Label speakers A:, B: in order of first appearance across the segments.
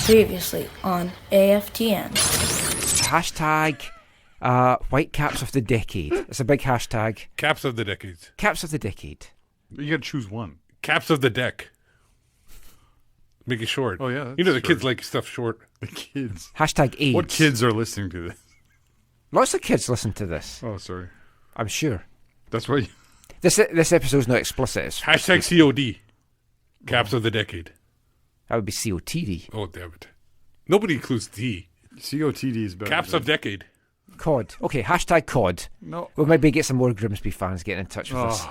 A: Previously on AFTN.
B: Hashtag Whitecaps of the decade. It's a big hashtag.
C: Caps of the decades.
B: Caps of the decade.
D: You gotta choose one.
C: Caps of the deck. Make it short.
D: Oh, yeah,
C: You know the
D: that's
C: kids
D: short.
C: like stuff short.
D: The kids.
B: Hashtag AIDS.
D: What kids are listening to this?
B: Lots of kids listen to this.
D: Oh, sorry.
B: I'm sure.
D: That's why.
B: This episode's not explicit.
C: Hashtag COD. Caps of the decade.
B: That would be COTD.
C: Oh, damn it. Nobody includes D.
D: COTD is better.
C: Caps of decade.
B: COD. Okay, hashtag COD.
D: No.
B: We'll maybe get some more Grimsby fans getting in touch with us.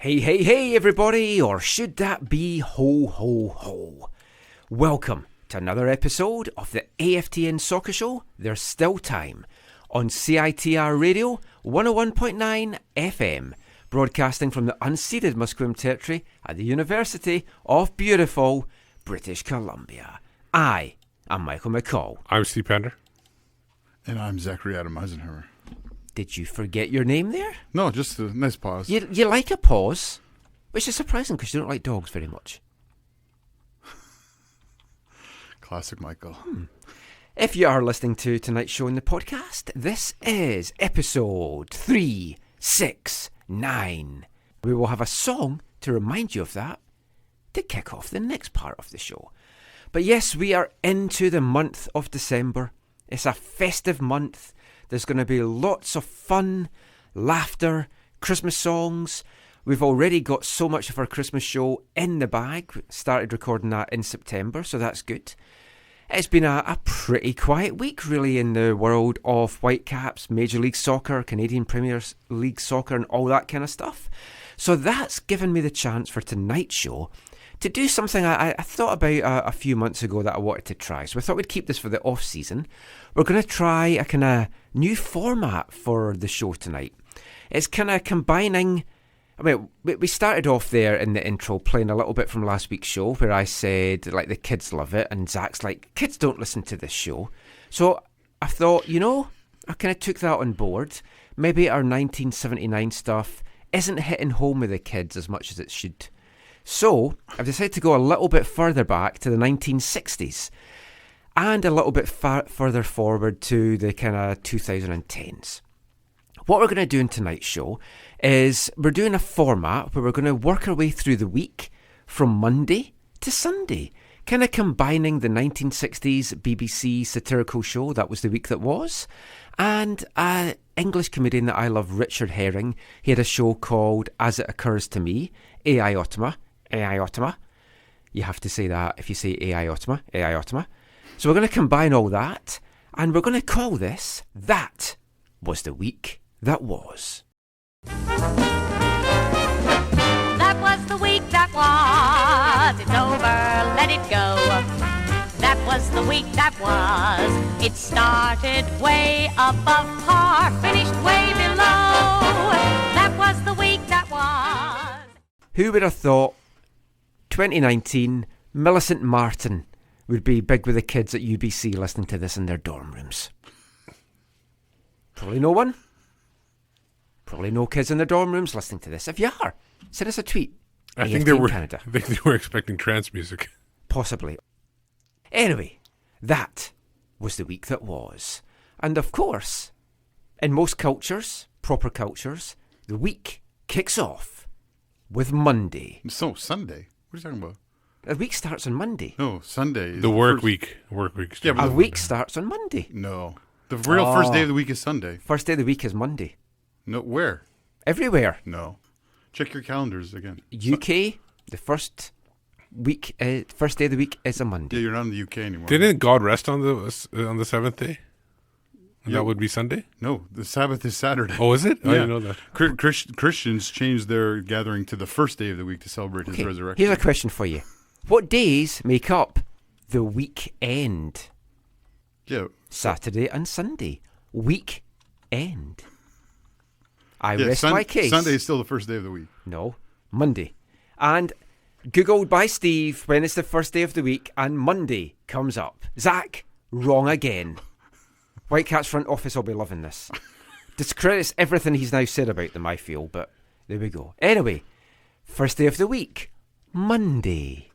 B: Hey, everybody, or should that be ho, ho, ho? Welcome to another episode of the AFTN Soccer Show, There's Still Time, on CITR Radio 101.9 FM, broadcasting from the unceded Musqueam territory at the University of beautiful British Columbia. I am Michael McCall.
C: I'm Steve Pender.
D: And I'm Zachary Adam Eisenhower.
B: Did you forget your name there?
D: No, just a nice pause.
B: You like a pause, which is surprising because you don't like dogs very much.
D: Classic Michael.
B: If you are listening to tonight's show in the podcast, this is episode 369. We will have a song to remind you of that to kick off the next part of the show. But yes, we are into the month of December. It's a festive month. There's going to be lots of fun, laughter, Christmas songs. We've already got so much of our Christmas show in the bag. We started recording that in September, so that's good. It's been a pretty quiet week, really, in the world of Whitecaps, Major League Soccer, Canadian Premier League Soccer, and all that kind of stuff. So that's given me the chance for tonight's show to do something I thought about a few months ago that I wanted to try. So I thought we'd keep this for the off-season. We're going to try a kind of new format for the show tonight. It's kind of combining... I mean, we started off there in the intro playing a little bit from last week's show where I said, like, the kids love it, and Zach's like, kids don't listen to this show. So I thought, I kind of took that on board. Maybe our 1979 stuff isn't hitting home with the kids as much as it should. So I've decided to go a little bit further back to the 1960s and a little bit further forward to the kind of 2010s. What we're going to do in tonight's show is we're doing a format where we're going to work our way through the week from Monday to Sunday, kind of combining the 1960s BBC satirical show, that was the week that was, and an English comedian that I love, Richard Herring. He had a show called As It Occurs to Me, AIOTM. You have to say that if you say AIOTM. So we're going to combine all that, and we're going to call this That Was the Week That Was.
E: That was the week that was. It's over, let it go. That was the week that was. It started way above par, finished way below. That was the week that was.
B: Who would have thought 2019, Millicent Martin would be big with the kids at UBC listening to this in their dorm rooms? Probably no one. Probably no kids in their dorm rooms listening to this. If you are, send us a tweet.
C: I think
B: Canada.
C: they were expecting trance music.
B: Possibly. Anyway, that was the week that was. And of course, in most cultures, proper cultures, the week kicks off with Monday.
D: So, Sunday. What are you talking about?
B: A week starts on Monday.
D: No, Sunday. is
C: The work
D: first-
C: week. Work week.
D: Yeah, but
B: A week starts on Monday.
D: No. The real first day of the week is Sunday.
B: First day of the week is Monday.
D: No, where?
B: Everywhere.
D: No. Check your calendars again.
B: UK, the first day of the week is a
D: Yeah,
B: Monday.
D: you're not in the UK anymore.
C: Didn't God rest on the seventh day? And
D: Yeah.
C: that would be Sunday.
D: No, the Sabbath is Saturday.
C: Oh, is it? I
D: Yeah.
C: didn't know that.
D: Christians changed their gathering to the first day of the week to celebrate his
B: Okay,
D: resurrection.
B: here's a question for you. What days make up the weekend?
D: Yeah.
B: Saturday and Sunday. Weekend. I
D: Yeah,
B: rest my case.
D: Sunday is still the first day of the week.
B: No, Monday. And Googled by Steve when it's the first day of the week and Monday comes up. Zach, wrong again. Whitecaps front office will be loving this. Discredits everything he's now said about them, I feel, but there we go. Anyway, first day of the week, Monday.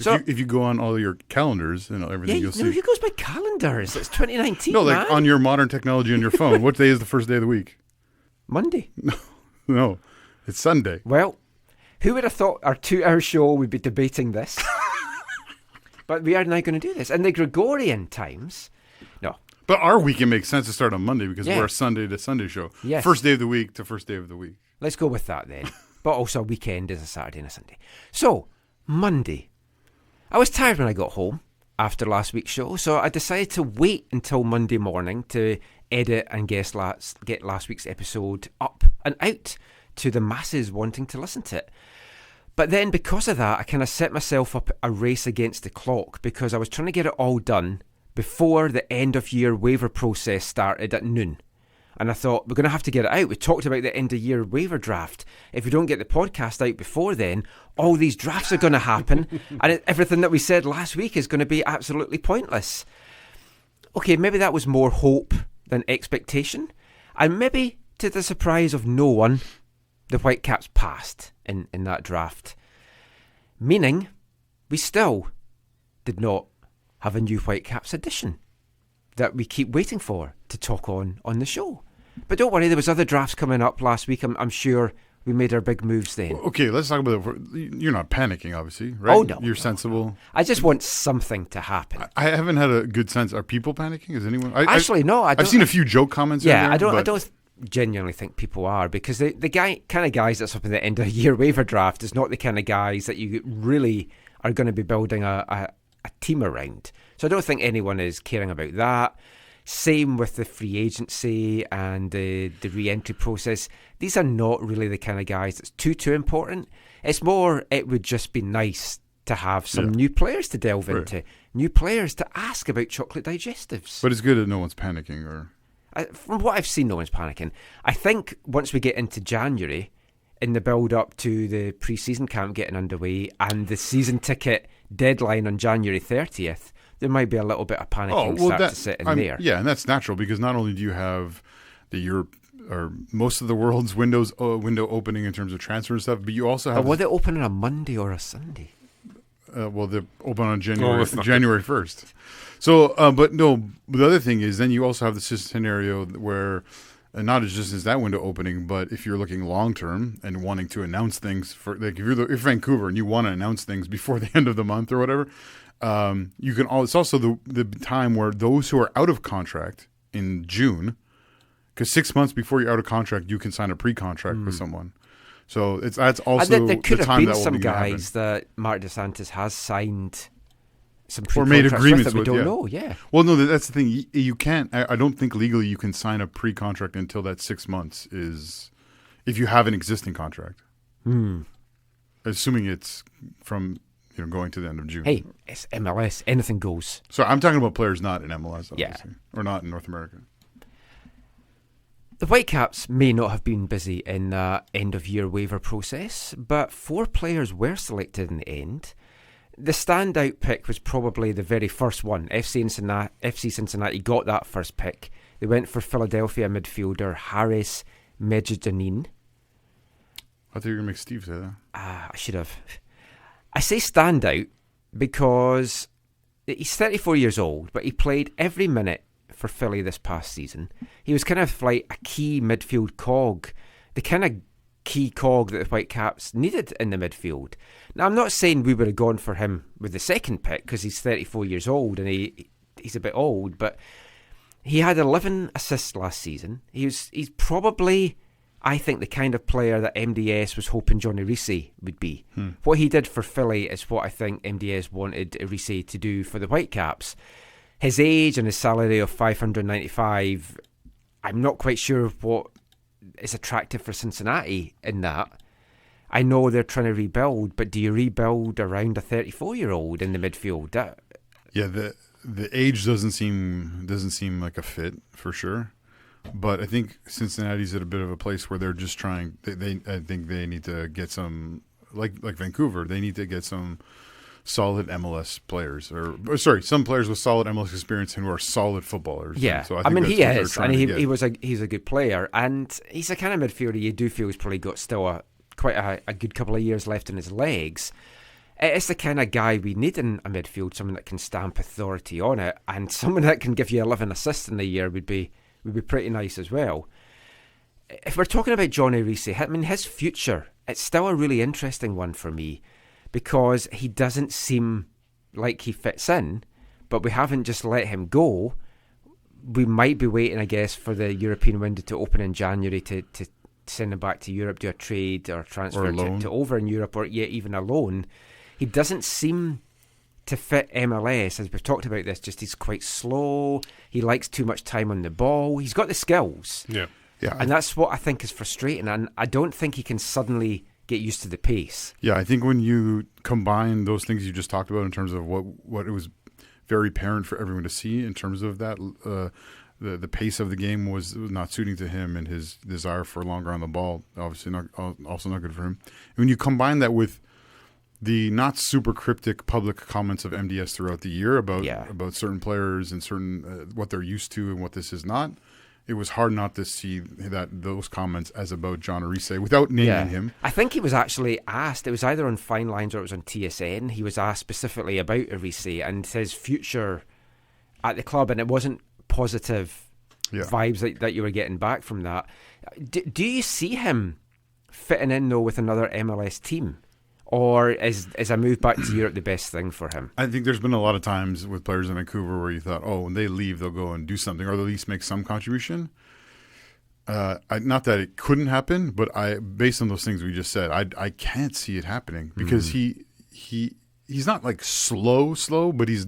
D: If you go on all your calendars and everything, you'll see.
B: He goes by calendars. It's 2019,
D: No, like
B: man.
D: on your modern technology on your phone. What day is the first day of the week?
B: Monday.
D: No, it's Sunday.
B: Well, who would have thought our 2-hour show would be debating this? But we are now going to do this. In the Gregorian times, no.
D: But our weekend makes sense to start on Monday because
B: Yeah.
D: we're a Sunday to Sunday show.
B: Yes.
D: First day of the week to first day of the week.
B: Let's go with that then. But also a weekend is a Saturday and a Sunday. So, Monday. I was tired when I got home after last week's show, so I decided to wait until Monday morning to edit and get last week's episode up and out to the masses wanting to listen to it. But then because of that, I kind of set myself up a race against the clock because I was trying to get it all done before the end of year waiver process started at noon. And I thought, we're going to have to get it out. We talked about the end of year waiver draft. If we don't get the podcast out before then, all these drafts are going to happen. And everything that we said last week is going to be absolutely pointless. Okay, maybe that was more hope than expectation. And maybe, to the surprise of no one, the Whitecaps passed in that draft. Meaning, we still did not have a new Whitecaps edition that we keep waiting for to talk on the show. But don't worry, there was other drafts coming up last week. I'm sure we made our big moves then.
D: Okay, let's talk about it. You're not panicking, obviously, right?
B: Oh, no.
D: You're sensible.
B: I just want something to happen.
D: I haven't had a good sense. Are people panicking? Is anyone?
B: Actually, no. I don't,
D: I've seen a few joke comments.
B: Yeah,
D: in there,
B: I don't genuinely think people are, because the kind of guys that's up in the end of the year waiver draft is not the kind of guys that you really are going to be building a team around. So I don't think anyone is caring about that. Same with the free agency and the re-entry process. These are not really the kind of guys that's too important. It's more, it would just be nice to have some new players to delve into, new players to ask about chocolate digestives.
D: But it's good that no one's panicking. Or
B: from what I've seen, no one's panicking. I think once we get into January, in the build-up to the pre-season camp getting underway and the season ticket deadline on January 30th, there might be a little bit of panicking to sit in there.
D: Yeah, and that's natural because not only do you have the Europe or most of the world's window opening in terms of transfer and stuff, but you also have.
B: But will they open on a Monday or a Sunday?
D: Well, they're open on January 1st. So, but no, the other thing is then you also have the scenario where not just is that window opening, but if you're looking long term and wanting to announce things for, like if you're Vancouver and you want to announce things before the end of the month or whatever. You can. It's also the time where those who are out of contract in June, because 6 months before you're out of contract, you can sign a pre-contract with someone. So that's also
B: there could
D: the
B: have
D: time
B: been
D: that will
B: some
D: be
B: guys that Mark DeSantis has signed some
D: or made agreements
B: with that we
D: with.
B: don't know. Yeah.
D: Well, no, that's the thing. You can't. I don't think legally you can sign a pre-contract until that 6 months is, if you have an existing contract. Assuming it's from. Going to the end of June.
B: Hey, it's MLS. Anything goes.
D: So I'm talking about players not in MLS, obviously.
B: Yeah.
D: Or not in North America.
B: The Whitecaps may not have been busy in the end-of-year waiver process, but 4 players were selected in the end. The standout pick was probably the very first one. FC Cincinnati got that first pick. They went for Philadelphia midfielder Haris Medjugorje.
D: I thought you were going to make Steve say that.
B: I should have. I say standout because he's 34 years old, but he played every minute for Philly this past season. He was kind of like a key midfield cog, the kind of key cog that the Whitecaps needed in the midfield. Now, I'm not saying we would have gone for him with the second pick because he's 34 years old and he's a bit old, but he had 11 assists last season. He's probably, I think, the kind of player that MDS was hoping Johnny Risi would be. What he did for Philly is what I think MDS wanted Risi to do for the Whitecaps. His age and his salary of $595, I'm not quite sure what is attractive for Cincinnati in that. I know they're trying to rebuild, but do you rebuild around a 34-year-old in the midfield?
D: The age doesn't seem like a fit for sure. But I think Cincinnati's at a bit of a place where they're just trying. I think they need to get some, like Vancouver. They need to get some solid MLS players, some players with solid MLS experience and who are solid footballers.
B: Yeah,
D: so
B: I mean he is, and he's a good player, and he's a kind of midfielder you do feel he's probably got still quite a good couple of years left in his legs. It's the kind of guy we need in a midfield, someone that can stamp authority on it, and someone that can give you 11 assists in the year would be pretty nice as well. If we're talking about Johnny Risi, I mean, his future, it's still a really interesting one for me because he doesn't seem like he fits in, but we haven't just let him go. We might be waiting, I guess, for the European window to open in January to send him back to Europe, do a trade or transfer to over in Europe, or even a loan. He doesn't seem to fit MLS, as we've talked about this, just he's quite slow. He likes too much time on the ball. He's got the skills. Yeah. And that's what I think is frustrating. And I don't think he can suddenly get used to the pace.
D: Yeah, I think when you combine those things you just talked about in terms of what it was very apparent for everyone to see in terms of that, the pace of the game was not suiting to him, and his desire for longer on the ball, obviously also not good for him. And when you combine that with the not super cryptic public comments of MDS throughout the year about certain players and certain what they're used to and what this is not, it was hard not to see those comments as about John Arise without naming him.
B: I think he was actually asked, it was either on Fine Lines or it was on TSN, he was asked specifically about Arise and his future at the club, and it wasn't positive vibes that you were getting back from that. Do you see him fitting in, though, with another MLS team? Or is a move back to Europe the best thing for him?
D: I think there's been a lot of times with players in Vancouver where you thought, when they leave, they'll go and do something, or at least make some contribution. Not that it couldn't happen, but based on those things we just said, I can't see it happening because he's not like slow, but he's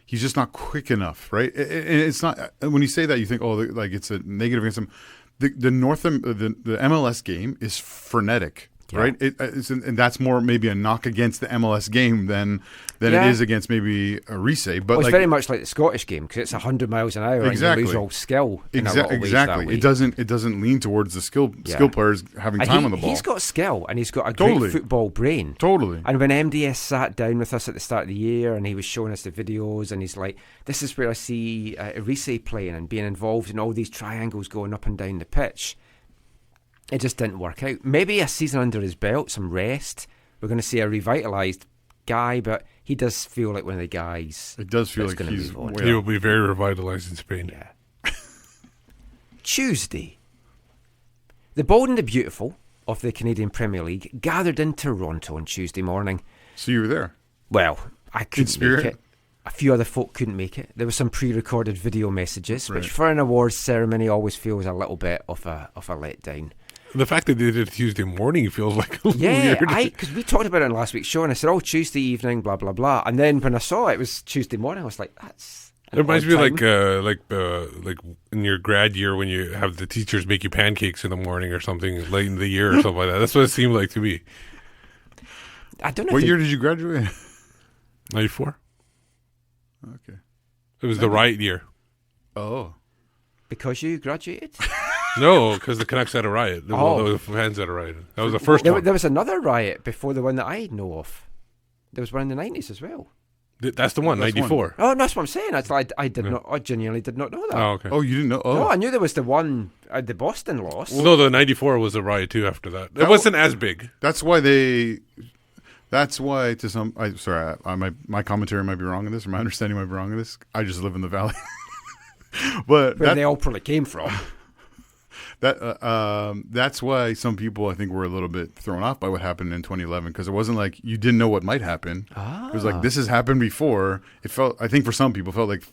D: just not quick enough, right? And it's not, when you say that, you think, like it's a negative against him. The MLS game is frenetic. Yeah. Right, and that's more maybe a knock against the MLS game than it is against maybe a Arise. But
B: it's very much like the Scottish game because it's 100 miles an hour and you lose all skill.
D: Exactly. It doesn't lean towards the skill players having time on the ball.
B: He's got skill and he's got a great football brain.
D: Totally.
B: And when MDS sat down with us at the start of the year and he was showing us the videos and he's like, "This is where I see Arise playing and being involved in all these triangles going up and down the pitch." It just didn't work out. Maybe a season under his belt, some rest. We're going to see a revitalised guy, but he does feel like one of the guys.
D: It does feel like
C: he will be very revitalised in Spain.
B: Yeah. Tuesday, the Bold and the Beautiful of the Canadian Premier League gathered in Toronto on Tuesday morning.
D: So you were there?
B: Well, I couldn't make it. A few other folk couldn't make it. There were some pre-recorded video messages, which for an awards ceremony always feels a little bit of a letdown.
C: The fact that they did it Tuesday morning feels like a little weird.
B: Because we talked about it in last week's show, and I said, Tuesday evening, blah, blah, blah. And then when I saw it was Tuesday morning, I was like, that's...
C: It reminds me like in your grad year when you have the teachers make you pancakes in the morning or something late in the year or something like that. That's what it seemed like to me.
B: I don't know.
D: What year did you graduate?
C: 94.
D: Okay.
C: It was the riot year.
D: Oh.
B: Because you graduated?
C: No, because the Canucks had a riot. The fans had a riot. That was the first one.
B: There was another riot before the one that I know of. There was one in the 90s as well.
C: That's the one, 94.
B: Oh, that's what I'm saying. I genuinely did not know that.
C: Oh, okay.
D: Oh, you didn't know? Oh.
B: No, I knew there was the one the Boston lost.
C: Well, no, the 94 was a riot too after that. It wasn't as big.
D: That's why to some... my commentary might be wrong in this, or my understanding might be wrong in this. I just live in the Valley. But
B: where they all probably came from.
D: That's why some people, I think, were a little bit thrown off by what happened in 2011, because it wasn't like you didn't know what might happen. It was like, this has happened before. It felt, I think, for some people, felt like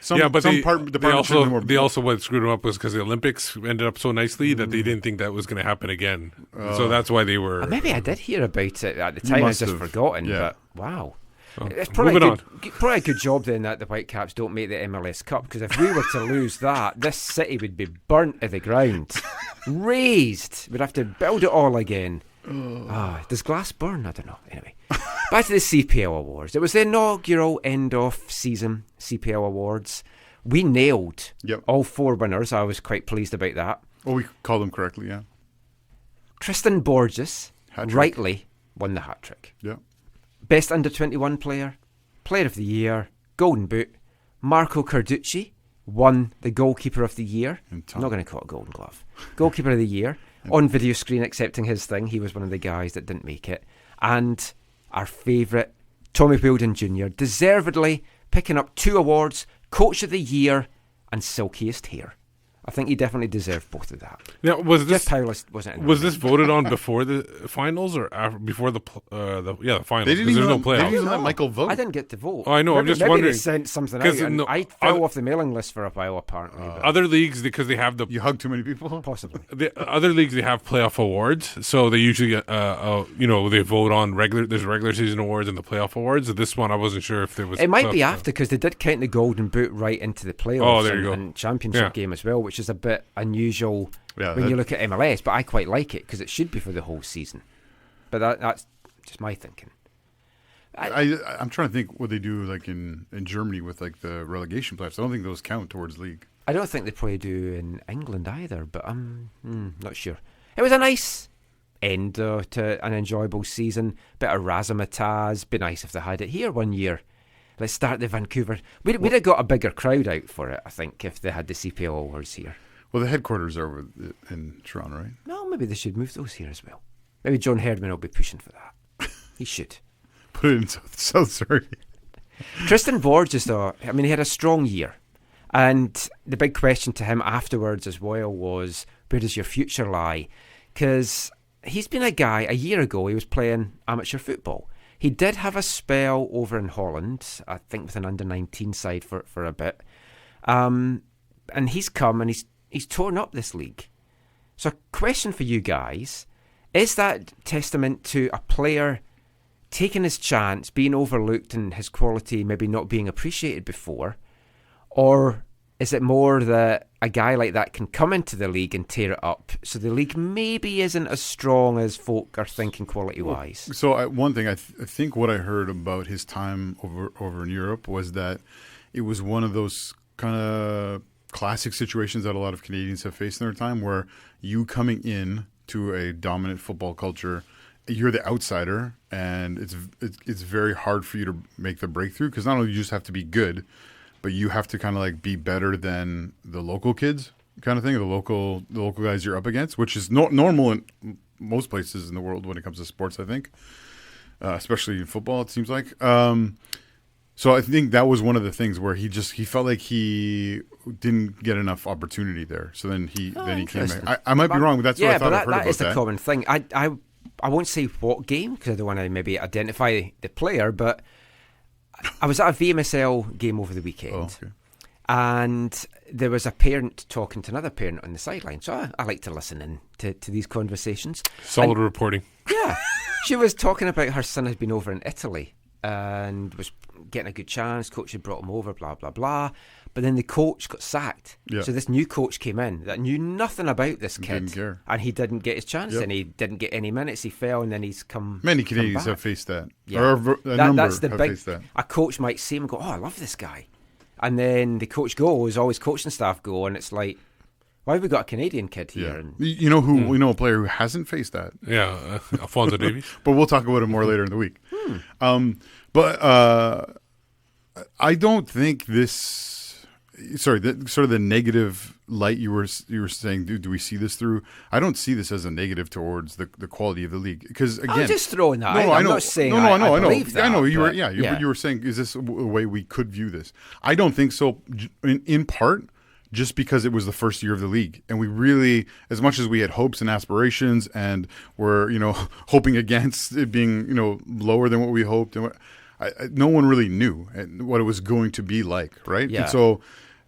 D: they
C: also what screwed them up was because the Olympics ended up so nicely that they didn't think that was going to happen again. So that's why they were.
B: Maybe I did hear about it at the time. I just forgotten.
D: Yeah.
B: But wow.
C: Oh,
B: it's probably a good job then that the Whitecaps don't make the MLS Cup, because if we were to lose that, this city would be burnt to the ground, razed. We'd have to build it all again. Does glass burn? I don't know. Anyway, back to the CPL Awards. It was the inaugural end of season CPL Awards. We nailed all 4 winners. I was quite pleased about that.
D: Well, we called them correctly, yeah.
B: Tristan Borges
D: Hat-trick.
B: rightly won the hat-trick.
D: Yeah.
B: Best under-21 player, player of the year, golden boot. Marco Carducci won the goalkeeper of the year. I'm not going to call it golden glove. Goalkeeper of the year. On video screen accepting his thing. He was one of the guys that didn't make it. And our favourite, Tommy Wheeldon Jr., deservedly picking up 2 awards, Coach of the Year and Silkiest Hair. I think he definitely deserved both of that.
C: Now, was this
B: voted
C: on before the finals or before the finals?
D: They didn't even
C: no playoffs.
D: They didn't even let Michael vote.
B: I didn't get to vote.
C: Oh, I know. I'm just wondering.
B: Maybe they sent something out. And I fell off the mailing list for a while, apparently.
C: Other leagues, because they have
D: you hug too many people.
B: Possibly.
C: The other leagues, they have playoff awards, so they usually they vote on there's regular season awards and the playoff awards. This one, I wasn't sure if there was.
B: It might be after, because they did count the golden boot right into the playoffs and championship game as well, which is a bit unusual when you look at MLS, but I quite like it because it should be for the whole season. But that's just my thinking.
D: I'm trying to think what they do like in Germany with like the relegation playoffs. I don't think those count towards league.
B: I don't think they probably do in England either, but I'm not sure. It was a nice end to an enjoyable season. Bit of razzmatazz. Be nice if they had it here one year. Let's start the Vancouver. We'd have got a bigger crowd out for it, I think, if they had the CPL Awards here.
D: Well, the headquarters are in Toronto, right?
B: No, maybe they should move those here as well. Maybe John Herdman will be pushing for that. He should.
D: Put it in South Surrey.
B: Tristan Borges, though, I mean, he had a strong year. And the big question to him afterwards as well was, where does your future lie? Because he's been a guy, a year ago, he was playing amateur football. He did have a spell over in Holland, I think with an under-19 side for a bit. And he's come and he's torn up this league. So a question for you guys, is that testament to a player taking his chance, being overlooked and his quality maybe not being appreciated before? Or is it more that a guy like that can come into the league and tear it up, so the league maybe isn't as strong as folk are thinking quality-wise?
D: So one thing, I think what I heard about his time over in Europe was that it was one of those kind of classic situations that a lot of Canadians have faced in their time, where you coming in to a dominant football culture, you're the outsider, and it's very hard for you to make the breakthrough, because not only do you just have to be good, but you have to kind of like be better than the local kids, kind of thing, the local guys you're up against, which is normal in most places in the world when it comes to sports, I think, especially in football, it seems like. So I think that was one of the things where he felt like he didn't get enough opportunity there. So then he came back. I might be wrong, but that's what I thought I heard about that.
B: That is the common thing. I won't say what game, because I don't want to maybe identify the player, but I was at a VMSL game over the weekend, and there was a parent talking to another parent on the sideline. So I like to listen in to these conversations.
C: Solid reporting.
B: Yeah. She was talking about her son had been over in Italy and was getting a good chance. Coach had brought him over, blah, blah, blah. But then the coach got sacked. Yeah. So this new coach came in that knew nothing about this kid.
D: Didn't care.
B: And he didn't get his chance, and he didn't get any minutes. He fell, and then he's come.
D: Many Canadians have faced that.
B: Yeah. That's the big.
D: Faced that.
B: A coach might see him and go, "Oh, I love this guy," and then the coach goes, all his coaching staff go, and it's like, why have we got a Canadian kid here?
D: Yeah.
B: And,
D: you know who? We know a player who hasn't faced that.
C: Yeah, Alfonso Davies.
D: But we'll talk about it more later in the week. But I don't think this. Sorry, sort of the negative light you were saying. Do we see this through? I don't see this as a negative towards the quality of the league, because again,
B: I'm just throwing that.
D: No,
B: I'm not saying.
D: I know.
B: Believe that,
D: I know. You were. You were saying, is this a way we could view this? I don't think so. In part, just because it was the first year of the league. And we really, as much as we had hopes and aspirations and were, hoping against it being, lower than what we hoped, and no one really knew what it was going to be like, right?
B: Yeah.
D: And so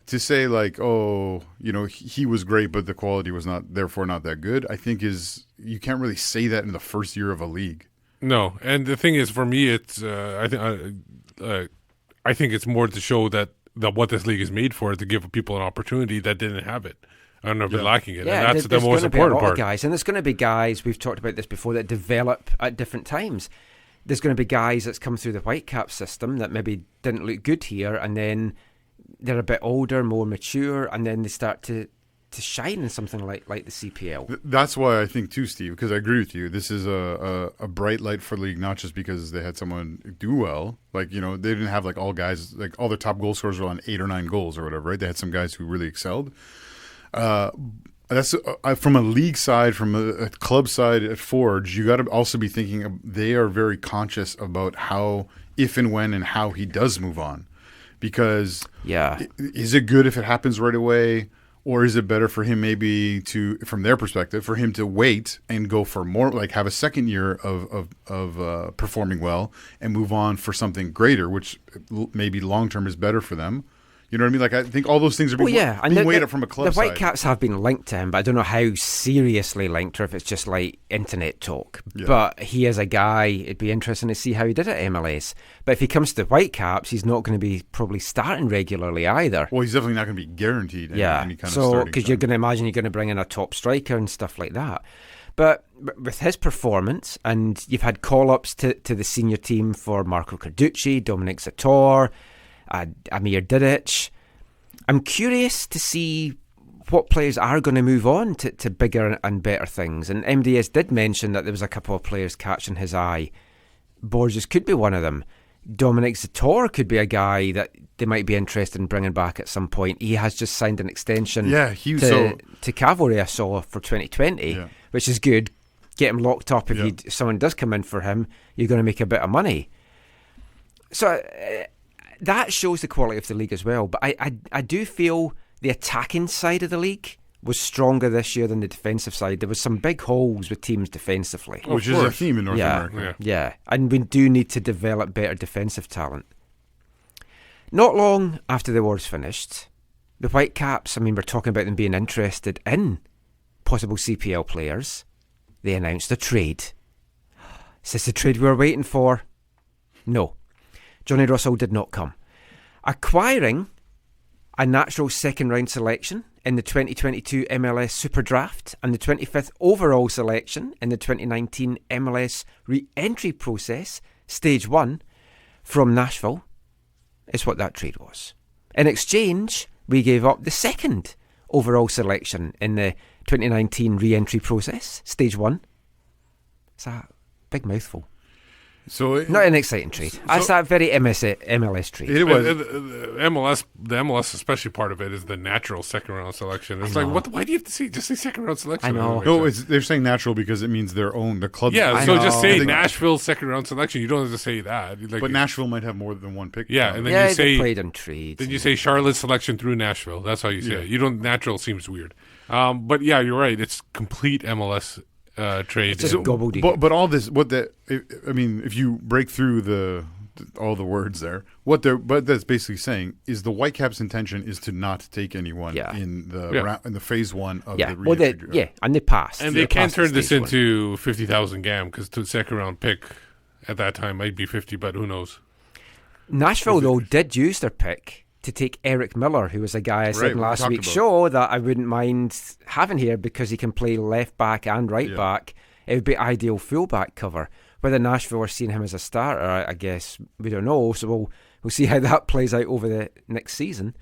D: to say like, he was great, but the quality was therefore not that good, I think you can't really say that in the first year of a league.
C: No, and the thing is, for me, it's I think it's more to show that what this league is made for, to give people an opportunity that didn't have it. I don't know if they're lacking it.
B: Yeah,
C: and that's the most important part.
B: Guys, and there's going to be guys, we've talked about this before, that develop at different times. There's going to be guys that's come through the Whitecaps system that maybe didn't look good here, and then they're a bit older, more mature, and then they start to shine in something like the CPL.
D: That's why I think too, Steve, because I agree with you. This is a bright light for the league, not just because they had someone do well. Like, they didn't have like all guys, like all their top goal scorers were on 8 or 9 goals or whatever, right? They had some guys who really excelled. That's from a league side, from a club side at Forge, you got to also be thinking they are very conscious about how, if and when and how he does move on. Because is it good if it happens right away? Or is it better for him maybe from their perspective, for him to wait and go for more, like have a second year of performing well and move on for something greater, which maybe long-term is better for them? You know what I mean? Like, I think all those things are being weighed up from a club side.
B: The Whitecaps have been linked to him, but I don't know how seriously linked or if it's just like internet talk. Yeah. But he is a guy, it'd be interesting to see how he did at MLS. But if he comes to the Whitecaps, he's not going to be probably starting regularly either.
D: Well, he's definitely not going to be guaranteed any kind of starting.
B: So, because you're going to imagine you're going to bring in a top striker and stuff like that. But with his performance, and you've had call-ups to the senior team for Marco Carducci, Dominic Zator, Amir Didic. I'm curious to see what players are going to move on to bigger and better things. And MDS did mention that there was a couple of players catching his eye. Borges could be one of them. Dominic Zator could be a guy that they might be interested in bringing back at some point. He has just signed an extension to Cavalry, I saw, for 2020, which is good. Get him locked up. If someone does come in for him, you're going to make a bit of money. So that shows the quality of the league as well. But I do feel the attacking side of the league was stronger this year than the defensive side. There was some big holes with teams defensively.
D: Which is a theme in North America.
B: Yeah, and we do need to develop better defensive talent. Not long after the war's finished, the Whitecaps, we're talking about them being interested in possible CPL players. They announced a trade. Is this the trade we were waiting for? No. Johnny Russell did not come. Acquiring a natural second-round selection in the 2022 MLS Super Draft and the 25th overall selection in the 2019 MLS re-entry process, Stage 1, from Nashville, is what that trade was. In exchange, we gave up the second overall selection in the 2019 re-entry process, Stage 1. It's a big mouthful.
D: So
B: not an exciting trade. That's that very MLS trade.
C: It was the MLS, especially part of it is the natural second round selection. It's like, why do you have to just say second round selection?
B: I know.
D: No, they're saying natural because it means their own, the club.
C: Yeah, so just say Nashville second round selection. You don't have to say that.
D: But Nashville might have more than one pick.
C: Yeah, and then you say
B: played in trades.
C: Then you say Charlotte selection through Nashville. That's how you say it. You don't. Natural seems weird. But yeah, you're right. It's complete MLS. Trade.
B: It's just gobbledygook.
D: But all this, if you break through all the words there, what that's basically saying is the Whitecaps' intention is to not take anyone in the phase 1 of the re-entry.
B: And they passed.
C: And they can't turn this into 50,000 GAM because the second round pick at that time might be 50, but who knows?
B: Nashville though did use their pick to take Eric Miller, who was a guy I said in last week's show that I wouldn't mind having here because he can play left back and right back. It would be ideal fullback cover. Whether Nashville are seeing him as a starter, I guess we don't know. So we'll see how that plays out over the next season.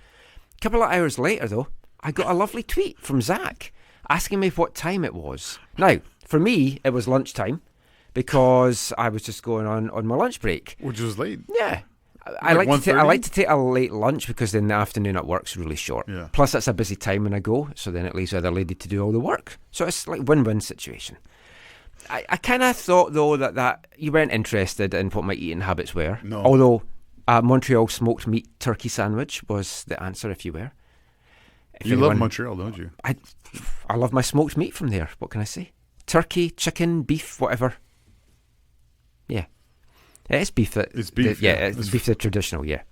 B: A couple of hours later, though, I got a lovely tweet from Zach asking me what time it was. Now, for me, it was lunchtime because I was just going on my lunch break,
D: which was late.
B: Yeah. I like to take a late lunch because then the afternoon at work's really short. Yeah. Plus, it's a busy time when I go, so then it leaves the other lady to do all the work. So it's like win-win situation. I kind of thought, though, that you weren't interested in what my eating habits were.
D: No.
B: Although Montreal smoked meat turkey sandwich was the answer if you were.
D: You love Montreal, don't you?
B: I love my smoked meat from there. What can I say? Turkey, chicken, beef, whatever. Yeah. It's beef.
D: It's beef.
B: It's beef the traditional, yeah.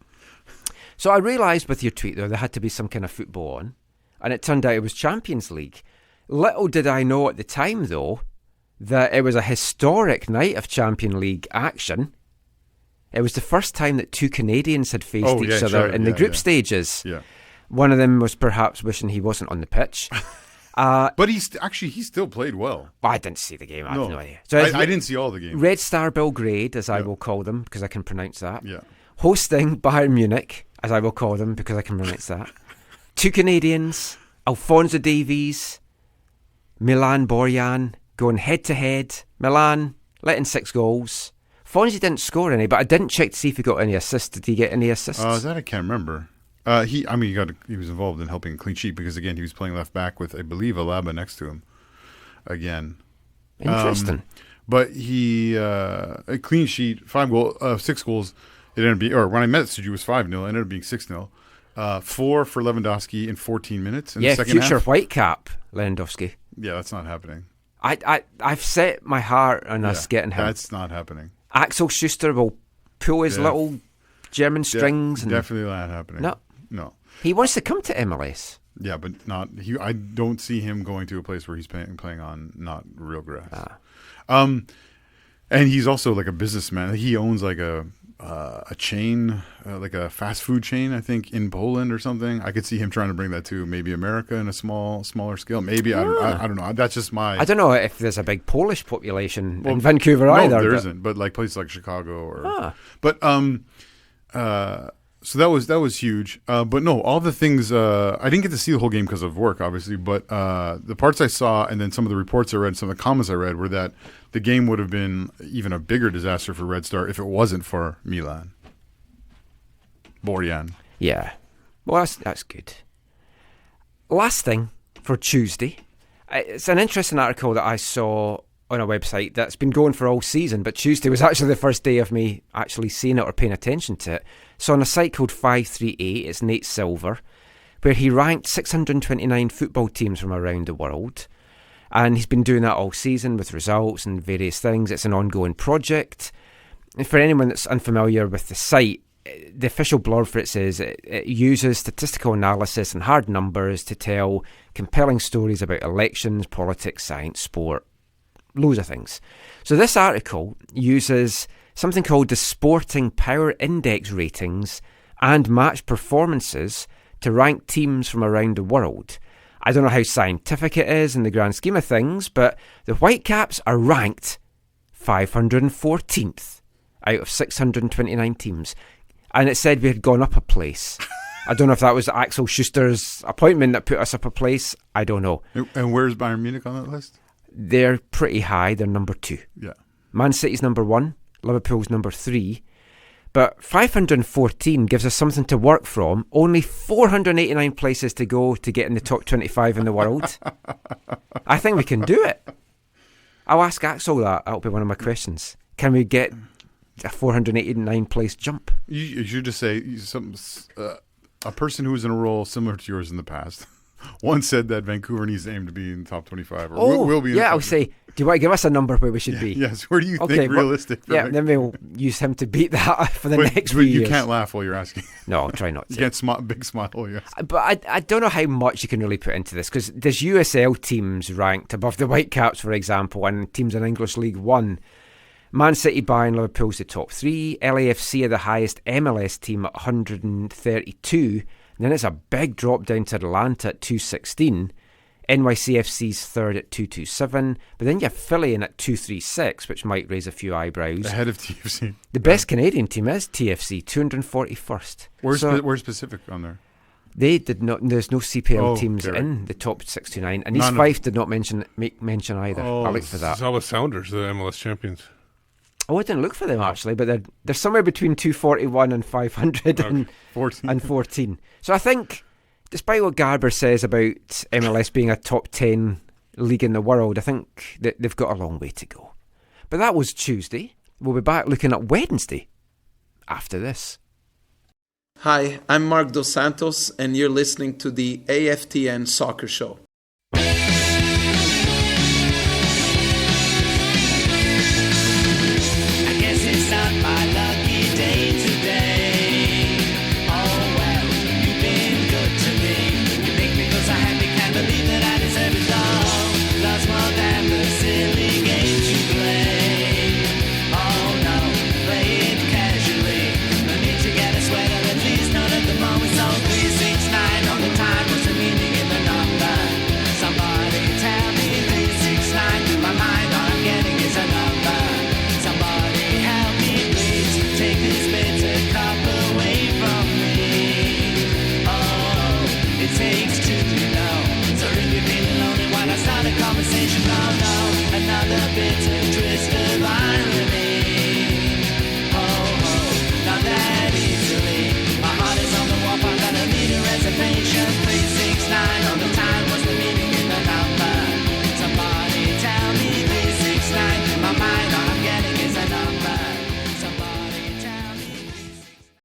B: So I realised with your tweet, though, there had to be some kind of football on. And it turned out it was Champions League. Little did I know at the time, though, that it was a historic night of Champions League action. It was the first time that two Canadians had faced each other in the group stages.
D: Yeah.
B: One of them was perhaps wishing he wasn't on the pitch.
D: But he still played well.
B: I didn't see the game. I have no idea.
D: So I didn't see all the game.
B: Red Star Belgrade, as I will call them, because I can pronounce that.
D: Yeah.
B: Hosting Bayern Munich, as I will call them, because I can pronounce that. Two Canadians, Alphonso Davies, Milan Borjan, going head-to-head. Milan letting 6 goals. Fonzie didn't score any, but I didn't check to see if he got any assists. Did he get any assists?
D: That I can't remember. He was involved in helping clean sheet because, again, he was playing left back with, I believe, Alaba next to him. Again.
B: Interesting.
D: But he, a clean sheet, 6 goals. It ended up being, or when I met Suju, it was 5-0. It ended up being 6-0. 4 for Lewandowski in 14 minutes in the second half.
B: Future Whitecap, Lewandowski.
D: Yeah, that's not happening.
B: I've set my heart on us getting him.
D: That's not happening.
B: Axel Schuster will pull his little German strings.
D: Definitely not happening. No.
B: He wants to come to MLS.
D: Yeah, but not. I don't see him going to a place where he's playing on not real grass. And he's also like a businessman. He owns like a chain, like a fast food chain, I think, in Poland or something. I could see him trying to bring that to maybe America in a smaller scale. Maybe I don't know. That's just my.
B: I don't know if there's a big Polish population in Vancouver either.
D: No, there isn't. But like places like Chicago or. But so that was huge. But no, all the things I didn't get to see the whole game because of work, obviously. But the parts I saw, and then some of the reports I read, some of the comments I read, were that the game would have been even a bigger disaster for Red Star if it wasn't for Milan. Borjan.
B: Yeah. Well, that's good. Last thing for Tuesday. It's an interesting article that I saw on a website that's been going for all season, but Tuesday was actually the first day of me actually seeing it or paying attention to it. So on a site called 538, it's Nate Silver, where he ranked 629 football teams from around the world. And he's been doing that all season with results and various things. It's an ongoing project. And for anyone that's unfamiliar with the site, the official blurb for it says it uses statistical analysis and hard numbers to tell compelling stories about elections, politics, science, sport, loads of things. So this article uses something called the Sporting Power Index ratings and match performances to rank teams from around the world. I don't know how scientific it is in the grand scheme of things, but the Whitecaps are ranked 514th out of 629 teams. And it said we had gone up a place. I don't know if that was Axel Schuster's appointment that put us up a place. I don't know.
D: And where's Bayern Munich on that list?
B: They're pretty high. They're number 2.
D: Yeah.
B: Man City's number 1. Liverpool's number 3. But 514 gives us something to work from. Only 489 places to go to get in the top 25 in the world. I think we can do it. I'll ask Axel that. That'll be one of my questions. Can we get a 489 place jump?
D: You should just say a person who was in a role similar to yours in the past once said that Vancouver needs to aim to be in the top 25. Or will be.
B: I'll say, do you want to give us a number where we should be?
D: Yes, where do you think realistic?
B: Then we'll use him to beat that for the next few years.
D: You can't laugh while you're asking.
B: No, I'll try not to.
D: You can't big smile while you're asking.
B: But I don't know how much you can really put into this, because there's USL teams ranked above the Whitecaps, for example, and teams in English League One. Man City, Bayern, Liverpool's the top 3. LAFC are the highest MLS team at 132. And then it's a big drop down to Atlanta at 216. NYCFC's third at 227. But then you have Philly in at 236, which might raise a few eyebrows.
D: Ahead of TFC.
B: The best Canadian team is TFC, 241st.
D: Where's Pacific on there?
B: They did not. There's no CPL teams in the top 69. And East Fife did not make mention either. I looked for that.
C: How about Sounders, the MLS champions?
B: Oh, I didn't look for them actually, but they're somewhere between 241 and 500 and 14. So I think, despite what Garber says about MLS being a top 10 league in the world, I think that they've got a long way to go. But that was Tuesday. We'll be back looking at Wednesday after this.
F: Hi, I'm Mark Dos Santos, and you're listening to the AFTN Soccer Show.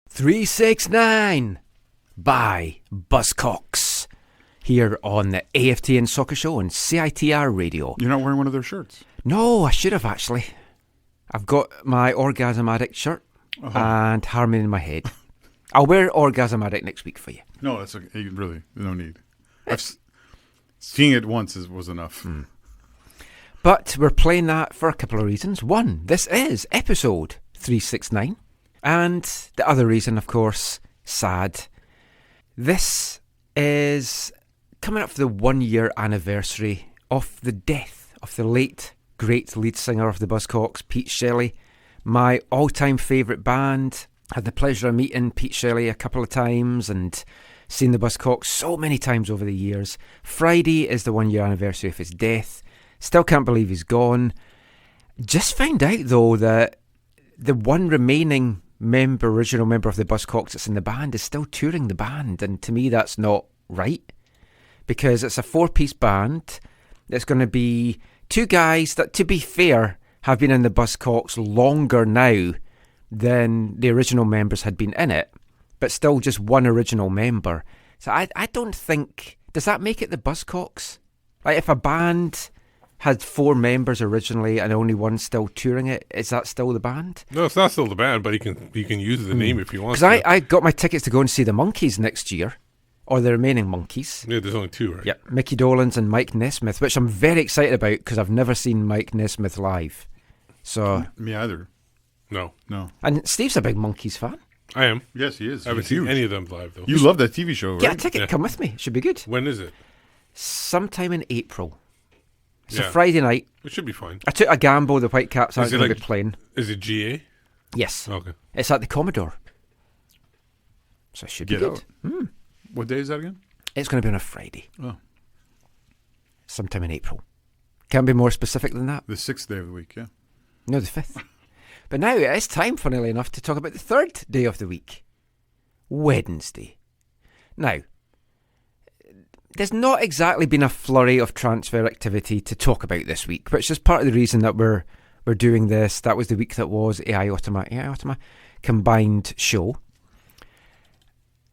B: Three 6-9 by Buzzcocks here on the AFTN Soccer Show on CITR Radio.
D: You're not wearing one of their shirts?
B: No, I should have actually. I've got my Orgasm Addict shirt and Harmony in my head. I'll wear Orgasm Addict next week for you.
D: No, that's okay. Really, no need. Seeing it once was enough.
B: But we're playing that for a couple of reasons. One, this is episode 369. And the other reason, of course, sad. This is coming up for the 1 year anniversary of the death of the late, great lead singer of the Buzzcocks, Pete Shelley. My all-time favourite band. Had the pleasure of meeting Pete Shelley a couple of times and seen the Buzzcocks so many times over the years. Friday is the 1 year anniversary of his death. Still can't believe he's gone. Just found out, though, that the one remaining original member of the Buzzcocks that's in the band is still touring the band, and to me that's not right, because it's a 4-piece band. It's going to be 2 guys that, to be fair, have been in the Buzzcocks longer now than the original members had been in it, but still just one original member. So I don't think, does that make it the Buzzcocks? Like, if a band had 4 members originally and only one still touring it, is that still the band?
C: No, it's not still the band, but you can use the name if you want.
B: Because I got my tickets to go and see the Monkees next year, or the remaining Monkees.
C: Yeah, there's only 2, right?
B: Yeah, Mickey Dolenz and Mike Nesmith, which I'm very excited about because I've never seen Mike Nesmith live. So
D: Me either.
C: No.
B: And Steve's a big Monkees fan.
C: I am.
D: Yes, he is.
C: I haven't seen any of them live, though.
D: You love that TV show, right?
B: Get a ticket,
C: Yeah.
B: come with me. It should be good.
C: When is it?
B: Sometime in April. It's a
C: Yeah.
B: Friday night.
C: It should be fine.
B: I took a gamble the Whitecaps aren't
C: Is it
B: going to
C: like-
B: be playing.
C: Is it GA?
B: Yes.
C: Okay.
B: It's at the Commodore. So it should be
D: Get
B: good.
D: out. What day is that again?
B: It's going to be on a Friday.
D: Oh,
B: Sometime in April. Can't be more specific than that.
D: the 6th day of the week, yeah.
B: No, the 5th. But now it is time, funnily enough, to talk about the 3rd day of the week. Wednesday. Now, there's not exactly been a flurry of transfer activity to talk about this week, which is part of the reason that we're doing this. That was the week that was AIOTM combined show.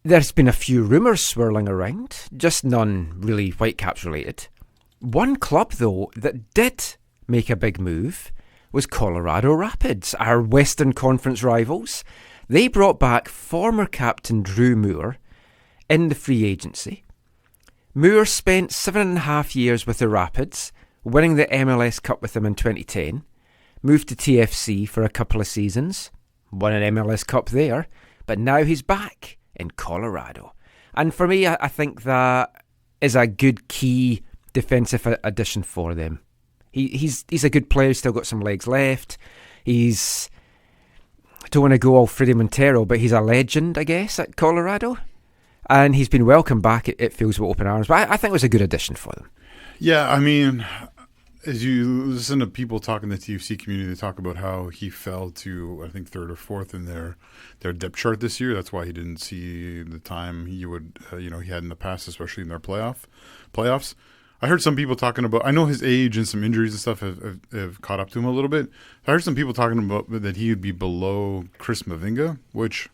B: There's been a few rumours swirling around, just none really Whitecaps related. One club, though, that did make a big move was Colorado Rapids, our Western Conference rivals. They brought back former captain Drew Moore in the free agency. Moore spent 7.5 years with the Rapids, winning the MLS Cup with them in 2010, moved to TFC for a couple of seasons, won an MLS Cup there, but now he's back in Colorado. And for me, I think that is a good key defensive addition for them. He's a good player, still got some legs left. I don't want to go all Freddie Montero, but he's a legend, I guess, at Colorado. And he's been welcomed back, it feels, with open arms. But I think it was a good addition for them.
D: Yeah, I mean, as you listen to people talk in the TFC community, they talk about how he fell to, I think, 3rd or 4th in their depth chart this year. That's why he didn't see the time he would, he had in the past, especially in their playoffs. I heard some people talking about, I know his age and some injuries and stuff have caught up to him a little bit. I heard some people talking about that he would be below Chris Mavinga, which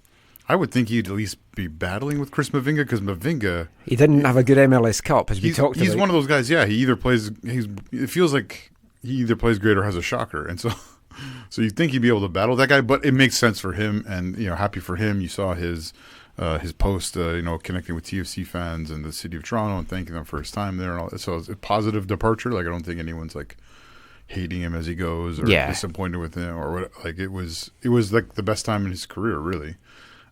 D: I would think he'd at least be battling with Chris Mavinga, because Mavinga...
B: He didn't have a good MLS Cup, as we talked about.
D: He's one of those guys, he either plays... It feels like he either plays great or has a shocker. And so you'd think he'd be able to battle that guy, but it makes sense for him, and, happy for him. You saw his post, connecting with TFC fans and the city of Toronto and thanking them for his time there. And all. So it's a positive departure. Like, I don't think anyone's, like, hating him as he goes or disappointed with him or what. Like, it was like the best time in his career, really.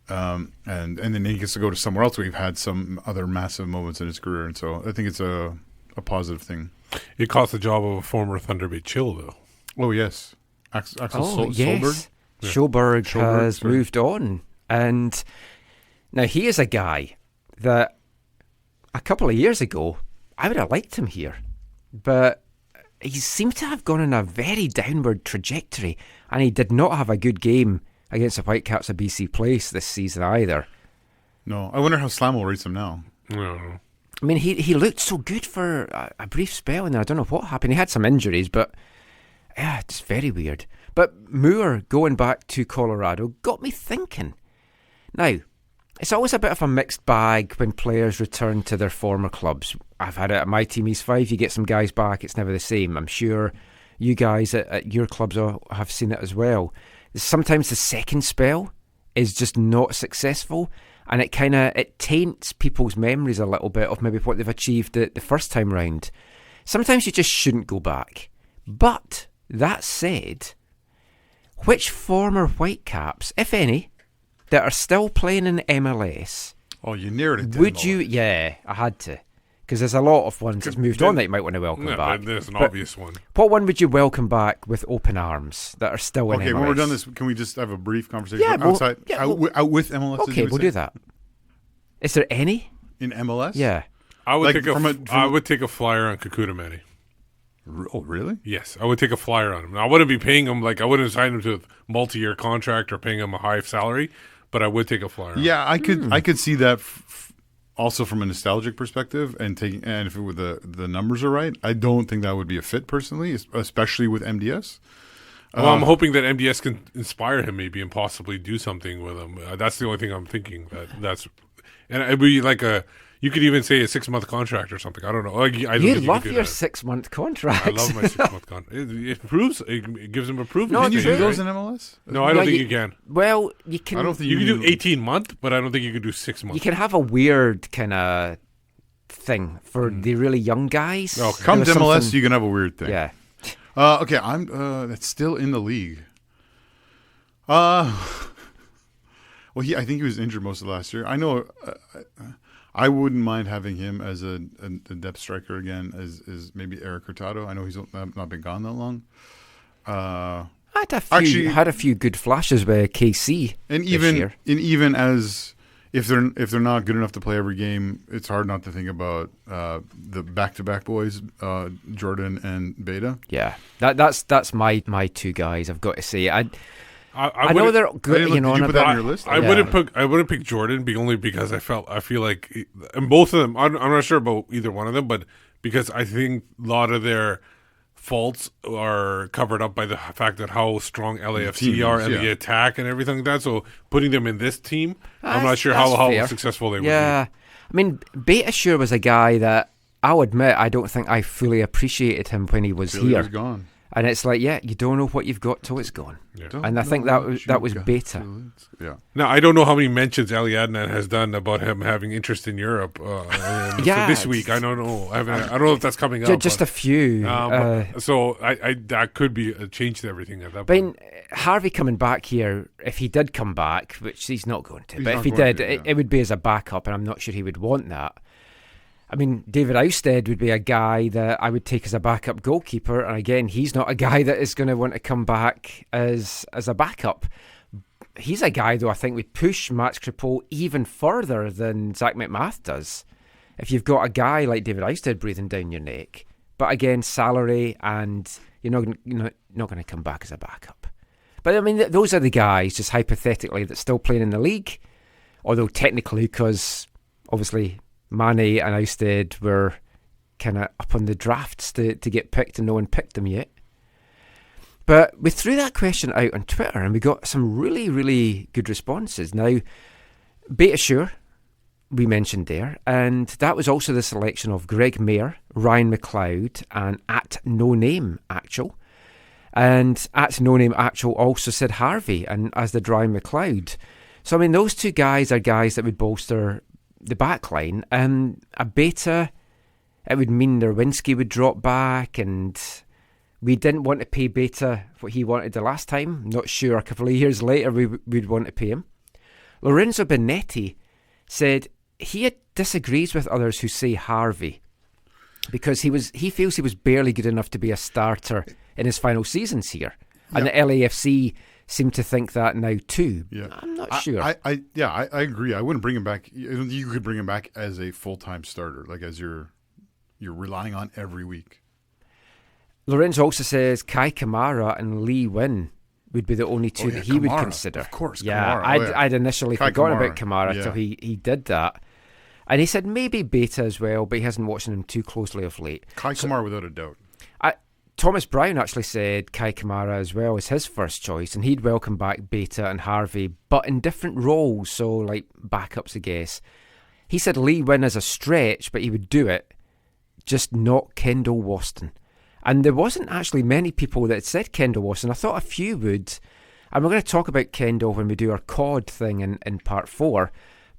D: And then he gets to go to somewhere else where he's had some other massive moments in his career, and so I think it's a positive thing.
C: It cost the job of a former Thunder Bay Chill, though.
D: Oh yes, Axel
B: yes.
D: Solberg.
B: Sjoberg has moved on, and now he is a guy that a couple of years ago I would have liked him here, but he seemed to have gone on a very downward trajectory, and he did not have a good game against the Whitecaps of BC Place this season either.
D: No, I wonder how Slammo rates him now.
C: No.
B: I mean, he looked so good for a brief spell, and I don't know what happened. He had some injuries, but it's very weird. But Moore going back to Colorado got me thinking. Now, it's always a bit of a mixed bag when players return to their former clubs. I've had it at my team, East 5. You get some guys back, it's never the same. I'm sure you guys at your clubs have seen it as well. Sometimes the second spell is just not successful, and it taints people's memories a little bit of maybe what they've achieved the first time round. Sometimes you just shouldn't go back. But that said, which former Whitecaps, if any, that are still playing in MLS?
D: Oh, you narrowed it down.
B: Would you? Yeah, I had to. Because there's a lot of ones that's moved on that you might want to welcome back.
C: There's an obvious one.
B: What one would you welcome back with open arms that are still in MLS?
D: Okay, when we're done this, can we just have a brief conversation
B: out
D: with MLS?
B: Okay, we'll do that. Is there any?
D: In MLS?
B: Yeah.
C: I would take a flyer on Kakuta Mane.
D: Oh, really?
C: Yes, I would take a flyer on him. Now, I wouldn't be paying him, I wouldn't sign him to a multi-year contract or paying him a high salary, but I would take a flyer.
D: Yeah, I could see that also from a nostalgic perspective, and if the numbers are right, I don't think that would be a fit personally, especially with MDS.
C: Well, I'm hoping that MDS can inspire him maybe and possibly do something with him. That's the only thing I'm thinking. And it'd be like you could even say a 6-month contract or something. I don't know.
B: You love your 6-month contract.
C: I love my 6-month contract. It gives him a proven.
D: Can you do those in MLS?
C: No, I don't think you can.
B: Well, you can.
D: I don't think
C: you can do 18-month, but I don't think you can do 6 months.
B: You can have a weird kind of thing for the really young guys.
D: Okay. Come to MLS, you can have a weird thing.
B: Yeah.
D: Okay, that's still in the league. Well, I think he was injured most of last year. I know. I wouldn't mind having him as a depth striker again, as maybe Eric Hurtado. I know he's not been gone that long.
B: I had a few good flashes with KC,
D: and
B: even
D: as if they're not good enough to play every game, it's hard not to think about the back-to-back boys, Jordan and Beta.
B: Yeah, that's my two guys. I've got to say, I know they're good.
D: Did you put that on your list?
C: I wouldn't pick Jordan only because I feel like, and both of them. I'm not sure about either one of them, but because I think a lot of their faults are covered up by the fact that how strong LAFC are and the attack and everything like that. So putting them in this team, I'm not sure how successful they would be.
B: Yeah, I mean, Beta sure was a guy that I'll admit I don't think I fully appreciated him when he was here.
D: He was gone.
B: And it's like, you don't know what you've got till it's gone. Yeah. And I think that was Beta.
D: Yeah.
C: Now, I don't know how many mentions Ali Adnan has done about him having interest in Europe. So this week, I don't know. I don't know if that's coming up.
B: Just a few.
C: So I that could be a change to everything at that point.
B: I mean, Harvey coming back here, if he did come back, which he's not going to, but if he did, it would be as a backup, and I'm not sure he would want that. I mean, David Ousted would be a guy that I would take as a backup goalkeeper, and again, he's not a guy that is going to want to come back as a backup. He's a guy, though, I think would push Max Crepeau even further than Zach McMath does. If you've got a guy like David Ousted breathing down your neck, but again, salary, and you're not going to come back as a backup. But I mean, those are the guys, just hypothetically, that's still playing in the league, although technically, because obviously Mane and Ousted were kind of up on the drafts to get picked, and no one picked them yet. But we threw that question out on Twitter, and we got some really, really good responses. Now, Beta Sure, we mentioned there, and that was also the selection of Greg Mayer, Ryan McLeod, and at No Name Actual. And at No Name Actual also said Harvey, and as did Ryan McLeod. So I mean, those two guys are guys that would bolster the back line. A Beta, it would mean Nerwinski would drop back, and we didn't want to pay Beta what he wanted the last time. Not sure a couple of years later we'd want to pay him. Lorenzo Benetti said he disagrees with others who say Harvey because he feels he was barely good enough to be a starter in his final seasons here. Yeah. And the LAFC seem to think that now too.
D: Yeah.
B: I'm not sure.
D: I agree. I wouldn't bring him back. You could bring him back as a full-time starter, like as you're relying on every week.
B: Lorenzo also says Kai Kamara and Lee Win would be the only two that he would consider.
D: Of course,
B: yeah.
D: Kamara.
B: I'd initially forgotten about Kamara till he did that. And he said maybe Beta as well, but he hasn't watched him too closely of late.
D: Kamara without a doubt.
B: Thomas Brown actually said Kai Kamara as well as his first choice, and he'd welcome back Beta and Harvey, but in different roles, so like backups, I guess. He said Lee Win as a stretch, but he would do it, just not Kendall Waston. And there wasn't actually many people that said Kendall Waston. I thought a few would. And we're going to talk about Kendall when we do our COD thing in part 4.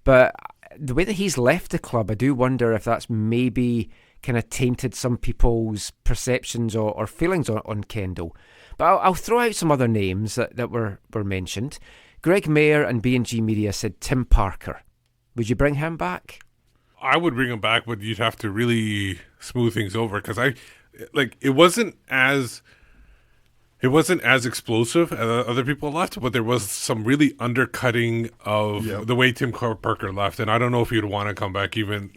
B: But the way that he's left the club, I do wonder if that's maybe kind of tainted some people's perceptions or feelings on Kendall. But I'll throw out some other names that were mentioned. Greg Mayer and B&G Media said Tim Parker. Would you bring him back?
C: I would bring him back, but you'd have to really smooth things over because it wasn't as explosive as other people left, but there was some really undercutting of the way Tim Parker left, and I don't know if he'd want to come back even.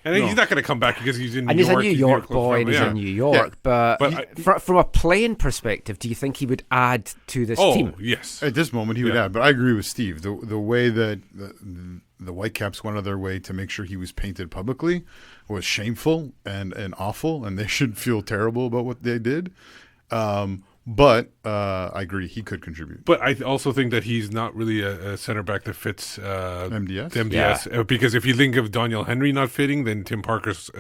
C: He's not going to come back because he's in New York.
B: He's a New York boy, and he's in New York. Yeah. But from a playing perspective, do you think he would add to this team?
C: Oh, yes.
D: At this moment, he would add, but I agree with Steve. The way that the Whitecaps went out of their way to make sure he was painted publicly was shameful and awful, and they should feel terrible about what they did. But I agree, he could contribute.
C: But I also think that he's not really a center back that fits MDS. Because if you think of Daniel Henry not fitting, then Tim Parker's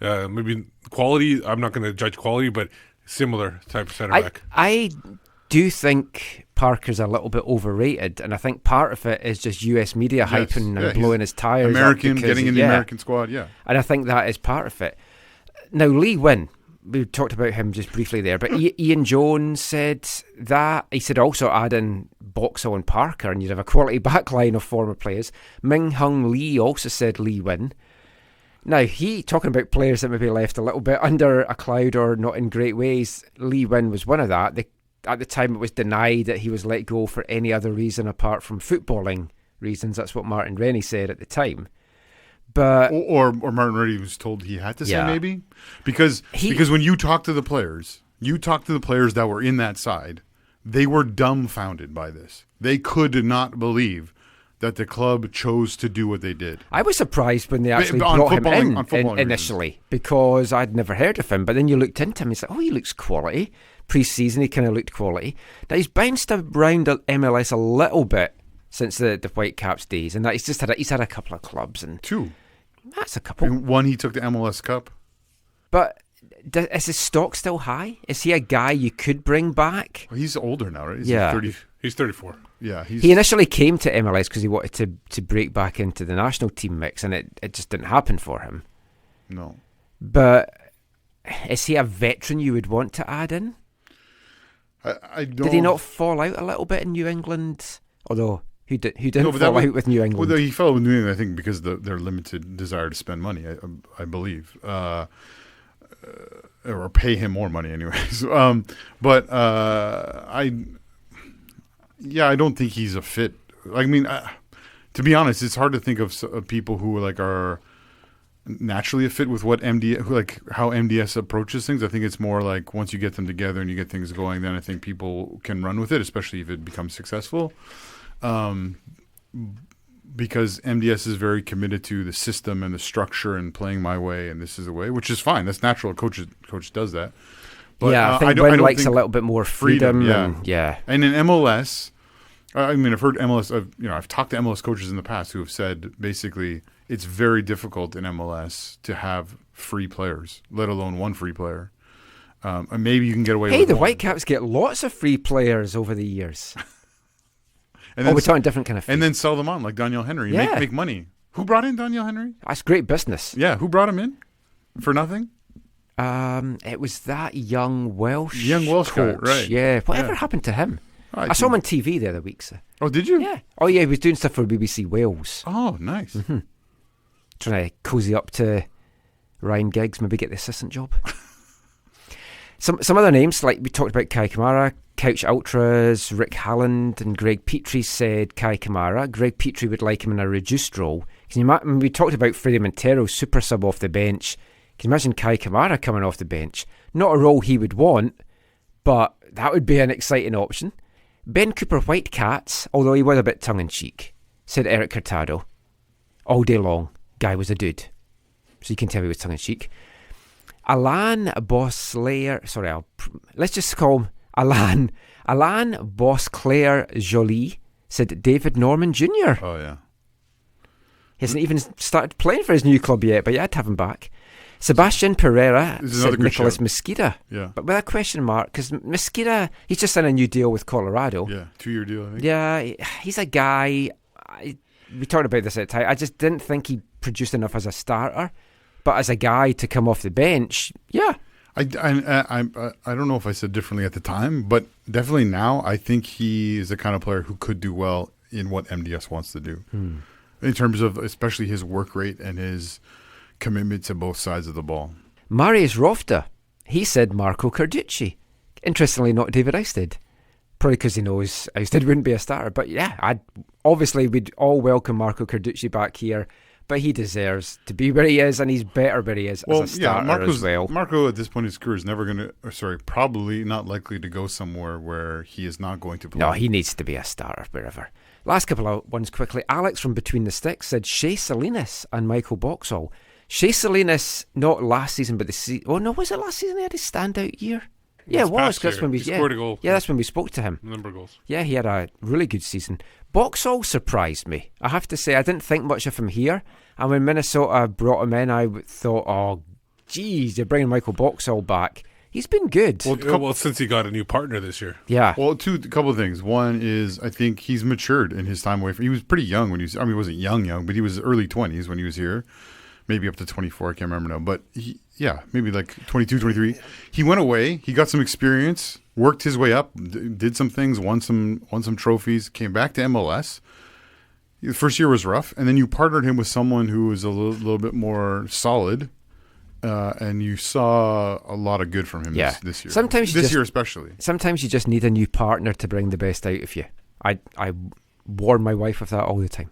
C: maybe quality, I'm not going to judge quality, but similar type of center back.
B: I do think Parker's a little bit overrated, and I think part of it is just US media hyping and blowing his tires.
D: Getting in the American squad,
B: And I think that is part of it. Now, Lee Win, we talked about him just briefly there, but Ian Jones said that. He said also add in Boxall and Parker, and you'd have a quality backline of former players. Ming Hung Lee also said Lee Win. Now, talking about players that maybe left a little bit under a cloud or not in great ways, Lee Win was one of that. At the time, it was denied that he was let go for any other reason apart from footballing reasons. That's what Martin Rennie said at the time. But
D: or Martin Rennie was told he had to say maybe because when you talk to the players that were in that side, they were dumbfounded by this. They could not believe that the club chose to do what they did.
B: I was surprised when they actually brought him in initially because I'd never heard of him. But then you looked into him and said, he looks quality. Pre-season, he kind of looked quality. Now, he's bounced around MLS a little bit since the Whitecaps days, and that he's had a couple of clubs. And
D: 2.
B: That's a couple.
D: And 1, he took the MLS Cup.
B: But is his stock still high? Is he a guy you could bring back?
D: Well, he's older now, right?
C: He's 34.
D: Yeah,
B: he initially came to MLS because he wanted to break back into the national team mix, and it just didn't happen for him.
D: No.
B: But is he a veteran you would want to add in?
D: I don't.
B: Did he not fall out a little bit in New England? Although who didn't fall out with New England?
D: Well, he fell out with New England, I think, because of their limited desire to spend money. I believe, or pay him more money, anyways. But I don't think he's a fit. I mean, to be honest, it's hard to think of people who are naturally a fit with what how MDS approaches things. I think it's more like once you get them together and you get things going, then I think people can run with it, especially if it becomes successful. Because MDS is very committed to the system and the structure and playing my way, and this is the way, which is fine. That's natural. Coach does that. But
B: I think Wynn likes a little bit more freedom.
D: And in MLS, I mean, I've heard MLS. I've talked to MLS coaches in the past who have said basically it's very difficult in MLS to have free players, let alone one free player. And maybe you can get away with
B: the
D: one.
B: Whitecaps get lots of free players over the years.
D: And then,
B: we're talking different kind of fees.
D: And then sell them on like Daniel Henry.
B: Yeah.
D: Make money. Who brought in Daniel Henry?
B: That's great business.
D: Yeah, who brought him in? For nothing?
B: It was that young Welsh
D: coach.
B: guy,
D: right.
B: Yeah. Whatever happened to him? I saw him on TV the other week. So.
D: Oh, did you?
B: Yeah. Oh, yeah, he was doing stuff for BBC Wales.
D: Oh, nice.
B: Mm-hmm. Trying to cozy up to Ryan Giggs, maybe get the assistant job. Some other names, like we talked about Kai Kamara, Couch Ultras, Rick Halland and Greg Petrie said Kai Kamara. Greg Petrie would like him in a reduced role. Can you imagine, we talked about Freddie Montero, super sub off the bench. Can you imagine Kai Kamara coming off the bench? Not a role he would want, but that would be an exciting option. Ben Cooper Whitecaps, although he was a bit tongue-in-cheek, said Eric Hurtado. All day long, guy was a dude. So you can tell he was tongue-in-cheek. Alain Bosclair, let's just call him Alain Bosclair Jolie, said David Norman Jr.
D: Oh, yeah.
B: He hasn't even started playing for his new club yet, but you had to have him back. Sebastian Pereira said Nicolas Mosquera.
D: Yeah.
B: But with a question mark, because Mosquera, he's just signed a new deal with Colorado.
D: Yeah, 2-year deal, I think.
B: Yeah, he's a guy, we talked about this at the time, I just didn't think he produced enough as a starter. But as a guy to come off the bench, yeah.
D: I don't know if I said differently at the time, but definitely now I think he is the kind of player who could do well in what MDS wants to do. In terms of especially his work rate and his commitment to both sides of the ball.
B: Marius Rofta, he said Marco Carducci. Interestingly, not David Ousted. Probably because he knows Ousted wouldn't be a starter. But yeah, obviously we'd all welcome Marco Carducci back here. But he deserves to be where he is, and he's better where he is as a starter as well.
D: Marco, at this point in his career, is never going to, probably not likely to go somewhere where he is not going to play.
B: No, he needs to be a starter wherever. Last couple of ones quickly. Alex from Between the Sticks said Shea Salinas and Michael Boxall. Shea Salinas, not last season, but the season. Oh, no, was it last season he had his standout year? Yeah, it was. That's when we
C: scored a goal.
B: Yeah, that's when we spoke to him.
C: Number of goals.
B: Yeah, he had a really good season. Boxall surprised me. I have to say, I didn't think much of him here. And when Minnesota brought him in, I thought, oh, geez, they're bringing Michael Boxall back. He's been good.
C: Well, since he got a new partner this year.
B: Yeah.
D: Well, a couple of things. One is I think he's matured in his time away from. He was pretty young when he was. I mean, he wasn't young, but he was early 20s when he was here. Maybe up to 24. I can't remember now. But maybe like 22, 23. He went away. He got some experience, worked his way up, did some things, won some trophies, came back to MLS. The first year was rough, and then you partnered him with someone who was a little bit more solid, and you saw a lot of good from him this year. This year especially.
B: Sometimes you just need a new partner to bring the best out of you. I warn my wife of that all the time.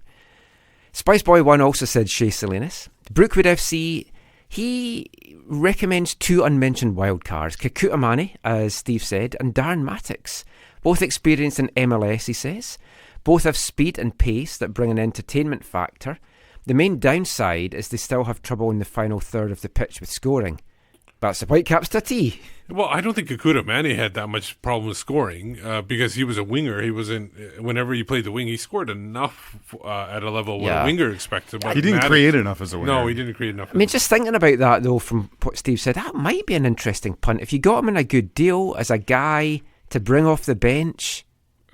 B: Spice Boy 1 also said Shea Salinas. Brookwood FC, he recommends 2 unmentioned wild cards, Kakuta Mane, as Steve said, and Darren Mattocks. Both experienced in MLS, he says. Both have speed and pace that bring an entertainment factor. The main downside is they still have trouble in the final third of the pitch with scoring. That's the Whitecaps to a T.
C: Well, I don't think Kakuta Mane had that much problem with scoring because he was a winger. He was whenever he played the wing, he scored enough at a level what a winger expected. But
D: he didn't create enough as a winger.
C: No, he didn't create enough.
B: I mean, just thinking about that, though, from what Steve said, that might be an interesting punt. If you got him in a good deal as a guy to bring off the bench.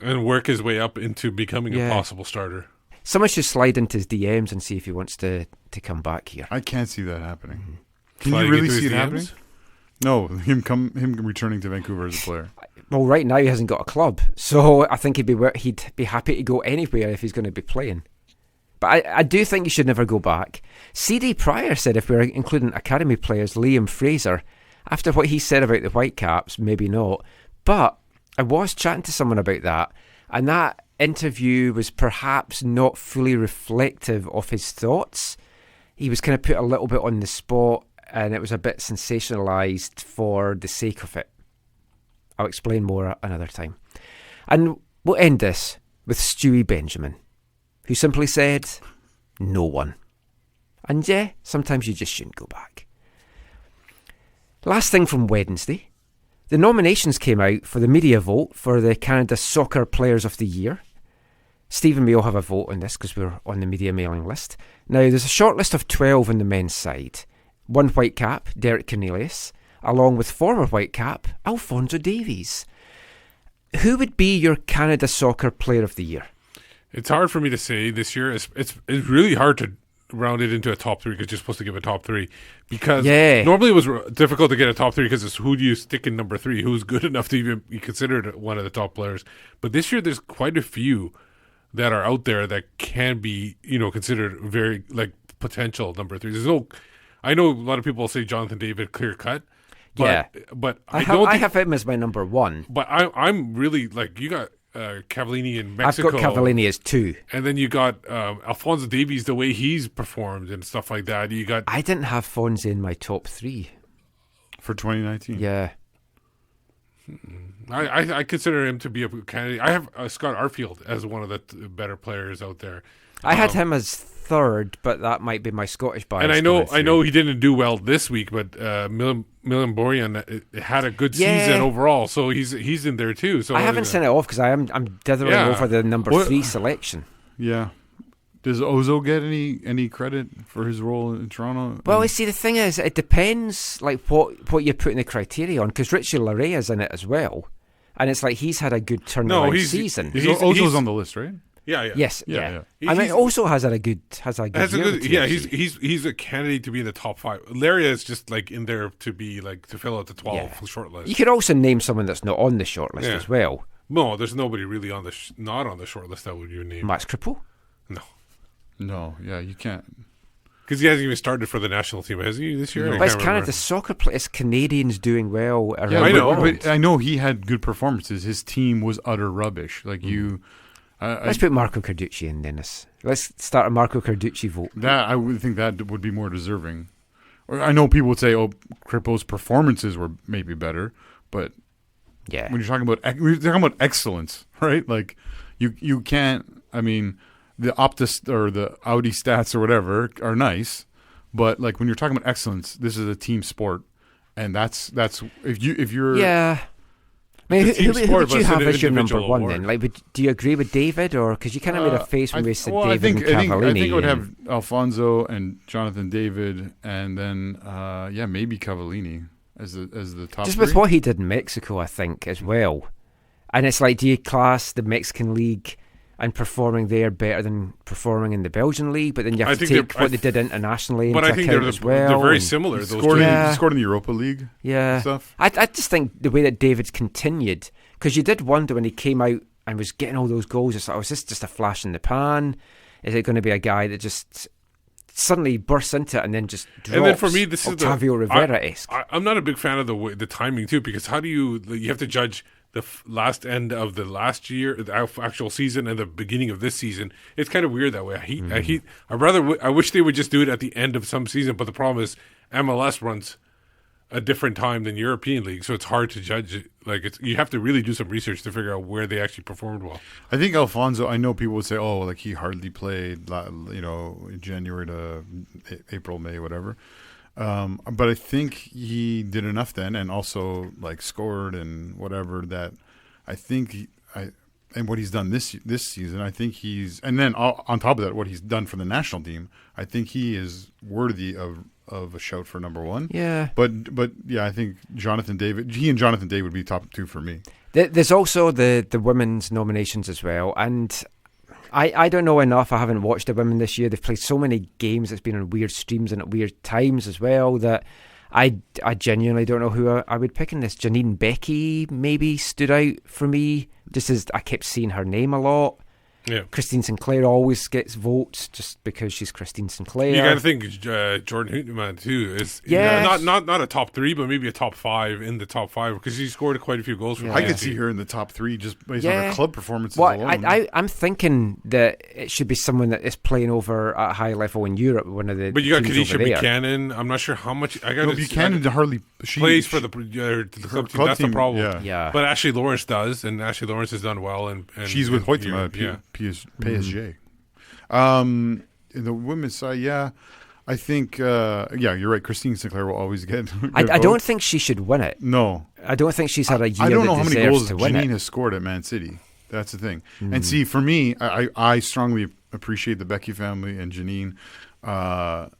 C: And work his way up into becoming a possible starter.
B: Someone should slide into his DMs and see if he wants to come back here.
D: I can't see that happening.
B: Mm-hmm.
D: Can you really see it happening? No, him returning to Vancouver as a player.
B: Well, right now he hasn't got a club, so I think he'd be happy to go anywhere if he's going to be playing. But I do think he should never go back. CD Pryor said if we're including academy players, Liam Fraser, after what he said about the Whitecaps, maybe not. But I was chatting to someone about that, and that interview was perhaps not fully reflective of his thoughts. He was kind of put a little bit on the spot, and it was a bit sensationalised for the sake of it. I'll explain more another time. And we'll end this with Stewie Benjamin, who simply said, no one. And yeah, sometimes you just shouldn't go back. Last thing from Wednesday. The nominations came out for the media vote for the Canada Soccer Players of the Year. Stephen may all have a vote on this because we're on the media mailing list. Now, there's a short list of 12 on the men's side. One Whitecap, Derek Cornelius, along with former Whitecap, Alphonso Davies. Who would be your Canada Soccer Player of the Year?
C: It's hard for me to say this year. It's really hard to round it into a top three because you're supposed to give a top three. Because normally it was difficult to get a top three because it's who do you stick in number three? Who's good enough to even be considered one of the top players? But this year there's quite a few that are out there that can be, considered very potential number threes. I know a lot of people say Jonathan David clear cut. But I
B: have him as my number one.
C: But I'm really you got Cavallini in Mexico.
B: I've got Cavallini as 2.
C: And then you got Alphonso Davies, the way he's performed and stuff like that.
B: I didn't have Fonzie in my top 3.
D: For 2019?
B: Yeah.
C: I consider him to be a candidate. I have Scott Arfield as one of the better players out there.
B: I had him as 3rd, but that might be my Scottish bias.
C: And I know he didn't do well this week, but Milan Borjan had a good season overall, so he's in there too. So
B: I haven't sent it off because I'm dithering over the number 3 selection.
D: Yeah. Does Ozo get any credit for his role in Toronto?
B: Well, see, the thing is, it depends what you're putting the criteria on, because Richie Larrea is in it as well, and it's he's had a good turnaround season.
D: Ozo's on the list, right?
C: Yeah.
B: Yes. Yeah. I mean, also has a good year.
C: He's a candidate to be in the top 5. Laria is just in there to be to fill out the 12 short list.
B: You could also name someone that's not on the short list as well.
C: No, there's nobody really on the not on the short list that would you name.
B: Max Cripple?
D: No, you can't.
C: Because he hasn't even started for the national team, has he, this year?
B: No. But it's Canada's soccer play. It's Canadians doing well around
C: I know,
B: the world.
D: But I know he had good performances. His team was utter rubbish.
B: Let's put Marco Carducci in, Dennis. Let's start a Marco Carducci vote.
D: I would think that would be more deserving. I know people would say, Krippel's performances were maybe better, but when you're talking about excellence, right? You can't. I mean, the Optus or the Audi stats or whatever are nice, but when you're talking about excellence, this is a team sport, and that's if you're
B: I mean, who would you have as your number one then? Do you agree with David, or because you kind of made a face when we said David and Cavallini?
D: I think I would have Alphonso and Jonathan David, and then maybe Cavallini as the top.
B: Just
D: 3.
B: with what he did in Mexico, I think as well. And it's do you class the Mexican league and performing there better than performing in the Belgian league? But then you have to take what they did internationally. But I think they're
C: very similar.
D: He scored in the Europa League.
B: Yeah,
D: stuff.
B: I just think the way that David's continued, because you did wonder when he came out and was getting all those goals. It's was this just a flash in the pan? Is it going to be a guy that just suddenly bursts into it and then just drops? And then for me, this is Octavio Rivera-esque.
C: I'm not a big fan of the timing too, because how do you have to judge the last end of the last year, the actual season, and the beginning of this season? It's kind of weird that way. I wish they would just do it at the end of some season, but the problem is MLS runs a different time than European league, so it's hard to judge it. You have to really do some research to figure out where they actually performed well.
D: I think Alphonso, I know people would say, he hardly played, January to April, May, whatever. But I think he did enough then, and also scored and whatever, that I think and what he's done this season, I think and then on top of that, what he's done for the national team, I think he is worthy of a shout for number 1.
B: Yeah.
D: But I think Jonathan David would be top 2 for me.
B: There's also the women's nominations as well, and I don't know enough. I haven't watched the women this year. They've played so many games. It's been on weird streams and at weird times as well that I genuinely don't know who I would pick in this. Janine Becky maybe stood out for me, just as I kept seeing her name a lot.
C: Yeah.
B: Christine Sinclair always gets votes just because she's Christine Sinclair.
C: You got to think Jordan Houtman too is not a top 3, but maybe a top 5 in the top 5 because she scored quite a few goals for.
D: I could see her in the top 3 just based on her club performances alone.
B: I'm thinking that it should be someone that is playing over at a high level in Europe.
C: But you got Kadisha Buchanan. I'm not sure how much.
D: Buchanan hardly
C: plays for the club team. That's the problem.
B: Yeah.
C: But Ashley Lawrence does, and Ashley Lawrence has done well. And
D: she's with Hoytema. PSG. In the women's side, I think, you're right. Christine Sinclair will always get.
B: I don't think she should win it.
D: No,
B: I don't think she's had a year.
D: I don't know how many goals
B: to win
D: Janine
B: it.
D: has scored at Man City. That's the thing. And see, for me, I strongly appreciate the Becky family and Janine. But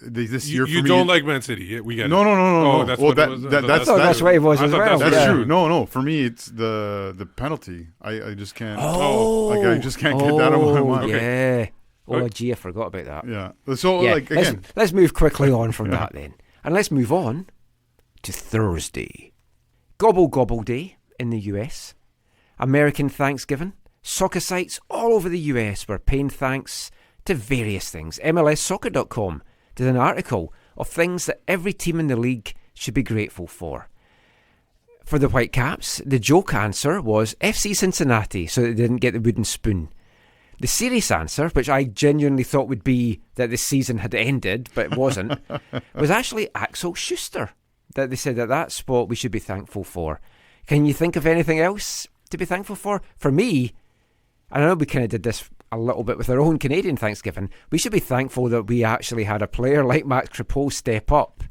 D: this year for me,
C: you don't like Man City. We get
D: no.
C: Oh, that's what it was.
A: That's what it was as well.
D: That's true. No. For me, it's the penalty. I just can't. I just can't get that out of my mind.
B: Yeah. Oh, gee, I forgot about that.
D: Yeah. So, again,
B: let's move quickly on from that then, and let's move on to Thursday. Gobble Gobble Day in the US. American Thanksgiving. Soccer sites all over the US were paying thanks to various things. MLSsoccer.com did an article of things that every team in the league should be grateful for. For the Whitecaps, the joke answer was FC Cincinnati, so they didn't get the wooden spoon. The serious answer, which I genuinely thought would be that the season had ended, but it wasn't, was actually Axel Schuster. That they said that spot we should be thankful for. Can you think of anything else to be thankful for? For me, and I know we kind of did this a little bit with our own Canadian Thanksgiving, we should be thankful that we actually had a player like Max Crepeau step up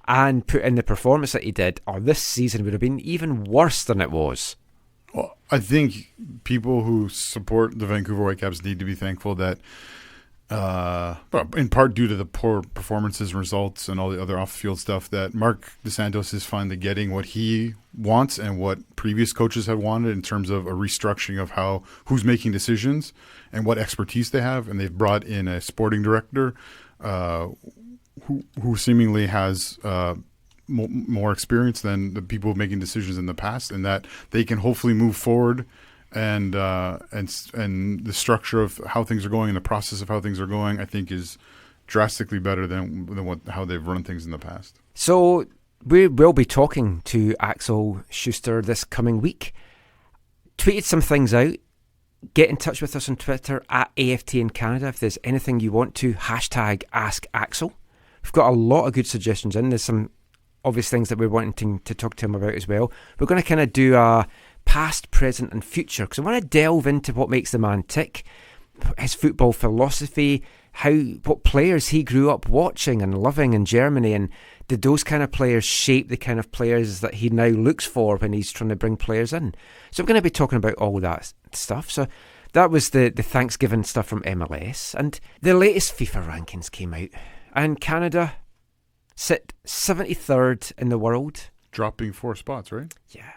B: and put in the performance that he did, or this season would have been even worse than it was.
D: Well, I think people who support the Vancouver Whitecaps need to be thankful that, in part due to the poor performances and results and all the other off-field stuff, that Mark DeSantos is finally getting what he wants and what previous coaches had wanted in terms of a restructuring of who's making decisions and what expertise they have. And they've brought in a sporting director who seemingly has more experience than the people making decisions in the past, and that they can hopefully move forward. And the structure of how things are going and the process of how things are going, I think, is drastically better than how they've run things in the past.
B: So we will be talking to Axel Schuster this coming week. Tweeted some things out. Get in touch with us on Twitter at AFTN Canada if there's anything you want to. #AskAxel. We've got a lot of good suggestions in. There's some obvious things that we're wanting to talk to him about as well. We're going to kind of do a past, present and future, because I want to delve into what makes the man tick, his football philosophy, what players he grew up watching and loving in Germany, and did those kind of players shape the kind of players that he now looks for when he's trying to bring players in. So I'm going to be talking about all that stuff. So that was the Thanksgiving stuff from MLS, and the latest FIFA rankings came out, and Canada sit 73rd in the world,
D: dropping 4 spots, right?
B: Yeah.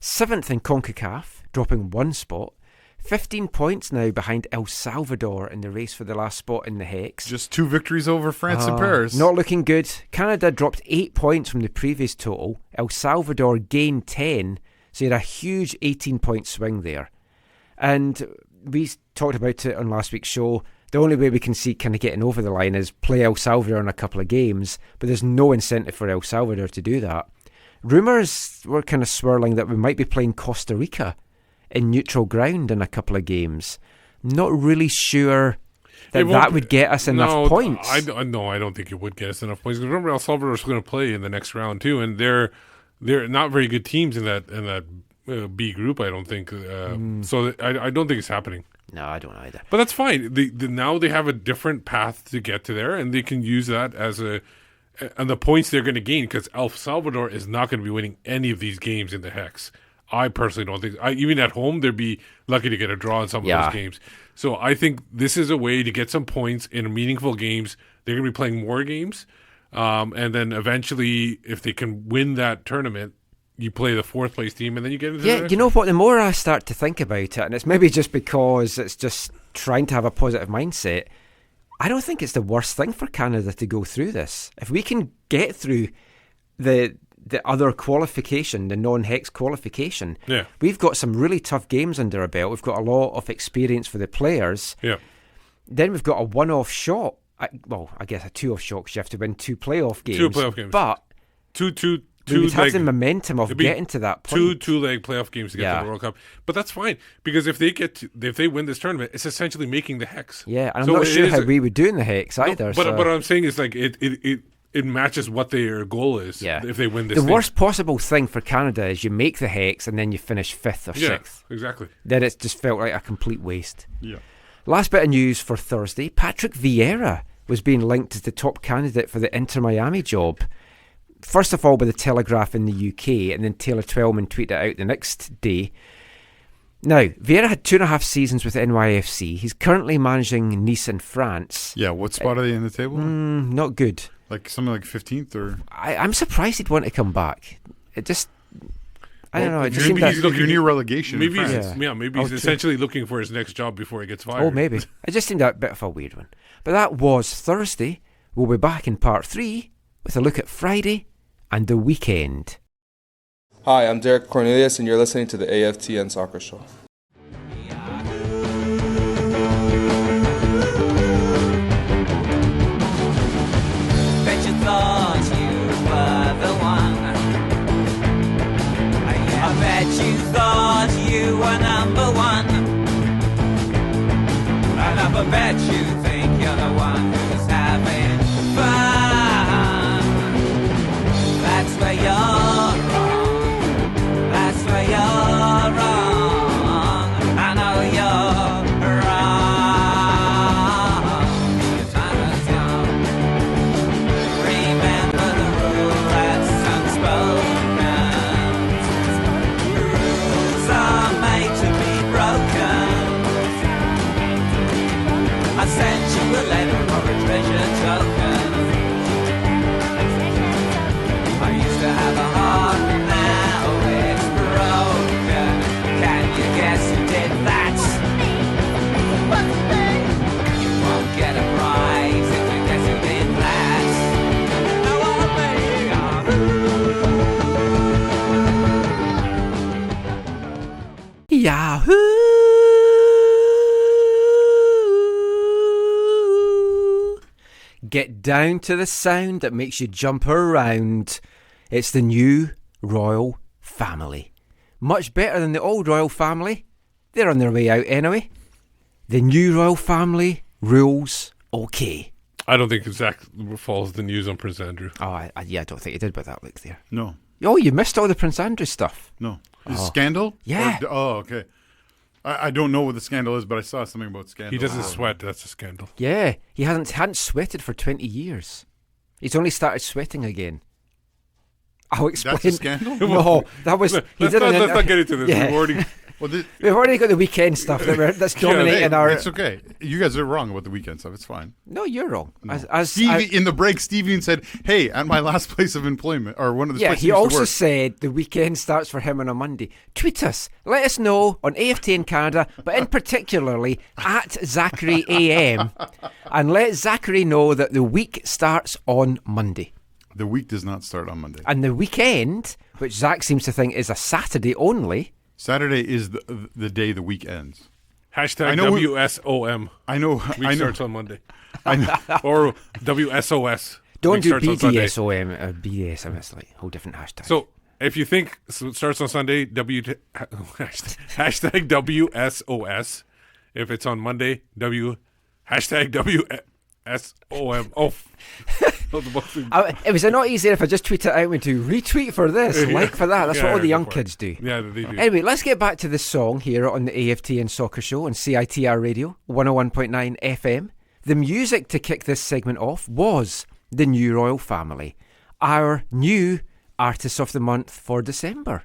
B: 7th in CONCACAF, dropping 1 spot. 15 points now behind El Salvador in the race for the last spot in the Hex.
D: Just 2 victories over France and Paris.
B: Not looking good. Canada dropped 8 points from the previous total. El Salvador gained 10, so you had a huge 18-point swing there. And we talked about it on last week's show. The only way we can see kind of getting over the line is play El Salvador in a couple of games, but there's no incentive for El Salvador to do that. Rumours were kind of swirling that we might be playing Costa Rica in neutral ground in a couple of games. Not really sure that would get us enough points.
C: I don't think it would get us enough points. Because remember, El Salvador is going to play in the next round too, and they're not very good teams in that B group. I don't think. So I don't think it's happening.
B: No, I don't either.
C: But that's fine. Now they have a different path to get to there, and they can use that as and the points they're going to gain, because El Salvador is not going to be winning any of these games in the Hex. I personally don't think. Even at home, they'd be lucky to get a draw in some of those games. So I think this is a way to get some points in meaningful games. They're going to be playing more games. And then eventually, if they can win that tournament, you play the 4th place team, and then you get into
B: you know what? The more I start to think about it, and it's maybe just because it's just trying to have a positive mindset, I don't think it's the worst thing for Canada to go through this. If we can get through the other qualification, the non-Hex qualification, we've got some really tough games under our belt. We've got a lot of experience for the players.
C: Yeah.
B: Then we've got a one-off shot. Well, I guess a 2-off shot, because you have to win 2 playoff games.
C: 2 playoff games.
B: But we would have the momentum of getting to that point.
C: 2-leg playoff games to get to the World Cup. But that's fine, because if they win this tournament, it's essentially making the Hex.
B: Yeah, and I'm not sure how we would do in the Hex either.
C: But what I'm saying is, like, it matches what their goal is.
B: Yeah.
C: If they win this,
B: the worst possible thing for Canada is you make the Hex and then you finish 5th or 6th.
C: Exactly.
B: Then it just felt like a complete waste.
D: Yeah.
B: Last bit of news for Thursday: Patrick Vieira was being linked as the top candidate for the Inter Miami job. first of all by the Telegraph in the UK, and then Taylor Twellman tweeted it out the next day. Now, Vieira had 2.5 seasons with NYFC. He's currently managing Nice in France.
D: Yeah, what spot are they in the table?
B: Not good.
D: Like something like 15th or?
B: I'm surprised he'd want to come back. It just... I don't know. It just
C: maybe
B: seemed
C: he's
B: that...
C: looking
D: near relegation.
C: Maybe
D: in
C: he's,
D: France.
C: maybe he's essentially looking for his next job before he gets fired.
B: Oh, maybe. It just seemed a bit of a weird one. But that was Thursday. We'll be back in part 3 with a look at Friday and the weekend.
G: Hi, I'm Derek Cornelius, and you're listening to the AFTN Soccer Show.
H: Bet you thought you were the one. I bet you thought you were number one. And I bet you think you're the one who's having fun. That's where you're wrong. That's where you're wrong. I know you're wrong. Your time is young. Remember the rule that's unspoken. Rules are made to be broken. I sent you a letter or a treasure token. I used to have a heart, now it's broken. Can you guess who did that? You won't get a prize if you guess who did that.
B: Yahoo! Get down to the sound that makes you jump around. It's the new royal family. Much better than the old royal family. They're on their way out anyway. The new royal family rules okay.
C: I don't think Zach follows the news on Prince Andrew.
B: Oh, I don't think you did with that look there.
D: No.
B: Oh, you missed all the Prince Andrew stuff.
D: No. Scandal?
B: Yeah.
D: Okay. I don't know what the scandal is, but I saw something about scandal.
C: He doesn't sweat. That's a scandal.
B: Yeah, he hadn't sweated for 20 years. He's only started sweating again. I'll explain.
D: That's a scandal?
B: No, that was...
C: Let's not get into this.
B: Yeah. We've already got the weekend stuff that's dominating our...
D: It's okay. You guys are wrong about the weekend stuff. It's fine.
B: No, you're wrong.
D: No. In the break, Stevie said, hey, at my last place of employment, or one of the places
B: he also
D: to work.
B: said the weekend starts for him on a Monday. Tweet us. Let us know on AFTN Canada, but in particularly at Zachary AM, and let Zachary know that the week starts on Monday.
D: The week does not start on Monday.
B: And the weekend, which Zach seems to think is a Saturday only...
D: Saturday is the day the week ends.
C: Hashtag WSOM.
D: I know.
C: Week starts on Monday. Or WSOS.
B: Don't do
C: BDSOM
B: or BDSM. It's like a whole different hashtag.
C: So if you think it starts on Sunday, hashtag WSOS. If it's on Monday, hashtag WSOM. Oh.
B: It was not easier if I just tweeted out and to retweet for this, like for that. That's what all the young kids do.
C: Yeah, they do.
B: Anyway, let's get back to the song here on the AFTN Soccer Show on CITR Radio 101.9 FM. The music to kick this segment off was the New Royal Family, our new Artists of the Month for December.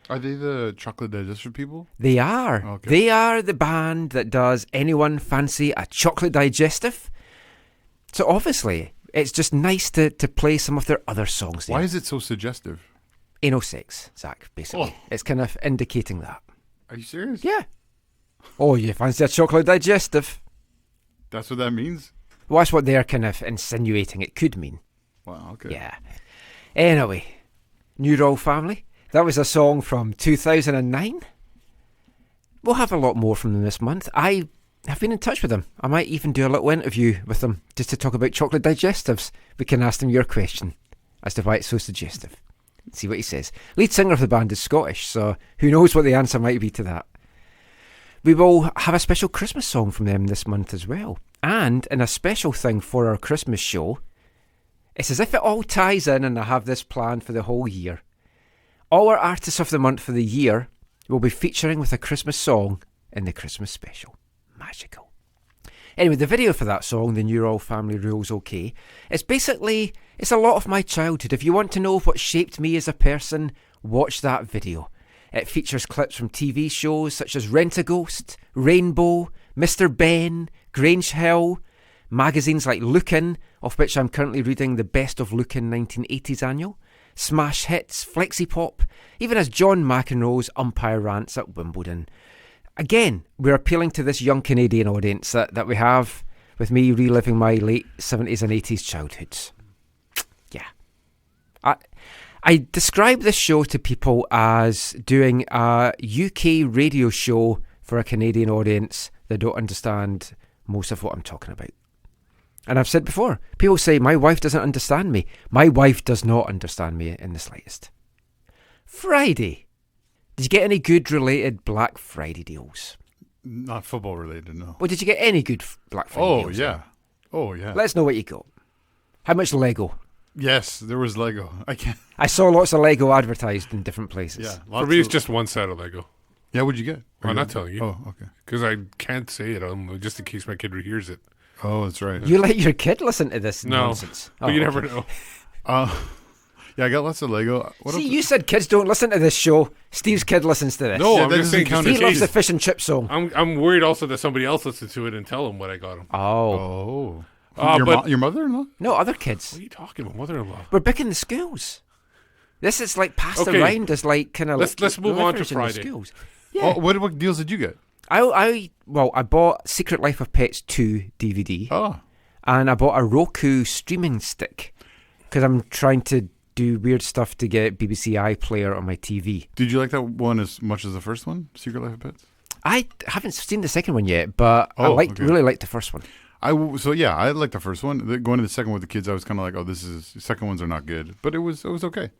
D: Are they the chocolate digestive people?
B: They are.
D: Okay.
B: They are the band that does Anyone Fancy a Chocolate Digestive? So obviously, it's just nice to play some of their other songs there.
D: Why is it so suggestive?
B: Anal sex, Zach, basically.
D: Oh.
B: It's kind of indicating that.
D: Are you serious?
B: Yeah. Oh, you fancy a chocolate digestive?
D: That's what that means?
B: Well, that's what they're kind of insinuating it could mean.
D: Wow, okay.
B: Yeah. Anyway, New Royal Family. That was a song from 2009. We'll have a lot more from them this month. I have been in touch with them. I might even do a little interview with them just to talk about chocolate digestives. We can ask them your question as to why it's so suggestive. See what he says. Lead singer of the band is Scottish, so who knows what the answer might be to that. We will have a special Christmas song from them this month as well. And in a special thing for our Christmas show, it's as if it all ties in and I have this planned for the whole year. All our artists of the month for the year will be featuring with a Christmas song in the Christmas special. Magical. Anyway, the video for that song, The New Royal Family Rules OK, it's a lot of my childhood. If you want to know what shaped me as a person, watch that video. It features clips from TV shows such as Rent-A-Ghost, Rainbow, Mr. Ben, Grange Hill, magazines like Lookin', of which I'm currently reading the Best of Lookin' 1980s annual, Smash Hits, Flexipop, even as John McEnroe's umpire rants at Wimbledon. Again, we're appealing to this young Canadian audience that we have with me reliving my late 70s and 80s childhoods. Yeah. I describe this show to people as doing a UK radio show for a Canadian audience that don't understand most of what I'm talking about. And I've said before, people say, my wife doesn't understand me. My wife does not understand me in the slightest. Friday. Did you get any good related Black Friday deals?
D: Not football related, no.
B: Well, did you get any good Black Friday deals?
D: Oh, yeah.
B: Let's know what you got. How much Lego?
D: Yes, there was Lego.
B: I saw lots of Lego advertised in different places.
D: Yeah,
C: For me, it's just one set of Lego.
D: Yeah, what'd you get?
C: I'm not telling you.
D: Oh, okay.
C: Because I can't say it, just in case my kid hears it.
D: Oh, that's right.
B: You let your kid listen to this nonsense?
C: But you never know.
D: Yeah, I got lots of Lego.
B: You said kids don't listen to this show. Steve's kid listens to this.
C: No,
D: Yeah,
C: I'm
D: that
C: just saying.
D: doesn't count
B: He
D: as
B: loves the
D: kids.
B: fish and chip song.
C: I'm worried also that somebody else listens to it and tell him what I got him.
B: Oh.
D: Your mother-in-law?
B: No, other kids.
C: What are you talking about, mother-in-law?
B: We're big in the schools. This is like passed
C: Okay.
B: around as like kind of.
C: Let's move on to
B: leverage in the
C: Friday.
B: schools. Yeah.
D: Oh, what deals did you get?
B: I bought Secret Life of Pets 2 DVD.
D: Oh.
B: And I bought a Roku streaming stick because I'm trying to do weird stuff to get BBC iPlayer on my TV.
D: Did you like that one as much as the first one, Secret Life of Pets?
B: I haven't seen the second one yet, but I
D: okay.
B: really liked the first one.
D: I liked the first one. Going to the second with the kids, I was kind of like, the second ones are not good, but it was okay.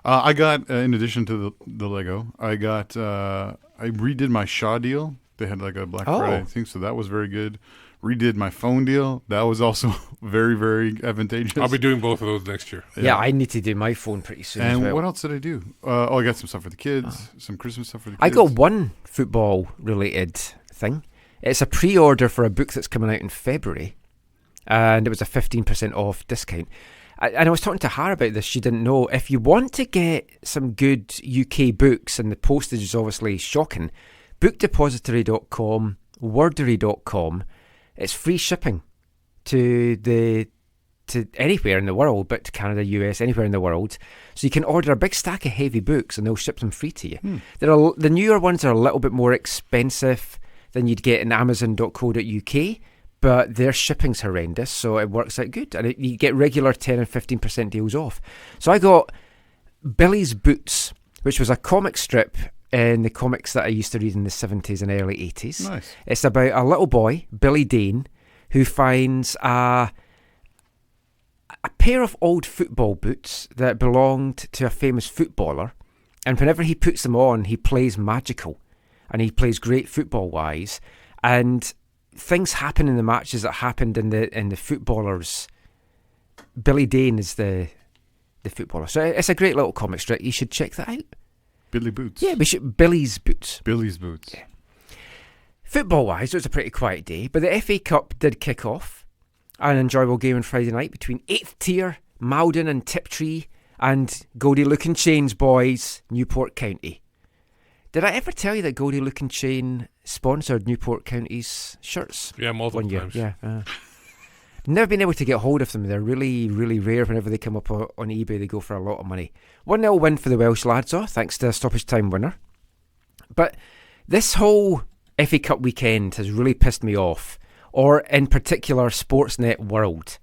D: I got in addition to the Lego, I redid my Shaw deal. They had like a Black Friday thing, so that was very good. Redid my phone deal. That was also very, very advantageous.
C: I'll be doing both of those next year.
B: Yeah, I need to do my phone pretty soon
D: And
B: as well.
D: what else did I do? I got some stuff for the kids, some Christmas stuff for the kids.
B: I got one football-related thing. It's a pre-order for a book that's coming out in February, and it was a 15% off discount. And I was talking to her about this. She didn't know. If you want to get some good UK books, and the postage is obviously shocking, bookdepository.com, wordery.com, it's free shipping to anywhere in the world, but to Canada, US, anywhere in the world. So you can order a big stack of heavy books and they'll ship them free to you. The newer ones are a little bit more expensive than you'd get in amazon.co.uk, but their shipping's horrendous, so it works out good. And you get regular 10 and 15% deals off. So I got Billy's Boots, which was a comic strip in the comics that I used to read in the 70s and early 80s.
D: Nice.
B: It's about a little boy, Billy Dane, who finds a pair of old football boots that belonged to a famous footballer, and whenever he puts them on, he plays magical, and he plays great football-wise, and things happen in the matches that happened in the footballers. Billy Dane is the footballer. So it's a great little comic strip. You should check that out.
D: Billy Boots.
B: Yeah, Billy's Boots.
D: Billy's Boots.
B: Yeah. Football-wise, it was a pretty quiet day, but the FA Cup did kick off. An enjoyable game on Friday night between 8th tier, Malden and Tiptree, and Goldie Looking Chains boys, Newport County. Did I ever tell you that Goldie Looking Chain sponsored Newport County's shirts?
C: Yeah, multiple
B: 1 year.
C: times.
B: Yeah. Never been able to get hold of them. They're really, really rare. Whenever they come up on eBay, they go for a lot of money. 1-0 win for the Welsh lads, thanks to a stoppage time winner. But this whole FA Cup weekend has really pissed me off, or in particular Sportsnet World.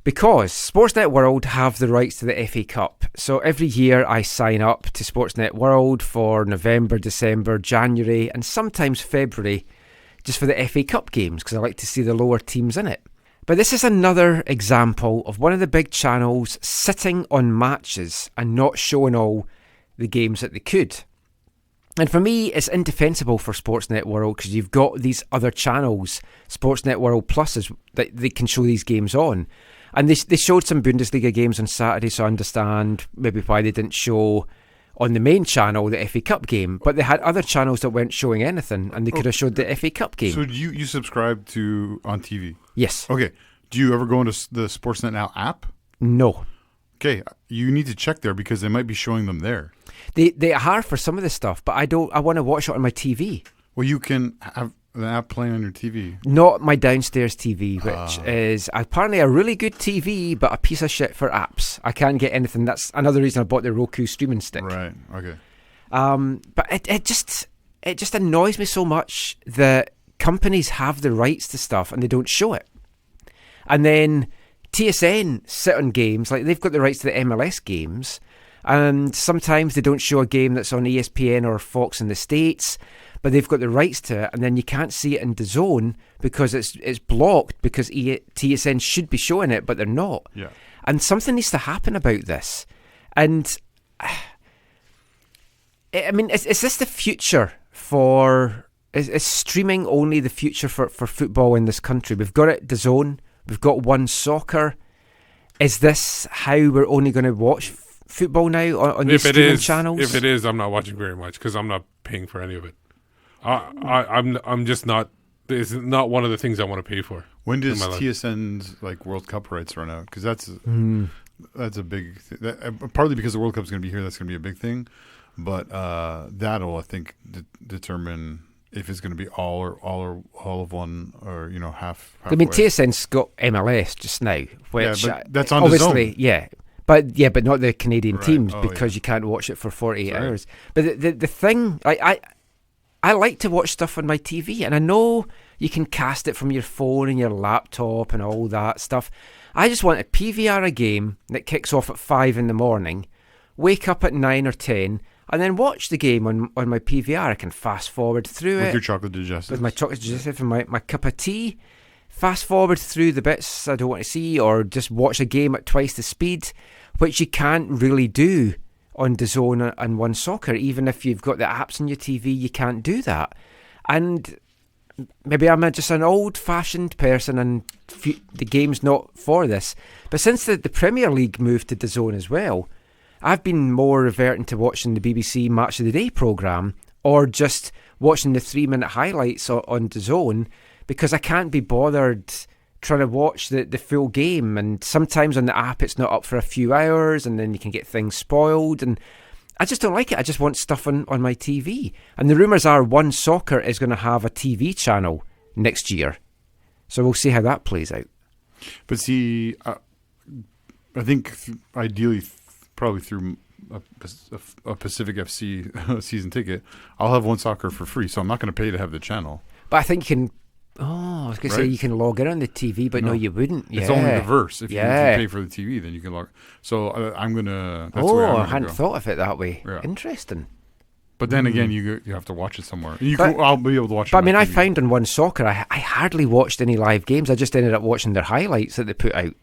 B: Because Sportsnet World have the rights to the FA Cup. So every year I sign up to Sportsnet World for November, December, January, and sometimes February, just for the FA Cup games, because I like to see the lower teams in it. But this is another example of one of the big channels sitting on matches and not showing all the games that they could. And for me, it's indefensible for Sportsnet World because you've got these other channels, Sportsnet World Plus, that they can show these games on. And they showed some Bundesliga games on Saturday, so I understand maybe why they didn't show on the main channel the FA Cup game, but they had other channels that weren't showing anything, and they could have showed the FA Cup game.
D: So you subscribe to on TV?
B: Yes.
D: Okay. Do you ever go into the Sportsnet Now app?
B: No.
D: Okay, you need to check there because they might be showing them there.
B: They are for some of the stuff, but I want to watch it on my TV.
D: Well, you can have the app playing on your TV.
B: Not my downstairs TV, which is apparently a really good TV, but a piece of shit for apps. I can't get anything. That's another reason I bought the Roku streaming stick.
D: Right. Okay.
B: But it just annoys me so much that companies have the rights to stuff and they don't show it. And then TSN sit on games, like they've got the rights to the MLS games, and sometimes they don't show a game that's on ESPN or Fox in the States, but they've got the rights to it, and then you can't see it in DAZN because it's blocked because TSN should be showing it, but they're not.
D: Yeah.
B: And something needs to happen about this. And I mean, is this the future for... Is streaming only the future for football in this country? We've got it DAZN, we've got One Soccer. Is this how we're only going to watch football now on these streaming channels?
C: If it is, I'm not watching very much because I'm not paying for any of it. I'm just not. It's not one of the things I want to pay for.
D: When does TSN's like World Cup rights run out? Because that's a big thing. Partly because the World Cup's going to be here, that's going to be a big thing. But that'll, I think, determine if it's going to be all of one or half.
B: I mean, TSN's got MLS just now, which
D: but that's on
B: obviously
D: DAZN.
B: but not the Canadian teams because you can't watch it for 48 hours. But the thing, I like to watch stuff on my TV, and I know you can cast it from your phone and your laptop and all that stuff. I just want to PVR a game that kicks off at 5 a.m, wake up at 9 or 10, and then watch the game on my PVR. I can fast forward through it.
D: With your chocolate digestive.
B: With my chocolate digestive and my cup of tea. Fast forward through the bits I don't want to see, or just watch a game at twice the speed, which you can't really do on DAZN and One Soccer. Even if you've got the apps on your TV, you can't do that. And maybe I'm just an old-fashioned person and the game's not for this. But since the Premier League moved to DAZN as well, I've been more reverting to watching the BBC Match of the Day programme or just watching the 3-minute highlights on DAZN because I can't be bothered trying to watch the full game. And sometimes on the app it's not up for a few hours and then you can get things spoiled. And I just don't like it. I just want stuff on my TV. And the rumours are One Soccer is going to have a TV channel next year. So we'll see how that plays out.
D: But see, I think ideally... probably through a Pacific FC season ticket, I'll have One Soccer for free, so I'm not going to pay to have the channel.
B: But I think you can... I was going to say you can log in on the TV, but no you wouldn't.
D: It's only reverse. If you pay for the TV, then you can log... So I'm going to...
B: I hadn't thought of it that way. Yeah. Interesting.
D: But then again, you have to watch it somewhere. I'll be able to watch it.
B: But I mean, I found on One Soccer, I hardly watched any live games. I just ended up watching their highlights that they put out.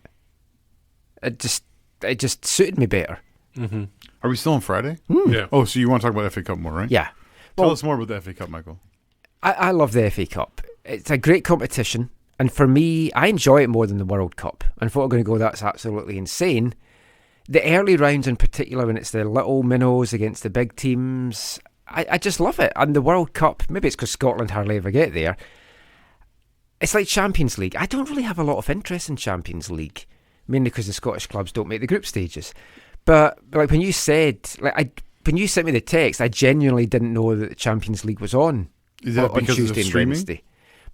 B: It just suited me better.
D: Mm-hmm. Are we still on Friday?
C: Yeah.
D: Oh, so you want to talk about FA Cup more, right?
B: Yeah.
D: Tell us more about the FA Cup, Michael.
B: I love the FA Cup. It's a great competition, and for me, I enjoy it more than the World Cup. And if we're going to go, that's absolutely insane. The early rounds in particular, when it's the little minnows against the big teams, I just love it. And the World Cup, maybe it's because Scotland hardly ever get there. It's like Champions League. I don't really have a lot of interest in Champions League, mainly because the Scottish clubs don't make the group stages. But like when you sent me the text, I genuinely didn't know that the Champions League was on.
D: Is that because
B: Tuesday
D: of streaming?
B: And Wednesday.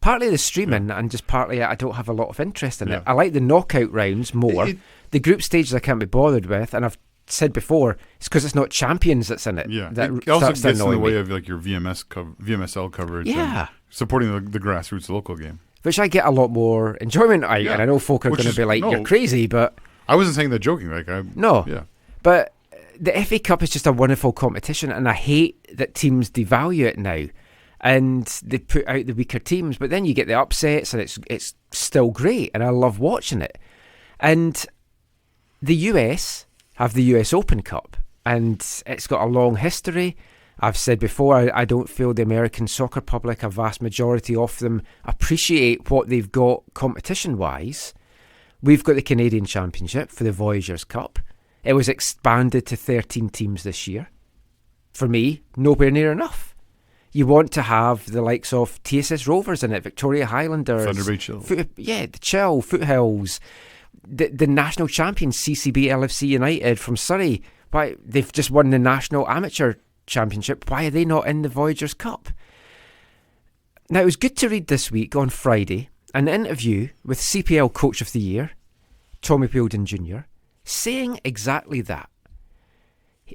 B: Partly the streaming, and just partly I don't have a lot of interest in it. I like the knockout rounds more. The group stages I can't be bothered with, and I've said before, it's because it's not Champions that's in it.
D: Yeah,
B: that
D: it also gets in the way
B: me.
D: of like your VMSL coverage.
B: Yeah,
D: and supporting the grassroots local game,
B: which I get a lot more enjoyment out. And I know folk are going to be like, "You're crazy," but
D: I wasn't saying that joking.
B: But the FA Cup is just a wonderful competition, and I hate that teams devalue it now, and they put out the weaker teams. But then you get the upsets, and it's still great, and I love watching it. And the US have the US Open Cup, and it's got a long history. I've said before, I don't feel the American soccer public, a vast majority of them, appreciate what they've got competition-wise. We've got the Canadian Championship for the Voyageurs Cup. It was expanded to 13 teams this year. for me, nowhere near enough. You want to have the likes of TSS Rovers in it, Victoria Highlanders,
D: Thunder Bay Chill.
B: the Chill, Foothills, the national champions CCB LFC United from Surrey. Why they've just won the National Amateur Championship? Why are they not in the Voyagers Cup? Now, it was good to read this week on Friday an interview with CPL Coach of the Year, Tommy Pildon Jr., saying exactly that.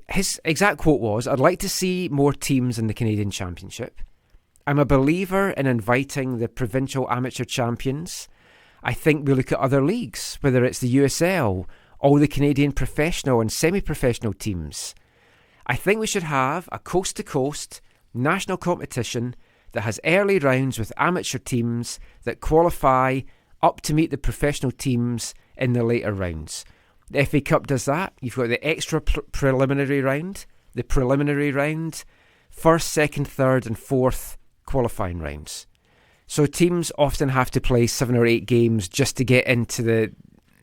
B: His exact quote was, "I'd like to see more teams in the Canadian Championship. I'm a believer in inviting the provincial amateur champions. I think we look at other leagues, whether it's the USL, all the Canadian professional and semi-professional teams. I think we should have a coast-to-coast national competition that has early rounds with amateur teams that qualify up to meet the professional teams in the later rounds. The FA Cup does that. You've got the extra preliminary round, the preliminary round, first, second, third and fourth qualifying rounds. So teams often have to play 7 or 8 games just to get into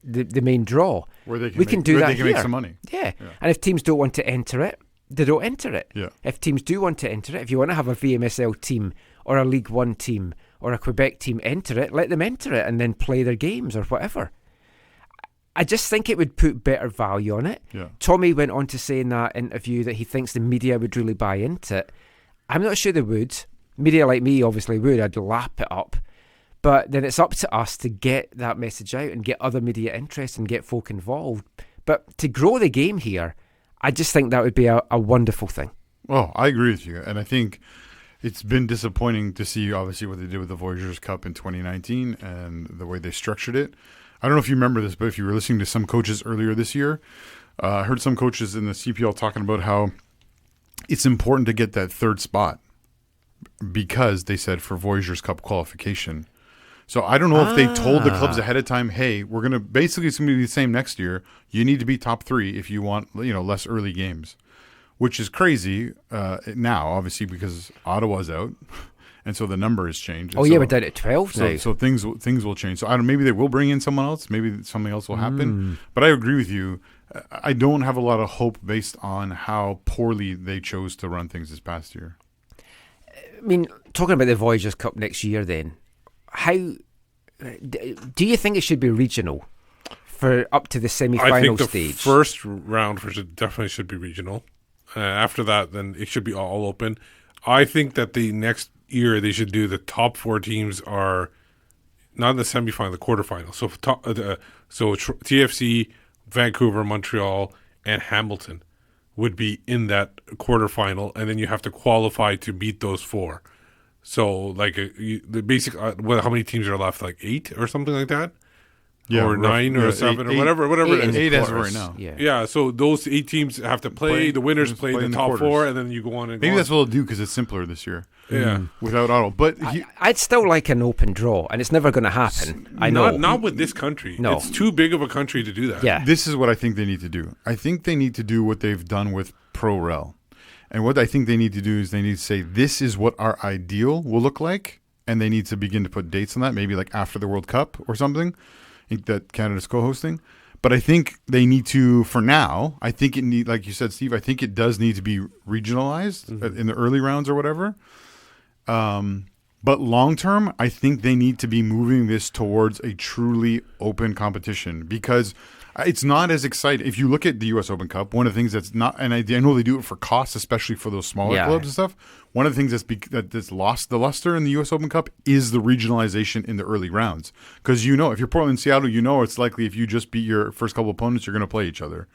B: the main draw.
D: Where they can
B: we can do that
D: they can
B: here.
D: make some money.
B: Yeah. And if teams don't want to enter it, they don't enter it.
D: Yeah.
B: If teams do want to enter it, if you want to have a VMSL team or a League One team or a Quebec team enter it, let them enter it and then play their games or whatever. I just think it would put better value on it.
D: Yeah.
B: Tommy went on to say in that interview that he thinks the media would really buy into it. I'm not sure they would. Media like me obviously would. I'd lap it up. But then it's up to us to get that message out and get other media interest and get folk involved. But to grow the game here, I just think that would be a wonderful thing.
D: Well, I agree with you. And I think it's been disappointing to see, obviously, what they did with the Voyagers Cup in 2019 and the way they structured it. I don't know if you remember this, but if you were listening to some coaches earlier this year, I heard some coaches in the CPL talking about how it's important to get that third spot because they said for Voyagers Cup qualification. So I don't know if they told the clubs ahead of time, hey, we're going to basically it's going to be the same next year. You need to be top 3 if you want, less early games, which is crazy now, obviously, because Ottawa's out. And so the number has changed.
B: Oh, yeah, we're down at 12 now.
D: So things will change. So maybe they will bring in someone else. Maybe something else will happen. But I agree with you. I don't have a lot of hope based on how poorly they chose to run things this past year.
B: I mean, talking about the Voyagers Cup next year then, how do you think it should be regional for up to the semi-final stage?
C: I think the first round definitely should be regional. After that, then it should be all open. I think that the next year they should do the top 4 teams are not in the semifinal, the quarterfinal. So TFC, Vancouver, Montreal, and Hamilton would be in that quarterfinal, and then you have to qualify to beat those 4. So the basic how many teams are left? Like 8 or something like that.
D: Yeah,
C: or 9 or 7 or whatever it is.
D: 8 as of right now.
C: Yeah. So those 8 teams have to play. The winners play the top 4, and then you go on and
D: maybe that's what they'll do because it's simpler this year.
C: Yeah,
D: without Otto. But
B: I'd still like an open draw, and it's never going to happen. I know.
C: Not with this country.
B: No,
C: it's too big of a country to do that.
B: Yeah,
D: this is what I think they need to do. I think they need to do what they've done with Pro Rel, and what I think they need to do is they need to say this is what our ideal will look like, and they need to begin to put dates on that. Maybe like after the World Cup or something that Canada's co-hosting. But I think they need to, for now, I think it need, like you said, Steve, I think it does need to be regionalized in the early rounds or whatever. But long term, I think they need to be moving this towards a truly open competition because it's not as exciting. If you look at the U.S. Open Cup, one of the things that's not, and I know they do it for costs, especially for those smaller clubs and stuff. One of the things that's lost the luster in the U.S. Open Cup is the regionalization in the early rounds. Because if you're Portland, Seattle, it's likely if you just beat your first couple opponents, you're going to play each other.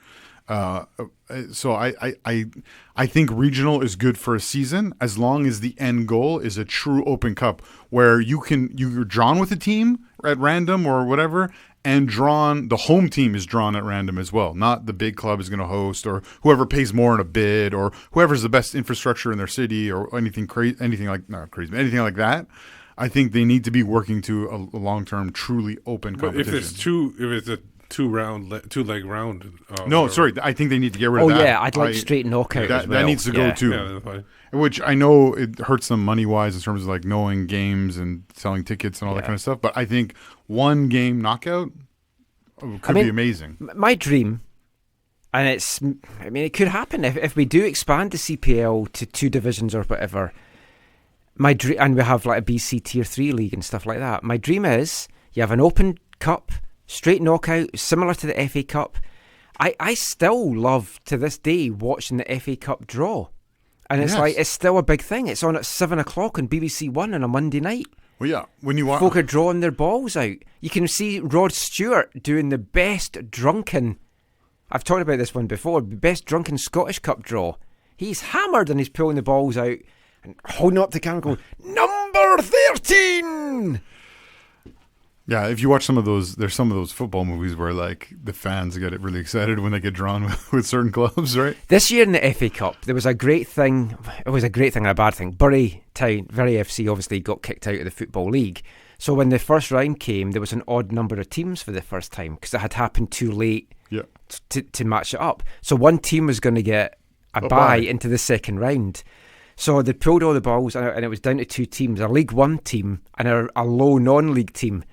D: So I think regional is good for a season as long as the end goal is a true Open Cup where you're drawn with a team at random or whatever, and the home team is drawn at random as well. Not the big club is going to host or whoever pays more in a bid or whoever's the best infrastructure in their city or anything crazy, anything like that. I think they need to be working to a long-term, truly open competition.
C: But if it's a two-leg round.
D: I think they need to get rid of that.
B: Oh yeah, I'd like straight knockout as well.
D: That needs to go too.
C: Yeah, that's fine.
D: Which I know it hurts them money-wise in terms of like knowing games and selling tickets and all that kind of stuff. But I think one game knockout could be amazing.
B: My dream, And it could happen if we do expand the CPL to 2 divisions or whatever. And we have like a BC Tier 3 league and stuff like that. My dream is you have an open cup, straight knockout, similar to the FA Cup. I still love, to this day, watching the FA Cup draw. And it's it's still a big thing. It's on at 7 o'clock on BBC One on a Monday night.
D: Well, yeah. When you watch,
B: folk are drawing their balls out. You can see Rod Stewart doing the best drunken, I've talked about this one before, best drunken Scottish Cup draw. He's hammered and he's pulling the balls out and holding up the camera going, number 13!
D: Yeah, if you watch some of those, there's some of those football movies where like the fans get really excited when they get drawn with certain clubs, right?
B: This year in the FA Cup, there was a great thing. It was a great thing and a bad thing. Bury FC obviously got kicked out of the Football League. So when the first round came, there was an odd number of teams for the first time because it had happened too late to match it up. So one team was going to get a bye into the second round. So they pulled all the balls and it was down to 2 teams, a League One team and a low non-league team.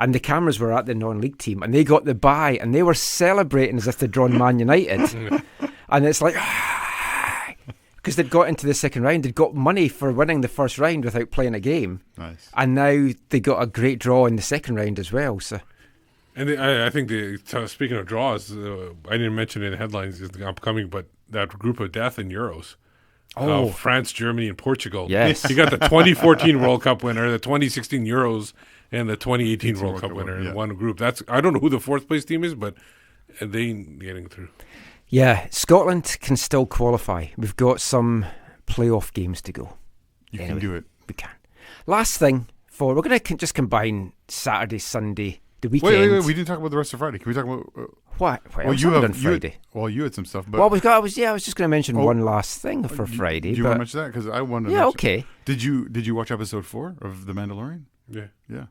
B: And the cameras were at the non-league team and they got the bye and they were celebrating as if they'd drawn Man United. And it's like, because they'd got into the second round, they'd got money for winning the first round without playing a game. Nice. And now they got a great draw in the second round as well. So,
C: and I think speaking of draws, I didn't mention it in the headlines, is the upcoming, but that group of death in Euros. France, Germany, and Portugal.
B: Yes.
C: You got the 2014 World Cup winner, the 2016 Euros, and the 2018 World Cup winner in one group. I don't know who the 4th place team is, but they ain't getting through.
B: Yeah, Scotland can still qualify. We've got some playoff games to go.
D: You can do it.
B: We can. Last thing, we're going to just combine Saturday, Sunday, the weekend.
D: Wait. We didn't talk about the rest of Friday. Can we talk about...
B: What?
D: Well,
B: you have Friday.
D: You had some stuff. But
B: I was just going to mention one last thing for Friday.
D: Do you want to mention that? Because I wanted to
B: mention, okay.
D: Did you watch episode 4 of The Mandalorian? Yeah.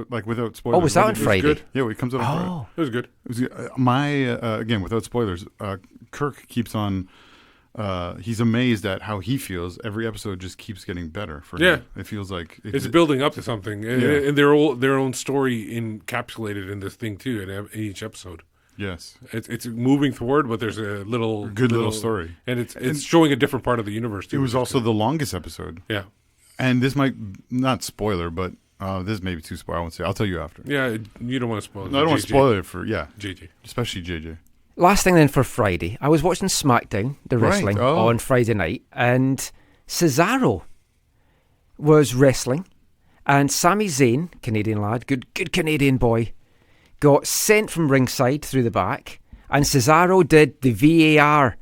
D: Like without spoilers.
B: Oh, was that on Friday?
D: Yeah, it comes out on Friday.
C: It was good.
D: Again, without spoilers, Kirk keeps on. He's amazed at how he feels. Every episode just keeps getting better for him. It feels like
C: it's building up to something, and their own story encapsulated in this thing too. In each episode,
D: yes,
C: it's moving forward, but there's a little
D: story,
C: and it's showing a different part of the universe too.
D: It was also the longest episode.
C: Yeah,
D: and this might not spoiler, but. This may be too spoiler. I won't say. I'll tell you after.
C: Yeah, you don't want to spoil it.
D: No, I don't want to spoil it for
C: JJ.
D: Especially JJ.
B: Last thing then for Friday, I was watching SmackDown, the wrestling, on Friday night, and Cesaro was wrestling, and Sami Zayn, Canadian lad, good Canadian boy, got sent from ringside through the back, and Cesaro did the VAR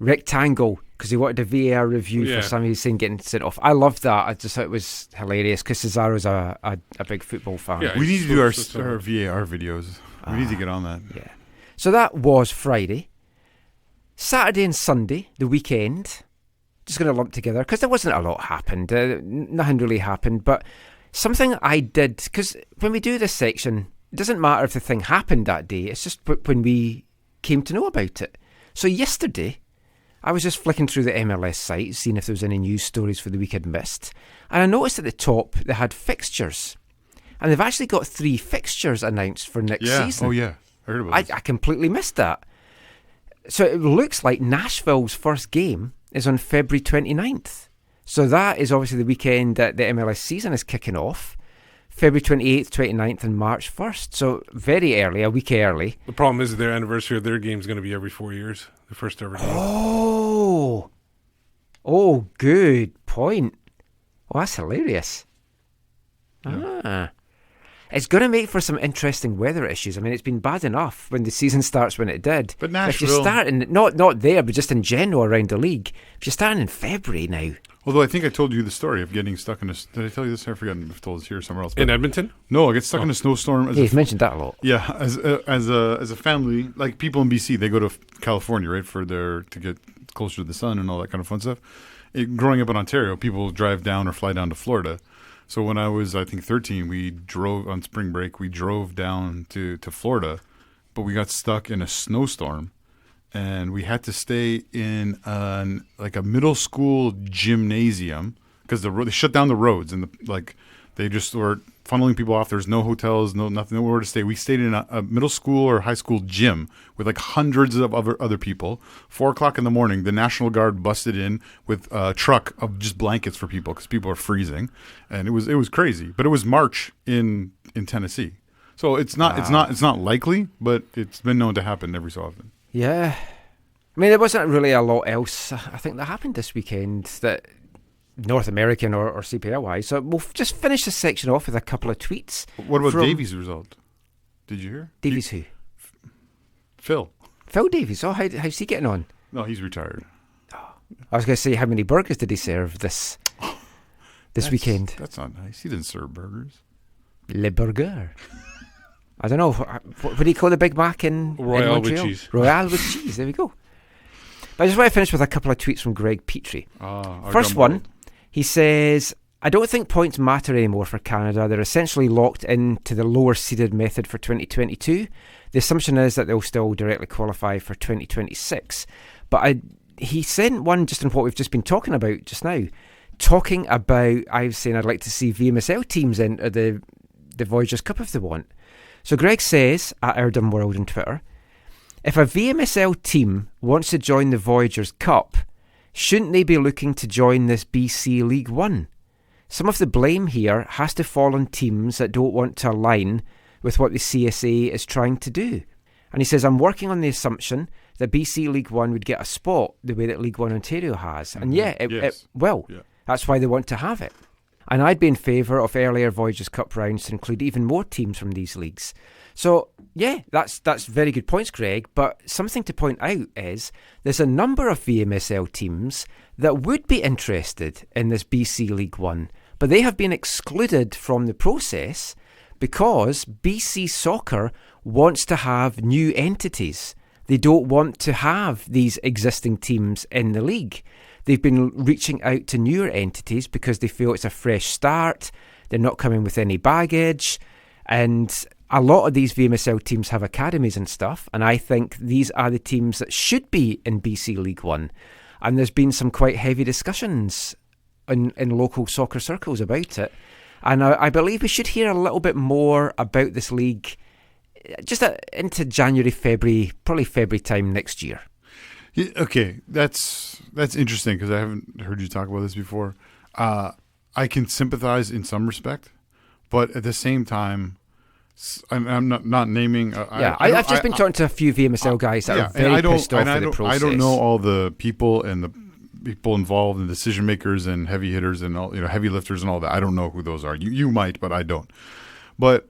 B: rectangle because he wanted a VAR review for Sami Zayn getting sent off. I loved that. I just thought it was hilarious because Cesaro's a big football fan.
D: Yeah, we need to do our VAR videos. We need to get on that.
B: Yeah. So that was Friday. Saturday and Sunday, the weekend, just going to lump together because there wasn't a lot happened. Nothing really happened, but something I did, because when we do this section, it doesn't matter if the thing happened that day. It's just when we came to know about it. So yesterday, I was just flicking through the MLS site, seeing if there was any news stories for the week I'd missed. And I noticed at the top they had fixtures. And they've actually got 3 fixtures announced for next season.
D: Oh, yeah. I heard about
B: I completely missed that. So it looks like Nashville's first game is on February 29th. So that is obviously the weekend that the MLS season is kicking off. February 28th, 29th and March 1st. So very early, a week early.
C: The problem is their anniversary of their game is going to be every 4 years. The first ever game.
B: Oh, good point. Oh, that's hilarious. Yeah. It's going to make for some interesting weather issues. I mean, it's been bad enough when the season starts when it did.
D: But Nashville...
B: If you're starting, not there, but just in general around the league, if you're starting in February now...
D: Although I think I told you the story of getting stuck in a... Did I tell you this? I forget if I told this here or somewhere else.
C: In Edmonton?
D: No, I get stuck in a snowstorm.
B: He's mentioned that a lot.
D: Yeah, as a family, like people in BC, they go to California, right, to get closer to the sun and all that kind of fun stuff. Growing up in Ontario, people drive down or fly down to Florida. So when I was, I think, 13, we drove on spring break. We drove down to Florida, but we got stuck in a snowstorm. And we had to stay in a middle school gymnasium because they shut down the roads and They just were funneling people off. There's no hotels, nothing, nowhere to stay. We stayed in a middle school or high school gym with like hundreds of other people. 4:00 in the morning, the National Guard busted in with a truck of just blankets for people because people are freezing, and it was crazy. But it was March in Tennessee, so it's not likely, but it's been known to happen every so often.
B: Yeah, I mean, there wasn't really a lot else I think that happened this weekend that North American or CPL wise. So we'll just finish this section off with a couple of tweets.
D: What about Davies' result? Did you hear?
B: Davies who?
D: Phil
B: Davies. Oh, how's he getting on?
D: No, he's retired.
B: I was going to say, how many burgers did he serve this weekend?
D: That's not nice. He didn't serve burgers.
B: Le Burger. I don't know. What do you call the Big Mac in
C: Royale with
B: Montreal?
C: cheese.
B: Royale with cheese. There we go. But I just want to finish with a couple of tweets from Greg Petrie. First one, he says, I don't think points matter anymore for Canada. They're essentially locked into the lower seeded method for 2022. The assumption is that they'll still directly qualify for 2026. But he sent one just on what we've just been talking about just now. Talking about, I was saying I'd like to see VMSL teams enter the Voyagers Cup if they want. So Greg says, at Erdem World on Twitter, if a VMSL team wants to join the Voyagers Cup, shouldn't they be looking to join this BC League One? Some of the blame here has to fall on teams that don't want to align with what the CSA is trying to do. And he says, I'm working on the assumption that BC League One would get a spot the way that League One Ontario has. And it will. Yeah. That's why they want to have it. And I'd be in favour of earlier Voyagers Cup rounds to include even more teams from these leagues. So, yeah, that's very good points, Greg. But something to point out is there's a number of VMSL teams that would be interested in this BC League One, but they have been excluded from the process because BC Soccer wants to have new entities. They don't want to have these existing teams in the league. They've been reaching out to newer entities because they feel it's a fresh start. They're not coming with any baggage. And a lot of these VMSL teams have academies and stuff. And I think these are the teams that should be in BC League One. And there's been some quite heavy discussions in local soccer circles about it. And I believe we should hear a little bit more about this league just into January, February, probably February time next year.
D: Yeah, okay, that's interesting because I haven't heard you talk about this before. I can sympathize in some respect, but at the same time, I'm not naming.
B: I've just been talking to a few VMSL guys that are very pissed off with the process.
D: I don't know all the people and the people involved and decision makers and heavy hitters and all, heavy lifters and all that. I don't know who those are. You might, but I don't. But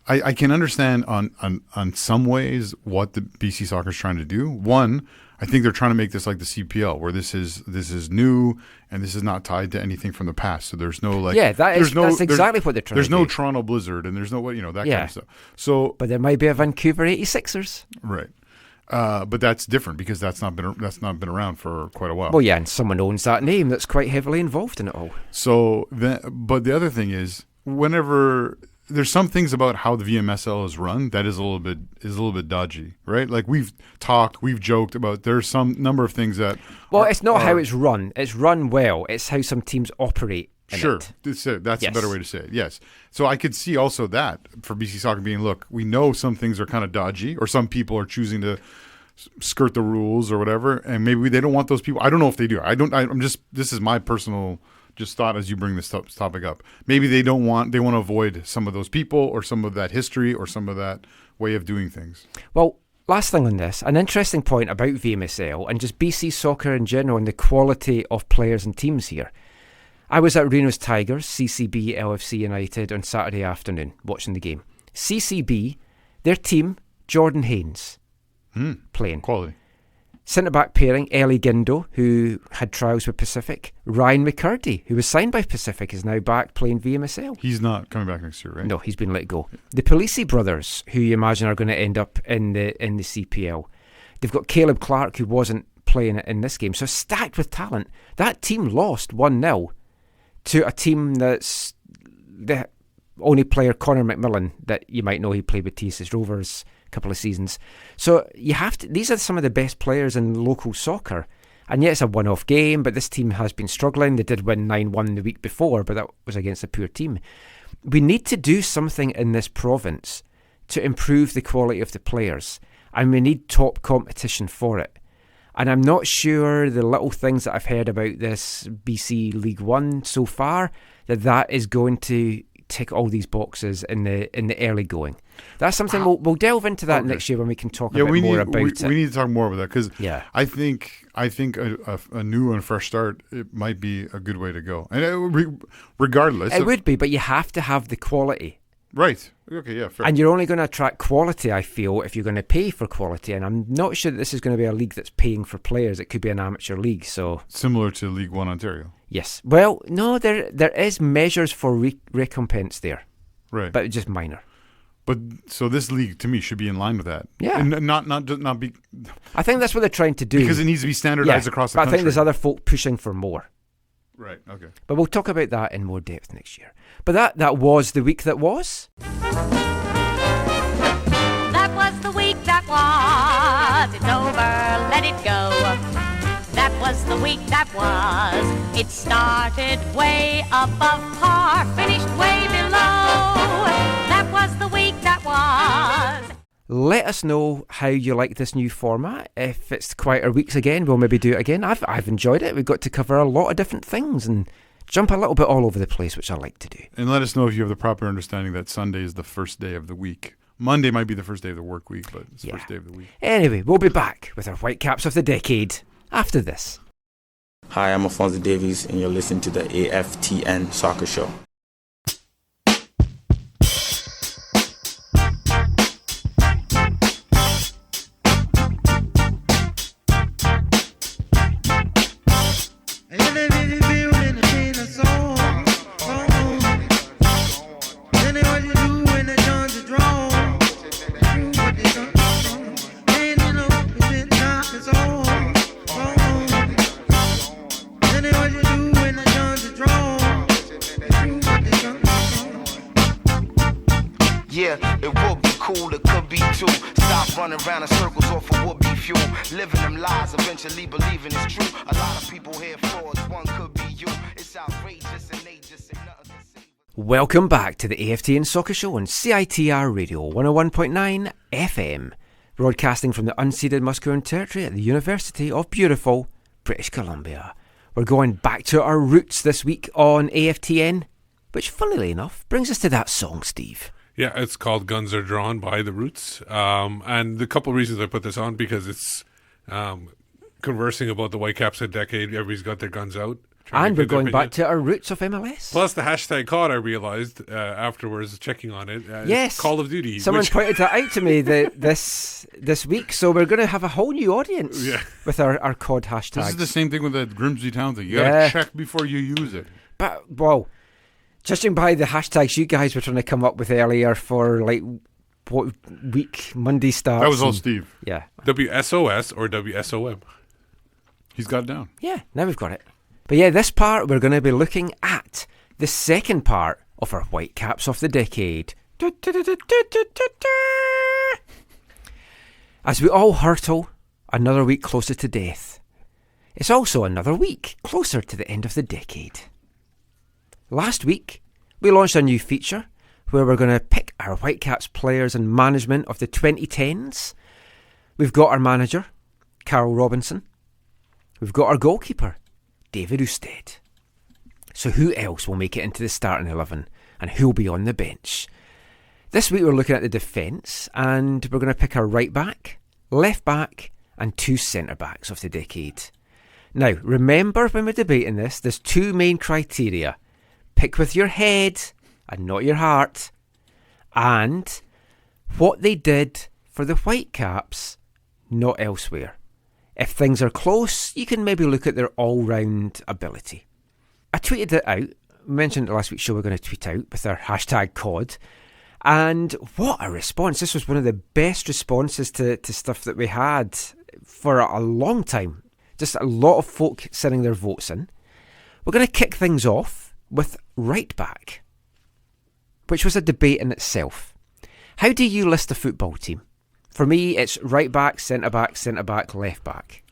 D: I can understand on some ways what the BC Soccer is trying to do. One, I think they're trying to make this like the CPL, where this is new and this is not tied to anything from the past. So there's no that's exactly what they're trying to do. There's no Toronto Blizzard and there's no that kind of stuff. So,
B: but there might be a Vancouver 86ers,
D: right? But that's different because that's not been around for quite a while.
B: Well, yeah, and someone owns that name that's quite heavily involved in it all.
D: So, but the other thing is, whenever there's some things about how the VMSL is run that is a little bit dodgy, right? Like we've joked about. There's some number of things that.
B: Well, it's not how it's run. It's run well. It's how some teams operate.
D: Sure, that's a better way to say it. Yes. So I could see also that for BC Soccer being, look, we know some things are kind of dodgy, or some people are choosing to skirt the rules or whatever, and maybe they don't want those people. I don't know if they do. This is my personal just thought as you bring this topic up. Maybe they want to avoid some of those people or some of that history or some of that way of doing things.
B: Well, last thing on this, an interesting point about VMSL and just BC Soccer in general and the quality of players and teams here. I was at Reno's Tigers, CCB, LFC United on Saturday afternoon watching the game. CCB, their team, Jordan Haynes, playing.
D: Quality.
B: Centre-back pairing, Ellie Guindo, who had trials with Pacific. Ryan McCurdy, who was signed by Pacific, is now back playing VMSL.
D: He's not coming back next year, right?
B: No, he's been let go. The Polisi brothers, who you imagine are going to end up in the CPL. They've got Caleb Clark, who wasn't playing in this game. So stacked with talent. That team lost 1-0 to a team that's the only player, Connor McMillan, that you might know. He played with TSS Rovers a couple of seasons. So you have to. These are some of the best players in local soccer. And yet it's a one-off game, but this team has been struggling. They did win 9-1 the week before, but that was against a poor team. we need to do something in this province to improve the quality of the players, and we need top competition for it. And I'm not sure the little things that I've heard about this BC League One so far, that is going to tick all these boxes in the early going. That's something we'll delve into that next year when we can talk a bit more about it.
D: We need to talk more about that because I think a new and fresh start, it might be a good way to go. And regardless,
B: it would be, but you have to have the quality.
D: Right. Okay, yeah, fair.
B: And you're only going to attract quality, I feel, if you're going to pay for quality. And I'm not sure that this is going to be a league that's paying for players. It could be an amateur league. So
D: similar to League One Ontario.
B: Yes. Well, no, there is measures for recompense there.
D: Right.
B: But just minor.
D: But so this league, to me, should be in line with that.
B: Yeah.
D: And not be...
B: I think that's what they're trying to do.
D: Because it needs to be standardized across the country.
B: But I think there's other folk pushing for more.
D: Right, okay.
B: But we'll talk about that in more depth next year. But that was the week that was.
E: That was the week that was. It's over, let it go. That was the week that was. It started way above par, finished way below. That was the week that was.
B: Let us know how you like this new format. If it's quieter weeks again, we'll maybe do it again. I've enjoyed it. We've got to cover a lot of different things and jump a little bit all over the place, which I like to do.
D: And let us know if you have the proper understanding that Sunday is the first day of the week. Monday might be the first day of the work week, but it's the first day of the week.
B: Anyway, we'll be back with our Whitecaps of the decade after this.
I: Hi, I'm Alfonso Davies, and you're listening to the AFTN Soccer Show.
J: Around in circles off of would be fuel. Living them lies, eventually believing it's true. A lot of people here frauds, one could be you. It's outrageous and they just say nothing to say.
B: Welcome back to the AFTN Soccer Show on CITR Radio 101.9 FM, broadcasting from the unceded Musqueam Territory at the University of beautiful British Columbia. We're going back to our roots this week on AFTN, which funnily enough brings us to that song, Steve.
C: Yeah, it's called Guns Are Drawn by The Roots. And the couple of reasons I put this on, because it's conversing about the Whitecaps a decade. Everybody's got their guns out.
B: And we're going back to our roots of MLS.
C: Plus the hashtag COD, I realized afterwards, checking on it.
B: Yes.
C: Call of Duty.
B: Someone pointed that out to me this week. So we're going to have a whole new audience with our COD hashtag.
D: This is the same thing with the Grimsby Town thing. You got to check before you use it.
B: But, well, judging by the hashtags you guys were trying to come up with earlier for, like, what week Monday starts.
D: That was all Steve.
B: Yeah.
C: WSOS or WSOM.
D: He's got it down.
B: Yeah, now we've got it. But yeah, this part we're going to be looking at the second part of our Whitecaps of the decade. As we all hurtle another week closer to death, it's also another week closer to the end of the decade. Last week, we launched a new feature where we're going to pick our Whitecaps players and management of the 2010s. We've got our manager, Carol Robinson. We've got our goalkeeper, David Ousted. So who else will make it into the starting 11 and who'll be on the bench? This week we're looking at the defence and we're going to pick our right back, left back and two centre backs of the decade. Now, remember when we're debating this, there's two main criteria. Pick with your head and not your heart, and what they did for the Whitecaps, not elsewhere. If things are close, you can maybe look at their all-round ability. I tweeted it out, mentioned it last week's show we're going to tweet out with our hashtag COD, and what a response. This was one of the best responses to stuff that we had for a long time. Just a lot of folk sending their votes in. We're going to kick things off with right back, which was a debate in itself. How do you list a football team? For me, it's right back, centre back, left back.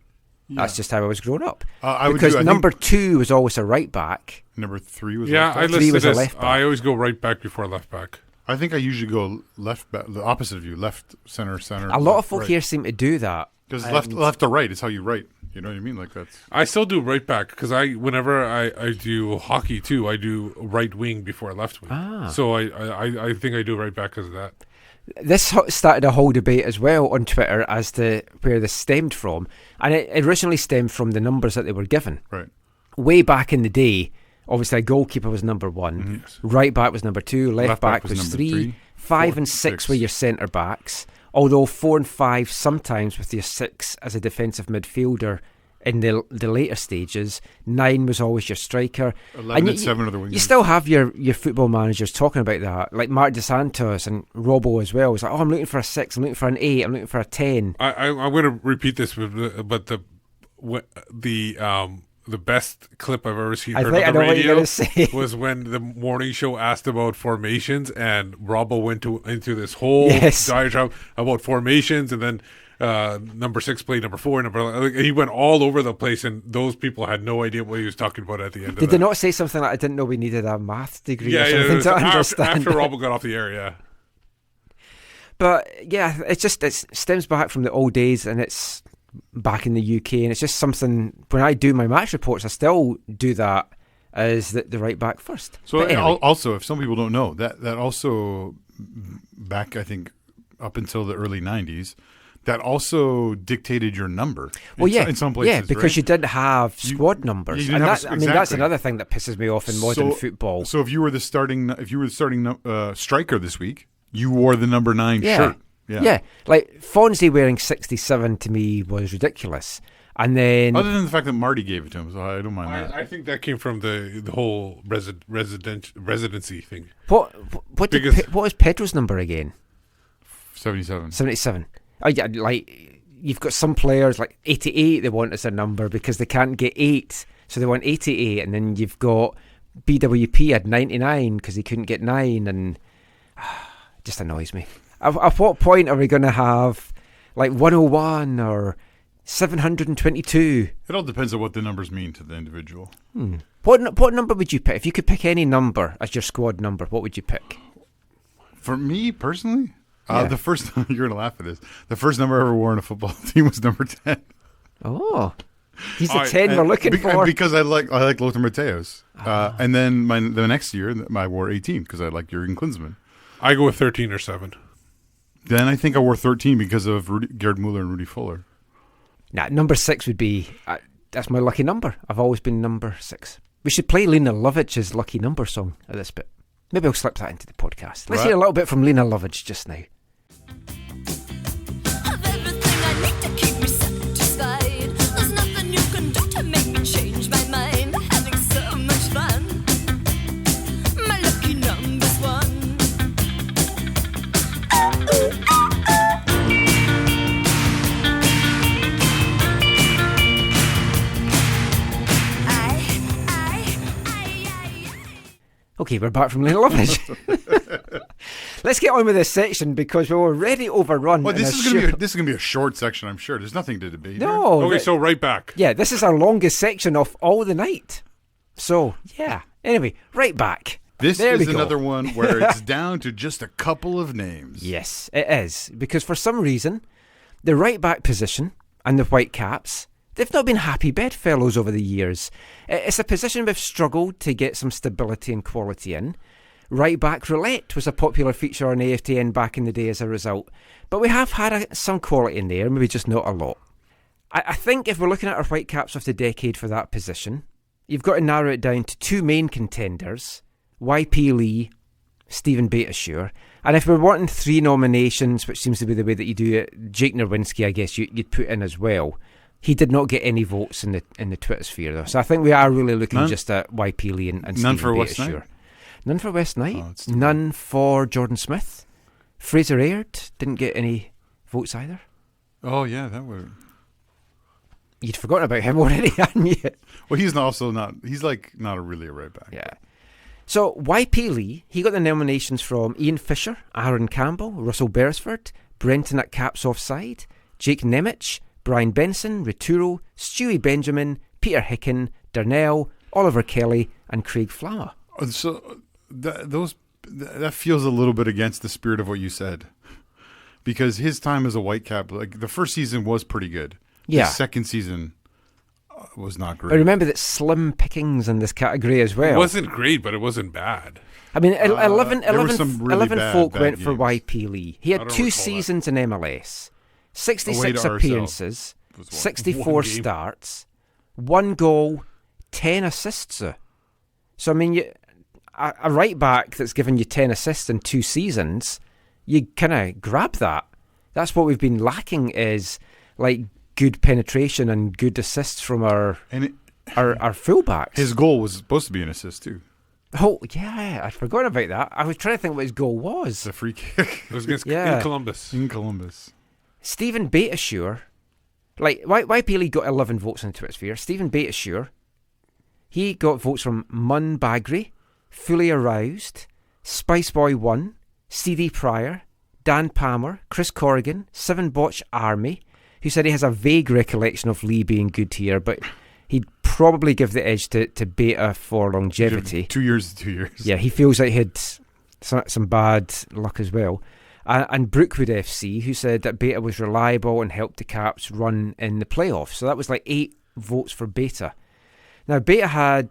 B: That's just how I was growing up.
D: Because
B: number 2 was always a right back.
D: Number 3 was
C: yeah.
D: left back.
C: I listed
B: 3 was a
C: this.
B: left back.
C: I always go right back before left back.
D: I think I usually go left back, the opposite of you, left, center.
B: A lot of folk here seem to do that.
D: Because left to right is how you write. You know what I mean? Like that's.
C: I still do right back because whenever I do hockey too, I do right wing before left wing. So I think I do right back because of that.
B: This started a whole debate as well on Twitter as to where this stemmed from, and it originally stemmed from the numbers that they were given.
D: Right.
B: Way back in the day, obviously a goalkeeper was number 1, right back was number 2, left back was
D: number
B: 3, 5 and 6 were your centre backs. Although 4 and 5 sometimes with your 6 as a defensive midfielder in the later stages. 9 was always your striker.
D: 11 and 7 are the wingers. You
B: still have your football managers talking about that, like Mark DeSantos and Robbo as well. It's like, I'm looking for a 6, I'm looking for an 8, I'm looking for a 10.
C: I'm going to repeat this, but the best clip I've ever seen heard on the radio was when the morning show asked about formations, and Robbo went into this whole diatribe about formations, and then number 6 played number 4, he went all over the place, and those people had no idea what he was talking about at the end.
B: Did they not say something like, I didn't know we needed a math degree or something to understand?
C: After Robbo got off the air, yeah.
B: But yeah, it stems back from the old days, and it's back in the UK, and it's just something, when I do my match reports, I still do that as the right back first.
D: So anyway. Also, if some people don't know, that also back, I think, up until the early 90s, that also dictated your number. In some places,
B: yeah, because you didn't have squad numbers, and that's another thing that pisses me off in modern football.
D: So if you were the starting striker this week, you wore the number 9 shirt.
B: Yeah, like Fonzie wearing 67 to me was ridiculous. And then,
D: other than the fact that Marty gave it to him, so I don't mind that.
C: I think that came from the whole residency thing.
B: What was Pedro's number again?
D: 77.
B: 77. Oh yeah, like you've got some players like 88 they want as a number because they can't get 8, so they want 88, and then you've got BWP had 99 because he couldn't get 9, and it just annoys me. At what point are we going to have like 101 or 722?
D: It all depends on what the numbers mean to the individual.
B: What number would you pick? If you could pick any number as your squad number, what would you pick?
D: For me, personally? The first, you're going to laugh at this, the first number I ever wore in a football team was number 10.
B: Oh. He's the 10 we're looking for.
D: Because I like Lothar Matthäus. And then the next year, I wore 18 because I like Jurgen Klinsmann.
C: I go with 13 or 7.
D: Then I think I wore 13 because of Gerd Muller and Rudy Fuller.
B: Nah, number 6 would be, that's my lucky number. I've always been number 6. We should play Lena Lovitch's Lucky Number song at this bit. Maybe I'll slip that into the podcast. Let's hear a little bit from Lena Lovitch just now. Okay, we're back from Lena Lovitch. Let's get on with this section because we're already overrun.
D: Well, this is going to be a short section, I'm sure. There's nothing to debate.
B: No.
C: Okay, so right back.
B: Yeah, this is our longest section of all the night. So, yeah. Anyway, right back.
D: This is another one where it's down to just a couple of names.
B: Yes, it is. Because for some reason, the right back position and the Whitecaps, they've not been happy bedfellows over the years. It's a position we've struggled to get some stability and quality in. Right back roulette was a popular feature on AFTN back in the day as a result. But we have had some quality in there, maybe just not a lot. I think if we're looking at our Whitecaps of the decade for that position, you've got to narrow it down to 2 main contenders, YP Lee, Stephen Beitashour. And if we're wanting 3 nominations, which seems to be the way that you do it, Jake Nerwinski, I guess you'd put in as well. He did not get any votes in the Twitter sphere, though. So I think we are really looking just at YP Lee and
D: None
B: Stephen
D: for West
B: Beitashour.
D: Knight?
B: None for West Knight. None for Jordan Smith. Fraser Aird didn't get any votes either.
D: Oh, yeah, that would...
B: You'd forgotten about him already, hadn't you?
D: Well, he's not really a right back.
B: Yeah. So YP Lee, he got the nominations from Ian Fisher, Aaron Campbell, Russell Beresford, Brenton at Caps Offside, Jake Nemec, Brian Benson, Rituro, Stewie Benjamin, Peter Hicken, Darnell, Oliver Kelly, and Craig Flammer.
D: So that feels a little bit against the spirit of what you said, because his time as a Whitecap, like the first season was pretty good.
B: Yeah.
D: The second season was not great.
B: But remember that slim pickings in this category as well.
C: It wasn't great, but it wasn't bad.
B: I mean, 11 folk
D: bad
B: went for
D: games.
B: YP Lee. He had 2 seasons in MLS, 66
D: Away to
B: appearances,
D: RSL.
B: 64
C: One game.
B: starts, 1 goal, 10 assists. So, I mean, a right back that's given you 10 assists in 2 seasons, you kind of grab that. That's what we've been lacking, is like good penetration and good assists from our fullbacks.
D: His goal was supposed to be an assist too.
B: Oh, yeah, I'd forgotten about that. I was trying to think what his goal was.
D: The free kick.
C: It was against
B: Yeah.
C: in Columbus.
D: In Columbus.
B: Stephen Beitashour, like, YP Lee got 11 votes on the Twitter sphere. Stephen Beitashour, he got votes from Mun Bagri, Fully Aroused, Spice Boy 1, CD Pryor, Dan Palmer, Chris Corrigan, 7 Botch Army, who said he has a vague recollection of Lee being good here, but he'd probably give the edge to Beta for longevity.
D: 2 years. 2 years.
B: Yeah, he feels like he had some bad luck as well. And Brookwood FC, who said that Beta was reliable and helped the Caps run in the playoffs. So that was like 8 votes for Beta. Now, Beta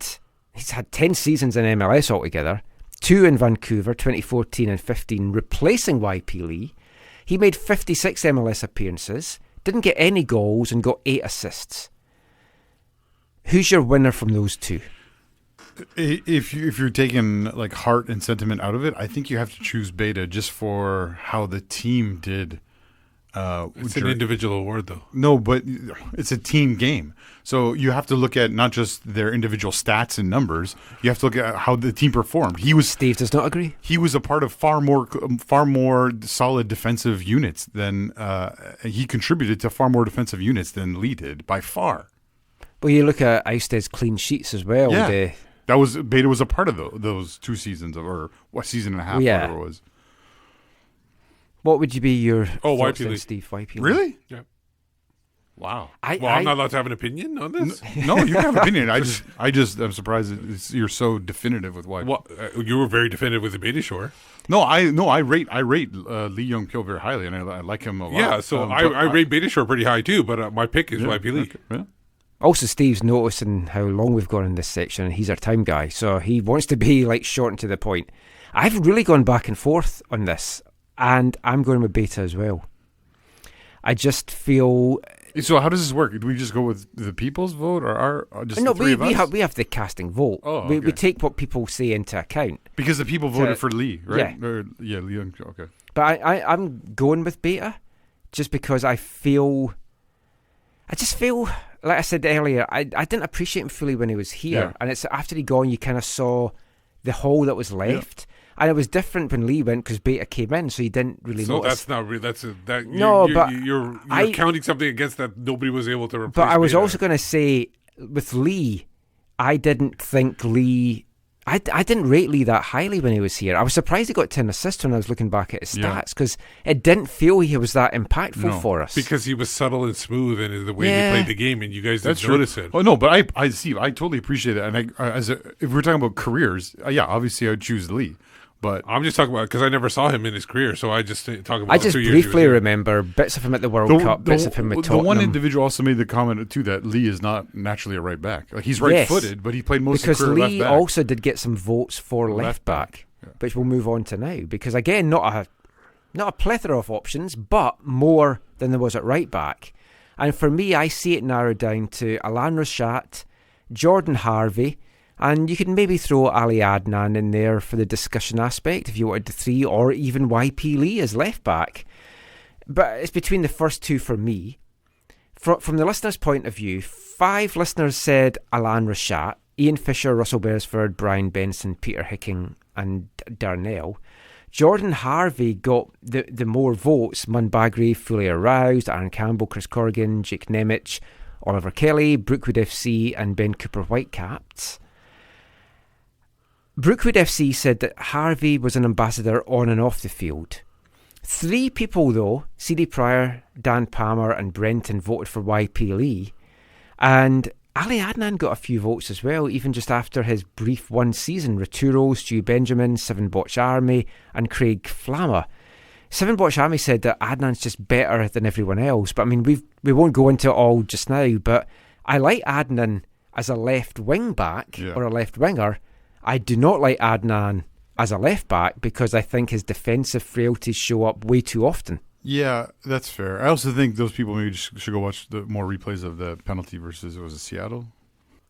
B: he's had 10 seasons in MLS altogether, 2 in Vancouver, 2014 and 15, replacing YP Lee. He made 56 MLS appearances, didn't get any goals, and got 8 assists. Who's your winner from those 2?
D: If you're taking like heart and sentiment out of it, I think you have to choose Beta just for how the team did.
C: It's an individual award, though.
D: No, but it's a team game. So you have to look at not just their individual stats and numbers. You have to look at how the team performed.
B: Steve does not agree.
D: He was a part of far more solid defensive units than he contributed to far more defensive units than Lee did by far.
B: Well, you look at Eisted's clean sheets as well.
D: Yeah, Beta was a part of those 2 seasons or what season and a half,
B: Yeah.
D: whatever it was.
B: What would you be your thoughts
C: YP
B: then,
C: Lee.
B: Steve? YP Lee?
D: Really?
C: Yeah.
D: Wow.
C: I'm not allowed to have an opinion on this.
D: No, you can have an opinion. I'm surprised you're so definitive with why.
C: Well, you were very definitive with the Beitashour.
D: No, I rate Lee Young Pyo very highly, and I like him a lot.
C: Yeah, so I rate Beitashour pretty high too, but my pick is YP Lee.
D: Okay, yeah.
B: Also, Steve's noticing how long we've gone in this section, and he's our time guy, so he wants to be like short and to the point. I've really gone back and forth on this, and I'm going with Beta as well. I just feel.
D: So how does this work? Do we just go with the people's vote, or just
B: no?
D: the three of us?
B: We have the casting vote.
D: Oh, okay.
B: We take what people say into account
D: Because the people voted for Lee, right?
B: Yeah.
D: Lee Young. Okay.
B: But I'm going with Beta, just because I just feel. Like I said earlier, I didn't appreciate him fully when he was here.
D: Yeah.
B: And it's after he gone, you kind of saw the hole that was left. Yeah. And it was different when Lee went because Beta came in, so you didn't really notice.
C: So that's not real. You're counting something against that nobody was able to replace.
B: But I was
C: Beta.
B: also going to say, with Lee, I didn't think Lee... I didn't rate Lee that highly when he was here. I was surprised he got 10 assists when I was looking back at his stats, because it didn't feel he was that impactful for us.
C: Because he was subtle and smooth in the way he played the game, and you guys didn't notice it.
D: Oh no, but I see. I totally appreciate that. And if we're talking about careers, obviously I would choose Lee. But
C: I'm just talking about because I never saw him in his career, so I just talk about.
B: I just
C: 2 years
B: briefly remember bits of him at the World Cup, bits of him with Tottenham.
D: The one individual also made the comment too that Lee is not naturally a right back. Like he's right-footed, but he played most of his career left back.
B: Because Lee also did get some votes for left back, which we'll move on to now. Because again, not a plethora of options, but more than there was at right back. And for me, I see it narrowed down to Alain Rochat, Jordan Harvey. And you could maybe throw Ali Adnan in there for the discussion aspect if you wanted the 3, or even YP Lee as left back. But it's between the first 2 for me. From the listener's point of view, 5 listeners said Alain Rochat, Ian Fisher, Russell Beresford, Brian Benson, Peter Hicken and Darnell. Jordan Harvey got the more votes. Mun Bagri, Fully Aroused, Aaron Campbell, Chris Corrigan, Jake Nemec, Oliver Kelly, Brookwood FC and Ben Cooper Whitecaps. Brookwood FC said that Harvey was an ambassador on and off the field. 3 people, though, CD Pryor, Dan Palmer and Brenton, voted for YP Lee. And Ali Adnan got a few votes as well, even just after his brief one season. Raturo, Stu Benjamin, Seven Botch Army and Craig Flammer. Seven Botch Army said that Adnan's just better than everyone else. But I mean, we won't go into it all just now, but I like Adnan as a left wing back or a left winger. I do not like Adnan as a left back because I think his defensive frailties show up way too often.
D: Yeah, that's fair. I also think those people maybe should go watch the more replays of the penalty versus, was it Seattle?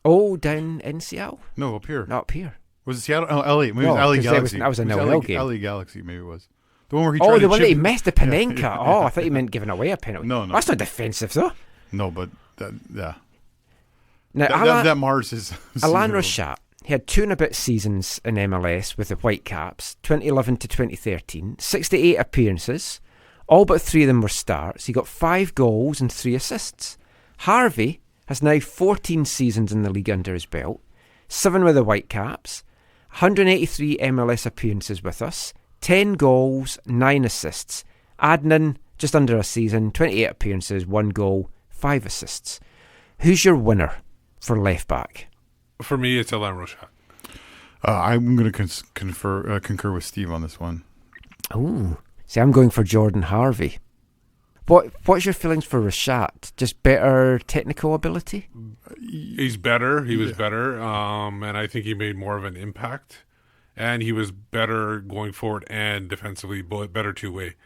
B: Oh, down in Seattle?
D: No, up here.
B: Not up here.
D: Was it Seattle? Oh, LA. Maybe it was LA Galaxy.
B: That was an LA game.
D: LA Galaxy, maybe it was. The one where he tried
B: the one that he
D: chip-
B: missed the Panenka.
D: Yeah.
B: Oh, I thought you meant giving away a penalty.
D: No.
B: That's not defensive, though.
D: No, but that, yeah.
B: Now,
D: that Mars is...
B: Alain Rochat, he had 2 and a bit seasons in MLS with the Whitecaps, 2011 to 2013, 68 appearances. All but 3 of them were starts. He got 5 goals and 3 assists. Harvey has now 14 seasons in the league under his belt, 7 with the Whitecaps, 183 MLS appearances with us, 10 goals, 9 assists. Adnan, just under a season, 28 appearances, 1 goal, 5 assists. Who's your winner for left back?
C: For me, it's Alain Rochat.
D: I'm going to concur with Steve on this one.
B: Oh, see, I'm going for Jordan Harvey. What's your feelings for Rochat? Just better technical ability?
C: He's better. He was better, and I think he made more of an impact. And he was better going forward and defensively, better two-way.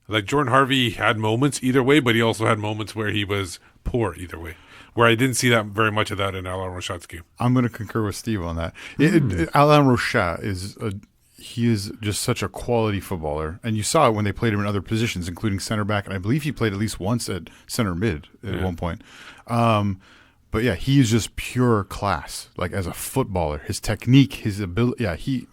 C: Like Jordan Harvey had moments either way, but he also had moments where he was poor either way. Where I didn't see that very much of that in Alain Rochat's game.
D: I'm going to concur with Steve on that. Alain Rochat is just such a quality footballer, and you saw it when they played him in other positions, including center back, and I believe he played at least once at center mid at one point. But yeah, he is just pure class. Like as a footballer, his technique, his ability. Yeah, he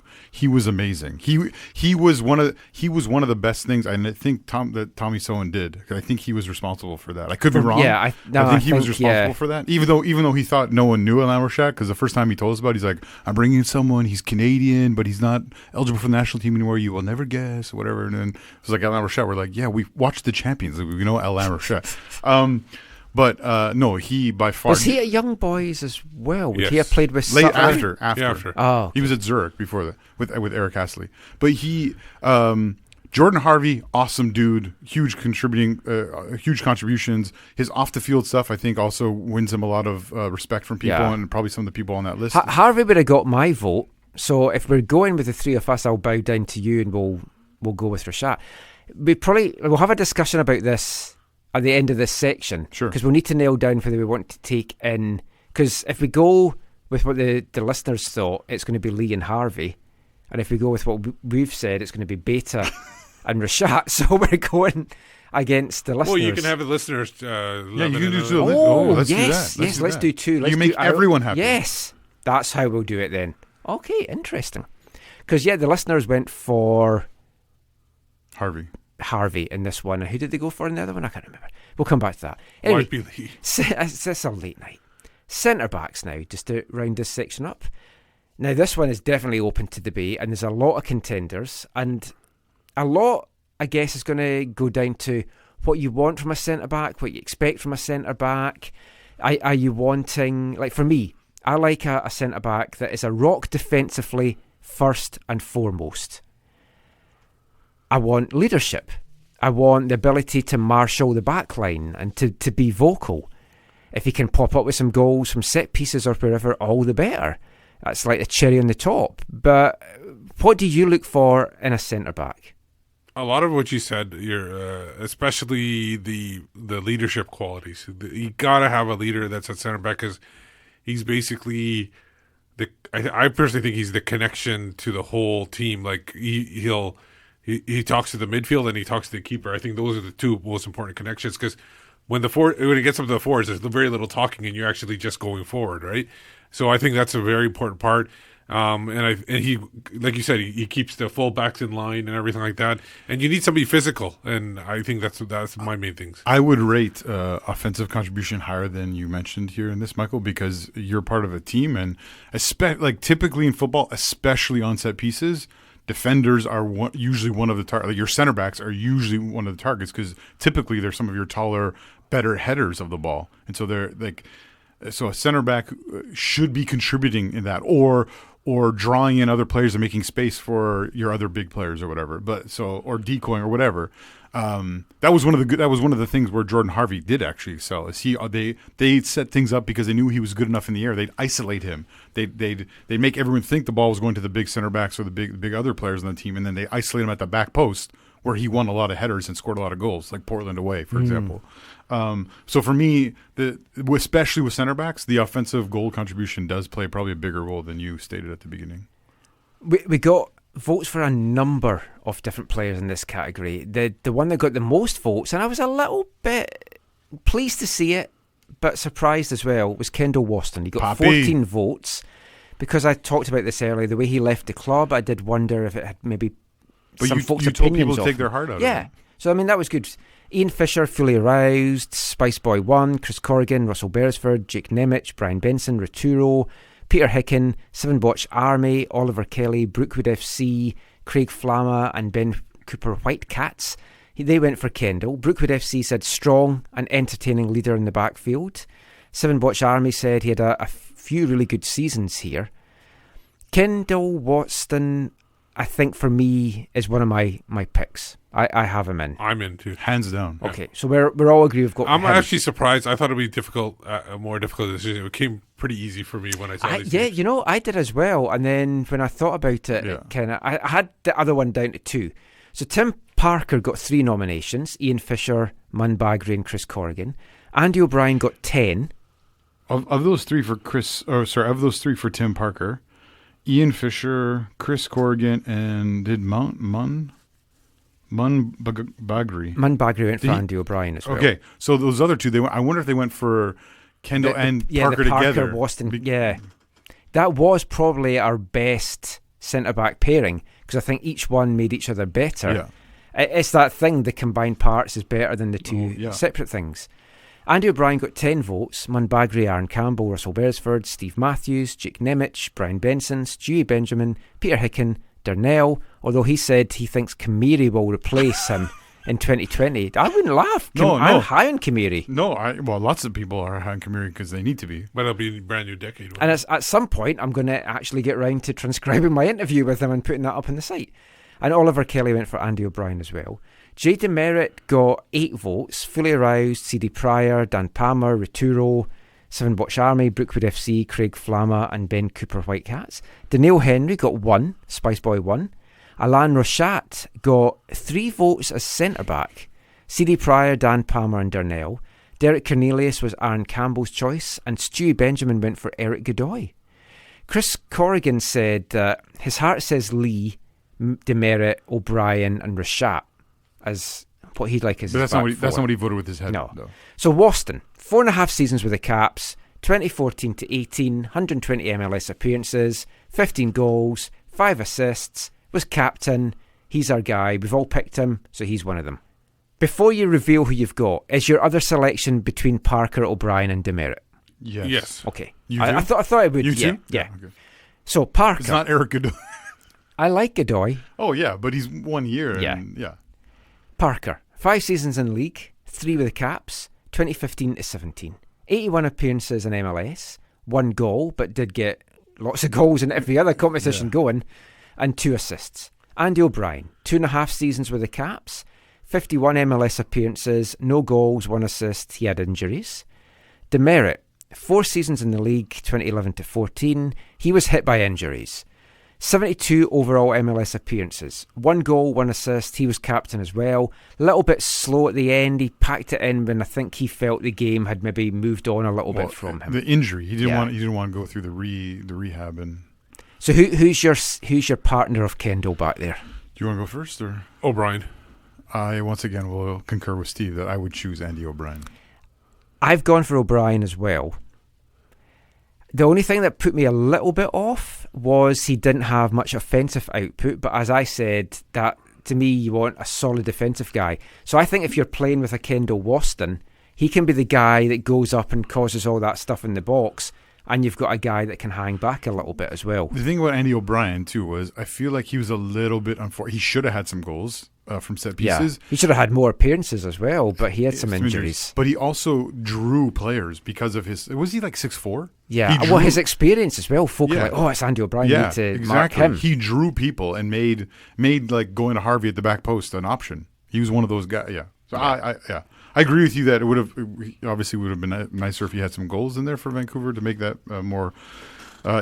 D: was amazing. He was one of the best things. And I think Tommy Sowen did. I think he was responsible for that. I could be wrong.
B: Yeah, I
D: think he was responsible for that. Even though he thought no one knew Alain Rochat, because the first time he told us about it, he's like, I'm bringing in someone. He's Canadian, but he's not eligible for the national team anymore. You will never guess, whatever. And then it was like Alain Rochat. We're like, yeah, we watched the Champions. We know Alain Rochat. But no, he by far...
B: Was he at Young Boys as well? Would
C: yes.
B: he have played with...
D: Late after.
B: Oh,
D: he was at Zurich before that with Eric Astley. But he... Jordan Harvey, awesome dude, huge contributions. His off-the-field stuff, I think, also wins him a lot of respect from people and probably some of the people on that list.
B: Harvey would have got my vote. So if we're going with the 3 of us, I'll bow down to you and we'll go with Rochat. We'll have a discussion about this at the end of this section.
D: Sure.
B: Because we'll need to nail down whether we want to take in... Because if we go with what the listeners thought, it's going to be Lee and Harvey. And if we go with what we've said, it's going to be Beta and Rochat. So we're going against the listeners.
C: Well, you can have the listeners...
D: you can do two.
B: Let's
D: do
B: let's do 2.
D: You make everyone happy.
B: Yes, that's how we'll do it then. Okay, interesting. Because, the listeners went for... Harvey in this one. Who did they go for in the other one? I can't remember. We'll come back to that. Anyway, it's a late night. Centre backs now, just to round this section up. Now, this one is definitely open to debate, and there's a lot of contenders, and a lot, I guess, is going to go down to what you want from a centre back, what you expect from a centre back. Are you wanting, like for me, I like a centre back that is a rock defensively first and foremost. I want leadership. I want the ability to marshal the back line and to be vocal. If he can pop up with some goals from set pieces or wherever, all the better. That's like the cherry on the top. But what do you look for in a centre-back?
C: A lot of what you said, especially the leadership qualities. You got to have a leader that's at centre-back because he's basically... I personally think he's the connection to the whole team. Like, He talks to the midfield and he talks to the keeper. I think those are the 2 most important connections because when it gets up to the forwards, there's very little talking and you're actually just going forward, right? So I think that's a very important part. And he, like you said, he keeps the fullbacks in line and everything like that. And you need somebody physical, and I think that's my main things.
D: I would rate offensive contribution higher than you mentioned here in this, Michael, because you're part of a team, and typically in football, especially on set pieces. defenders are usually one of the targets. Like your center backs are usually one of the targets because typically they're some of your taller, better headers of the ball, and so they're like, so a center back should be contributing in that, or drawing in other players and making space for your other big players or whatever. But or decoying or whatever. That was one of the things where Jordan Harvey did actually excel. Is they set things up because they knew he was good enough in the air. They'd isolate him. They'd make everyone think the ball was going to the big center backs or the big other players on the team, and then they isolate him at the back post where he won a lot of headers and scored a lot of goals, like Portland away, for example. So for me, especially with center backs, the offensive goal contribution does play probably a bigger role than you stated at the beginning.
B: We got votes for a number of different players in this category. The one that got the most votes, and I was a little bit pleased to see it, but surprised as well, was Kendall Waston. He got 14 votes. Because I talked about this earlier, the way he left the club, I did wonder if it had maybe some folks'
D: you told
B: opinions
D: people to take their heart out of it.
B: Yeah. So, I mean, that was good. Ian Fisher, Fully Aroused, Spice Boy 1, Chris Corrigan, Russell Beresford, Jake Nemec, Brian Benson, Raturo, Peter Hicken, Seven Botch Army, Oliver Kelly, Brookwood FC, Craig Flamma and Ben Cooper Whitecaps. They went for Kendall. Brookwood FC said strong and entertaining leader in the backfield. Seven Botch Army said he had a few really good seasons here. Kendall Waston, I think for me, is one of my picks. I have him in.
C: I'm in too.
D: Hands down.
B: Okay, so we're all agree we've got
C: I'm
B: him.
C: actually surprised. I thought it'd be difficult, a more difficult decision. It came pretty easy for me when I saw these
B: yeah,
C: things.
B: you know, I did as well. And then when I thought about it, I had the other one down to 2. So Tim Parker got 3 nominations. Ian Fisher, Mun Bagri and Chris Corrigan. Andy O'Brien got 10.
D: Of those 3 for of those 3 for Tim Parker, Ian Fisher, Chris Corrigan, and did Mun Bagri.
B: Mun Bagri went for Andy O'Brien as well.
D: Okay, so those other 2, I wonder if they went for Kendall and Parker together.
B: Waston, yeah. That was probably our best centre-back pairing because I think each one made each other better.
D: Yeah.
B: It's that thing, the combined parts is better than the 2 separate things. Andy O'Brien got 10 votes, Mun Bagri, Aaron Campbell, Russell Beresford, Steve Matthews, Jake Nemec, Brian Benson, Stewie Benjamin, Peter Hicken, Darnell, although he said he thinks Kamiri will replace him in 2020. I wouldn't laugh. I'm high on Kamiri.
D: No, lots of people are high on Kamiri because they need to be.
C: But it'll be a brand new decade.
B: And at some point, I'm going to actually get round to transcribing my interview with him and putting that up on the site. And Oliver Kelly went for Andy O'Brien as well. Jay Demerit got 8 votes. Fully Aroused, CD Pryor, Dan Palmer, Raturo, Seven Botch Army, Brookwood FC, Craig Flamma and Ben Cooper Whitecaps. Daniel Henry got 1, Spice Boy 1. Alain Rochat got 3 votes as centre-back. CD Pryor, Dan Palmer and Darnell. Derek Cornelius was Aaron Campbell's choice, and Stewie Benjamin went for Eric Godoy. Chris Corrigan said that his heart says Lee, Demerit, O'Brien and Rochat as what he'd like as his
D: that's not what he voted with his head.
B: No. So Waston, 4.5 seasons with the Caps, 2014 to 18, 120 MLS appearances, 15 goals, 5 assists, was captain. He's our guy. We've all picked him, so he's one of them. Before you reveal who you've got, is your other selection between Parker, O'Brien and Demerit?
C: Yes.
B: Okay.
D: You
B: I thought it would.
D: You too?
B: Yeah.
D: Okay.
B: So Parker.
D: It's not Eric Godoy.
B: I like Godoy.
D: Oh, yeah, but he's 1 year. Yeah.
B: Parker, 5 seasons in league, 3 with the Caps, 2015 to 17. 81 appearances in MLS, 1 goal, but did get lots of goals in every other competition going, and 2 assists. Andy O'Brien, 2.5 seasons with the Caps, 51 MLS appearances, no goals, 1 assist, he had injuries. Demerit, 4 seasons in the league, 2011 to 14, he was hit by injuries. 72 overall MLS appearances, 1 goal, 1 assist, he was captain as well. A little bit slow at the end, he packed it in when I think he felt the game had maybe moved on a little bit from him.
D: The injury, he didn't want to go through the rehab. And
B: so who's your partner of Kendall back there?
D: Do you want to go first or
C: O'Brien?
D: I once again will concur with Steve that I would choose Andy O'Brien.
B: I've gone for O'Brien as well. The only thing that put me a little bit off was he didn't have much offensive output, but as I said, that to me you want a solid defensive guy. So I think if you're playing with a Kendall Waston, he can be the guy that goes up and causes all that stuff in the box, And you've got a guy that can hang back a little bit as well.
D: The thing about Andy O'Brien, too, was I feel like he was a little bit unfortunate. He should have had some goals from set pieces.
B: Yeah. He should have had more appearances as well, but he had some injuries.
D: But he also drew players because of his... Was he like 6'4"?
B: Yeah, well, his experience as well. Folk are like, oh, it's Andy O'Brien.
D: Yeah,
B: need to
D: exactly.
B: mark him.
D: He drew people and made like going to Harvey at the back post an option. He was one of those guys. Yeah. So I agree with you that it would have been nicer if he had some goals in there for Vancouver to make that more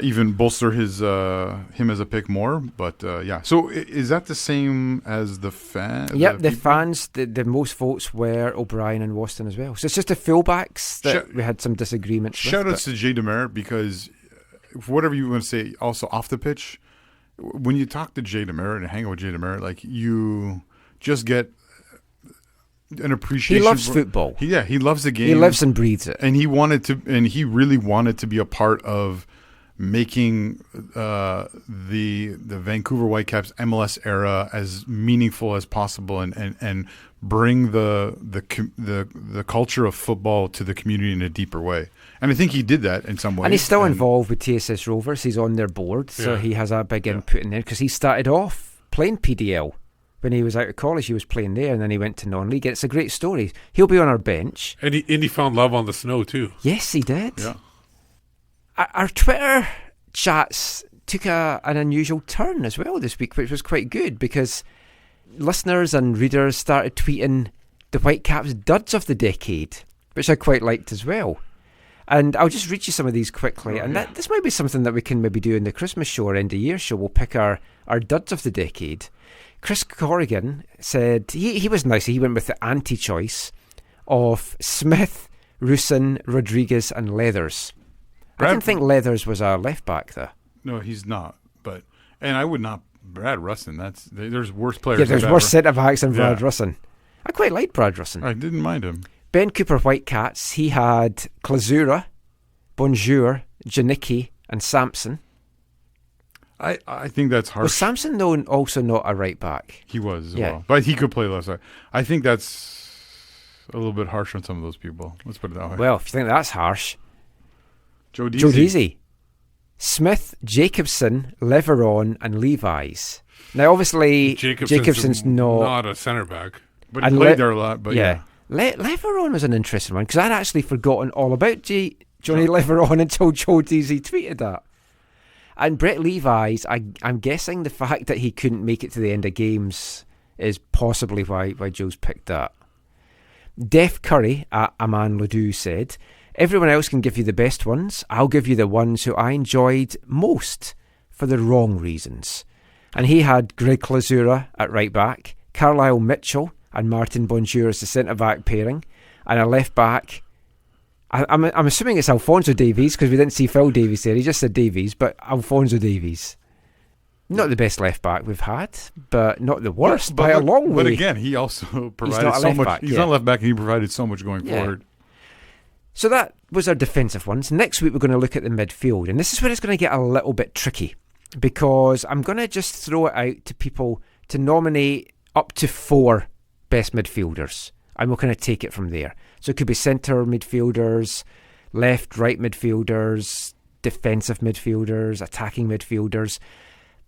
D: even bolster him as a pick more. But yeah, so is that the same as the fans?
B: Yep, the fans. The most votes were O'Brien and Waston as well. So it's just the fullbacks that we had some disagreements.
D: Shout outs to Jay Demare, because whatever you want to say, also off the pitch, when you talk to Jay Demare and hang out with Jay Demare, like you just get an appreciation.
B: He loves football.
D: He loves the game.
B: He lives and breathes it.
D: And he really wanted to be a part of making the Vancouver Whitecaps MLS era as meaningful as possible, and bring the culture of football to the community in a deeper way. And I think he did that in some way.
B: And he's still involved with TSS Rovers. He's on their board, so he has a big input in there, because he started off playing PDL. When he was out of college, he was playing there, and then he went to non-league. It's a great story. He'll be on our bench.
C: And he found love on the snow too.
B: Yes, he did.
D: Yeah.
B: Our Twitter chats took an unusual turn as well this week, which was quite good, because listeners and readers started tweeting the Whitecaps duds of the decade, which I quite liked as well. And I'll just read you some of these quickly. This might be something that we can maybe do in the Christmas show or end of year show. We'll pick our duds of the decade. Chris Corrigan said he was nice. He went with the anti-choice of Smith, Rusin, Rodriguez and Leathers. I didn't think Leathers was a left back though.
D: No, he's not. And I would not. Brad Russin. There's worse players.
B: Yeah, there's worse centre backs than Brad Russin. I quite liked Brad Russin.
D: I didn't mind him.
B: Ben Cooper Whitecats. He had Klazura, Bonjour, Janicki and Sampson.
D: I think that's harsh.
B: Was Sampson though also not a right back?
D: He was as well, but he could play left side. I think that's a little bit harsh on some of those people. Let's put it that way.
B: Well, if you think that's harsh,
D: Joe
B: Deasy, Smith, Jacobson, Leveron, and Levi's. Now, obviously, Jacobson's not
C: a centre back,
D: but he played there a lot. But yeah.
B: Leveron was an interesting one, because I'd actually forgotten all about Johnny Leveron until Joe Deasy tweeted that. And Brett Levi's, I'm guessing the fact that he couldn't make it to the end of games is possibly why Joe's picked that. Def Curry at Aman Ledoux said, everyone else can give you the best ones. I'll give you the ones who I enjoyed most for the wrong reasons. And he had Greg Klazura at right back, Carlisle Mitchell and Martin Bonjour as the centre-back pairing, and a left-back... I'm assuming it's Alphonso Davies, because we didn't see Phil Davies there. He just said Davies, but Alphonso Davies. Not the best left back we've had, but not the worst by a long way.
D: But again, he also provided so much. He's not left back, and he provided so much going forward.
B: So that was our defensive ones. Next week we're going to look at the midfield, and this is where it's going to get a little bit tricky, because I'm going to just throw it out to people to nominate up to 4 best midfielders, and we'll kind of take it from there. So it could be centre midfielders, left, right midfielders, defensive midfielders, attacking midfielders,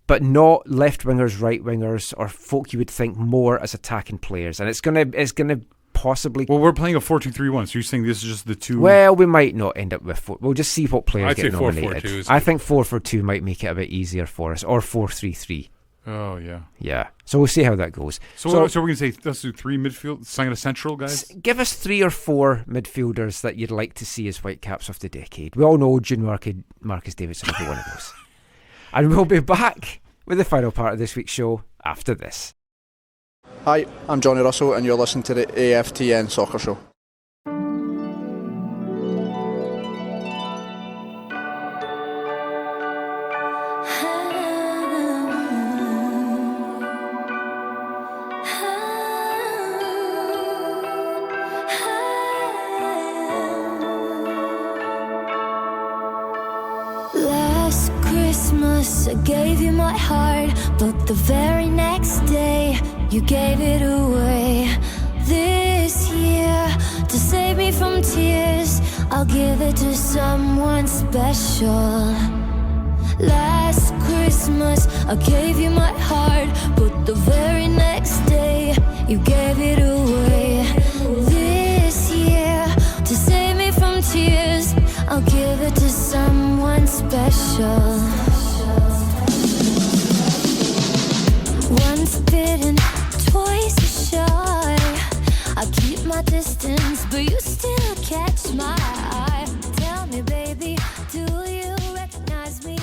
B: but not left wingers, right wingers, or folk you would think more as attacking players. And it's gonna possibly...
D: Well, we're playing a 4-2-3-1, so you're saying this is just the two...
B: Well, we might not end up with 4. We'll just see what players get nominated.
C: 4-4-2
B: I think 4-4-2 might make it a bit easier for us, or 4-3-3.
D: Oh, yeah.
B: Yeah. So we'll see how that goes.
D: So we're going to say, let's do 3 midfield, sign a central, guys?
B: Give us 3 or 4 midfielders that you'd like to see as Whitecaps of the decade. We all know June Marcus Davidson will be one of those. And we'll be back with the final part of this week's show after this.
K: Hi, I'm Johnny Russell and you're listening to the AFTN Soccer Show.
L: I gave you my heart, but the very next day you gave it away. This year, to save me from tears, I'll give it to someone special. Last Christmas I gave you my heart, but the very next day you gave it away. This year, to save me from tears, I'll give it to someone special. Once bitten, twice shy. I keep my distance, but you still catch my eye. Tell me, baby, do you recognize me?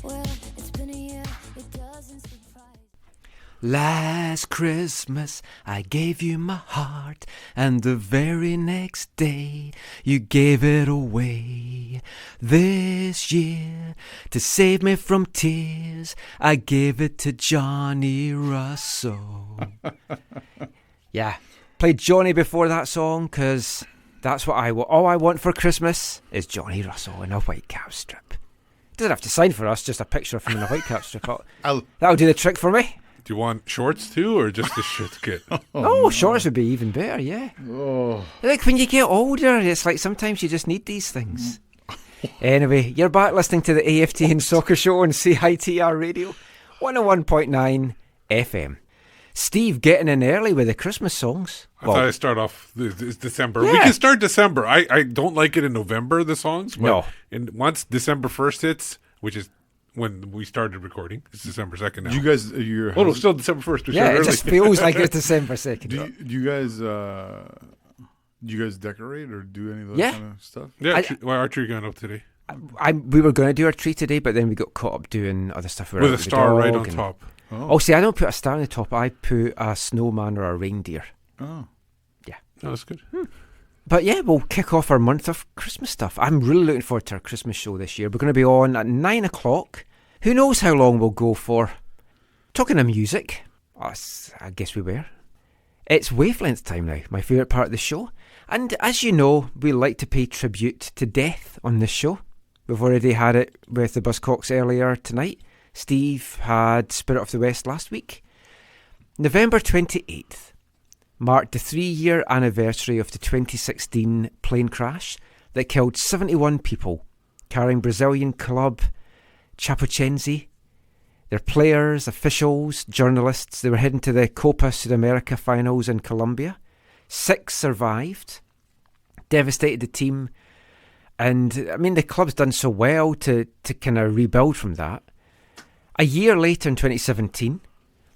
L: Well, it's been a year, it doesn't surprise.
B: Last Christmas I gave you my heart, and the very next day you gave it away. This year, to save me from tears, I gave it to Johnny Russell. Yeah, played Johnny before that song because that's what I want. All I want for Christmas is Johnny Russell in a Whitecaps strip. Doesn't have to sign for us, just a picture of him in a Whitecaps strip. That'll do the trick for me.
C: Do you want shorts too, or just the shit kit?
B: Oh, shorts would be even better, yeah.
D: Oh.
B: Like when you get older, it's like sometimes you just need these things. Anyway, you're back listening to the AFTN Soccer Show on CITR Radio, 101.9 FM. Steve getting in early with the Christmas songs.
C: I thought I'd start off this December. Yeah. We can start December. I don't like it in November, the songs. But once December 1st hits, which is when we started recording, it's December 2nd now.
D: Do you guys,
C: no, still December 1st.
B: Yeah, it just feels like it's December 2nd.
D: Do you guys decorate or do any of that kind of stuff?
C: Yeah, our tree going up today.
B: We were going to do our tree today, but then we got caught up doing other stuff.
C: With a star right on top.
B: Oh, see, I don't put a star on the top. I put a snowman or a reindeer.
D: Oh.
B: Yeah.
C: Oh, that's good.
B: But yeah, we'll kick off our month of Christmas stuff. I'm really looking forward to our Christmas show this year. We're going to be on at 9 o'clock. Who knows how long we'll go for? Talking of music, I guess we were. It's Wavelength time now, my favourite part of the show. And as you know, we like to pay tribute to death on this show. We've already had it with the Buzzcocks earlier tonight. Steve had Spirit of the West last week. November 28th marked the 3-year anniversary of the 2016 plane crash that killed 71 people, carrying Brazilian club Chapecoense. Their players, officials, journalists, they were heading to the Copa Sudamerica finals in Colombia. 6 survived, devastated the team. And, I mean, the club's done so well to kind of rebuild from that. A year later in 2017,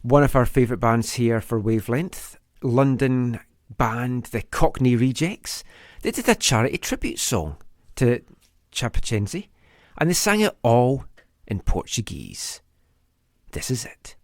B: one of our favourite bands here for Wavelength, London band the Cockney Rejects, they did a charity tribute song to Chapecoense, and they sang it all in Portuguese. This is it.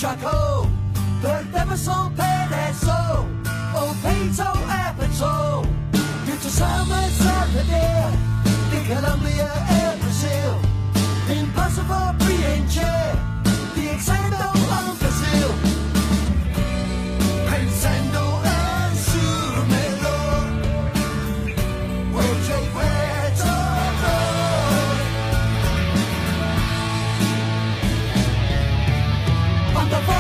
H: Chaco, perdemos pedaço, o peito é petrol. Juntamos a perder, de Colombia e Brasil. Impossible preencher, the extendo of Brazil. Pensando en su melhor, hoje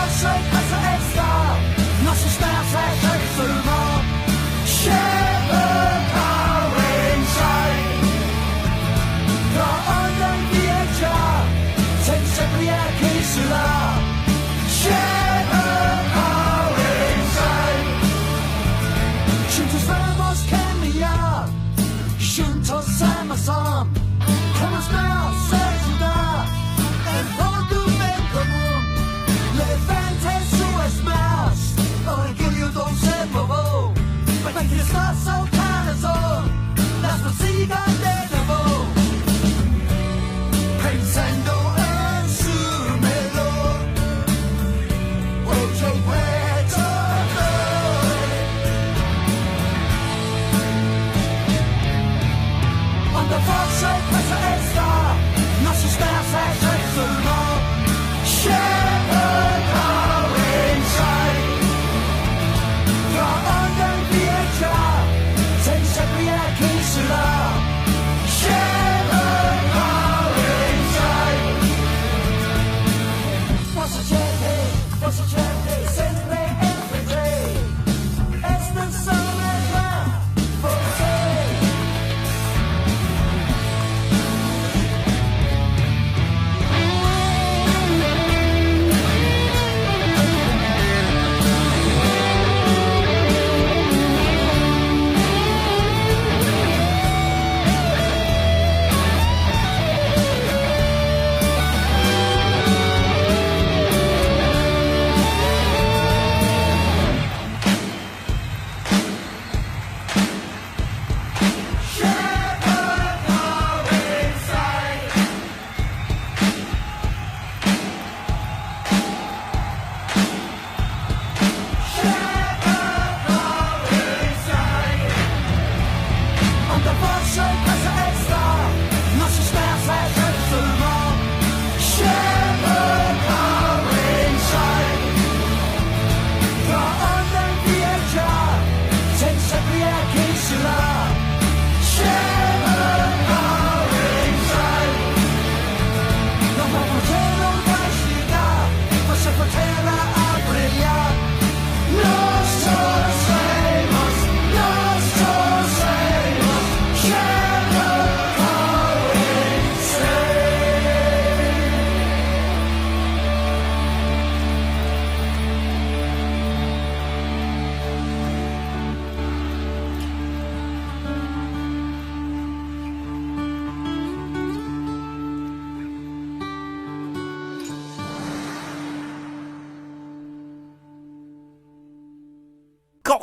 H: você passa esta, nossa esperança é transformar. Chega ao inside,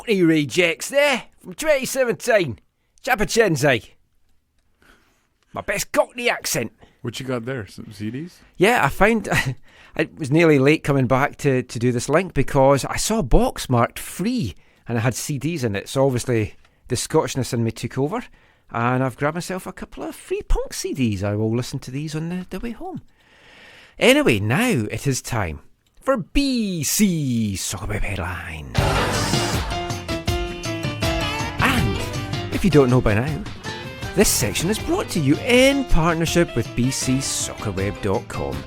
B: Cockney Rejects there from 2017. Chapacenze. My best Cockney accent.
D: What you got there? Some CDs?
B: Yeah, I found I was nearly late coming back to do this link because I saw a box marked free and it had CDs in it. So obviously the Scottishness in me took over and I've grabbed myself a couple of free punk CDs. I will listen to these on the way home. Anyway, now it is time for BC Soccerweb headlines. And if you don't know by now, this section is brought to you in partnership with bcsoccerweb.com,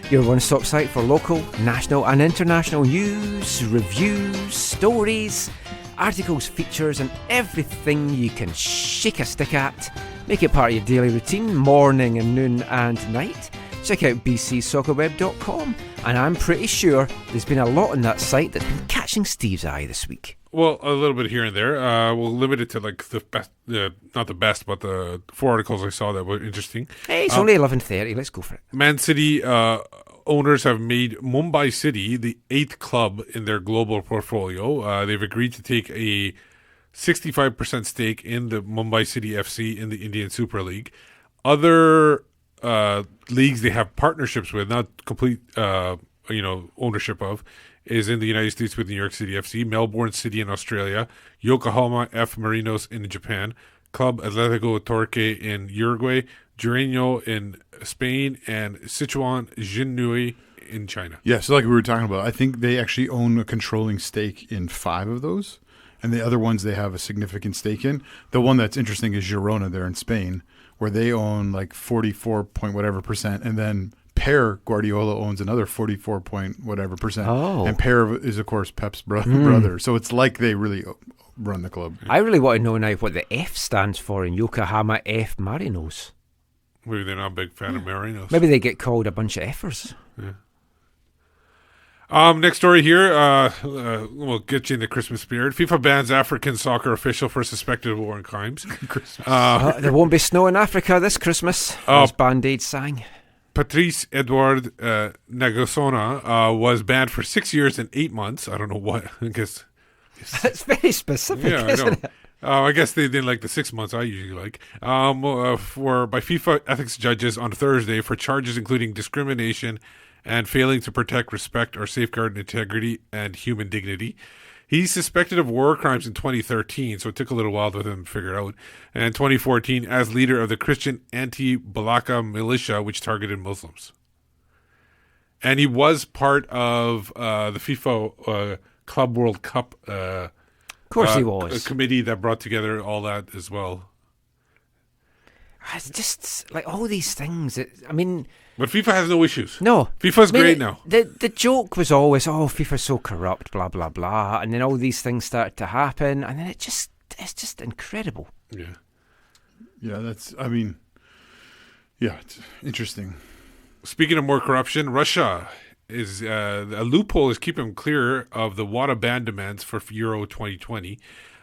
B: your one-stop site for local, national and international news, reviews, stories, articles, features and everything you can shake a stick at. Make it part of your daily routine, morning and noon and night. Check out bcsoccerweb.com and I'm pretty sure there's been a lot on that site that's been catching Steve's eye this week.
C: Well, a little bit here and there. We'll limit it to like the best, not the best, but the 4 articles I saw that were interesting.
B: Hey, it's only 11:30. Let's go for it.
C: Man City owners have made Mumbai City the 8th club in their global portfolio. They've agreed to take a 65% stake in the Mumbai City FC in the Indian Super League. Other leagues they have partnerships with, not complete, ownership of, is in the United States with New York City FC, Melbourne City in Australia, Yokohama F. Marinos in Japan, Club Atletico Torque in Uruguay, Gireno in Spain, and Sichuan Jinhui in China.
D: Yeah, so like we were talking about, I think they actually own a controlling stake in 5 of those, and the other ones they have a significant stake in. The one that's interesting is Girona there in Spain, where they own like 44 point whatever %, and then Per Guardiola owns another 44 point whatever %.
B: Oh.
D: And Per is, of course, Pep's brother. So it's like they really run the club.
B: I really want to know now what the F stands for in Yokohama F Marinos.
C: Maybe they're not a big fan of Marinos.
B: Maybe they get called a bunch of F'ers.
C: Yeah. Next story here. We'll get you in the Christmas spirit. FIFA bans African soccer official for suspected war and crimes.
B: There won't be snow in Africa this Christmas, as Band-Aid sang.
C: Patrice Edouard Nagosona was banned for 6 years and 8 months. I don't know what. I guess
B: that's very specific, isn't it?
C: I guess they didn't like the 6 months I usually like. By FIFA ethics judges on Thursday for charges including discrimination and failing to protect, respect, or safeguard integrity and human dignity. He's suspected of war crimes in 2013, so it took a little while for them to figure it out. And 2014 as leader of the Christian anti-Balaka militia, which targeted Muslims. And he was part of the FIFA Club World Cup
B: of course he was.
C: A committee that brought together all that as well.
B: It's just like all these things.
C: But FIFA has no issues.
B: No.
C: FIFA's great now.
B: The joke was always, FIFA's so corrupt, blah, blah, blah. And then all these things started to happen. And then it's just incredible.
C: Yeah.
D: Yeah, it's interesting.
C: Speaking of more corruption, Russia is a loophole is keeping them clear of the WADA ban demands for Euro 2020.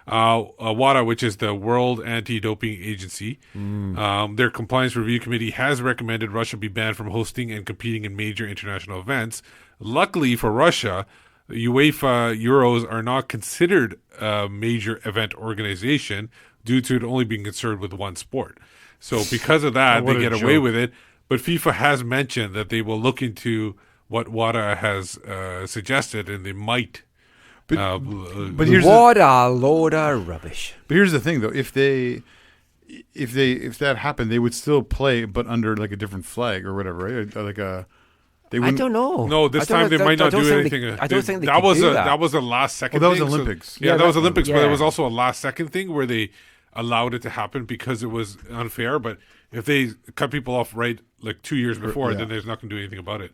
C: WADA, which is the World Anti-Doping Agency, their compliance review committee has recommended Russia be banned from hosting and competing in major international events. Luckily for Russia, UEFA Euros are not considered a major event organization due to it only being concerned with one sport. So because of that, they get away with it. But FIFA has mentioned that they will look into what WADA has suggested, and they might.
B: But here's what a load of rubbish.
D: But here's the thing, though: if that happened, they would still play, but under like a different flag or whatever, right?
B: I don't know.
C: No, this time they might not do anything.
B: I don't think they
C: that
B: could do
C: that was a last second.
D: Well, that
C: thing,
D: was Olympics.
C: So, that was Olympics, but it was also a last second thing where they allowed it to happen because it was unfair. But if they cut people off right like 2 years before, then there's not going to do anything about it.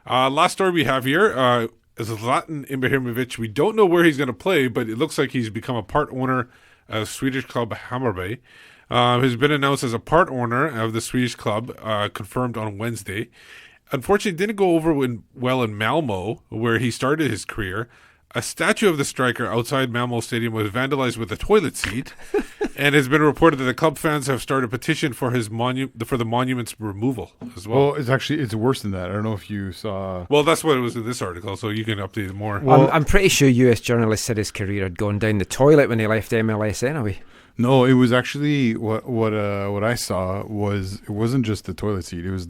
C: Last story we have here. Is Zlatan Ibrahimovic. We don't know where he's going to play, but it looks like he's become a part owner of Swedish club Hammarby. He's been announced as a part owner of the Swedish club, confirmed on Wednesday. Unfortunately, it didn't go over well in Malmo, where he started his career. A statue of the striker outside Malmo Stadium was vandalized with a toilet seat. And it's been reported that the club fans have started a petition for his for the monument's removal as well.
D: Well, it's worse than that. I don't know if you saw.
C: Well, that's what it was in this article, so you can update it more.
B: Well, I'm pretty sure US journalist said his career had gone down the toilet when he left MLS anyway.
D: No, it was actually what I saw was it wasn't just the toilet seat. It was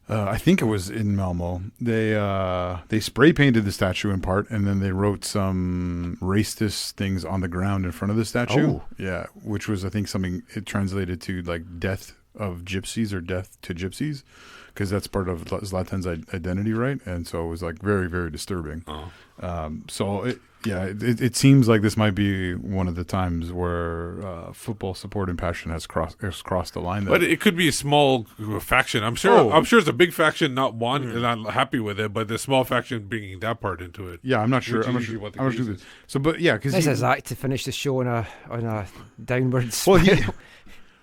D: I think it was in Malmo. They spray painted the statue in part, and then they wrote some racist things on the ground in front of the statue.
B: Oh.
D: Yeah, which was I think something it translated to like death of gypsies or death to gypsies, because that's part of Zlatan's identity, right? And so it was like very, very disturbing. It seems like this might be one of the times where football support and passion has crossed the line.
C: But it could be a small faction. I'm sure it's a big faction not happy with it, but the small faction bringing that part into it.
D: Yeah, I'm not sure. I'm not sure what So, but yeah, because
B: this is Zach to finish the show on a downward spiral.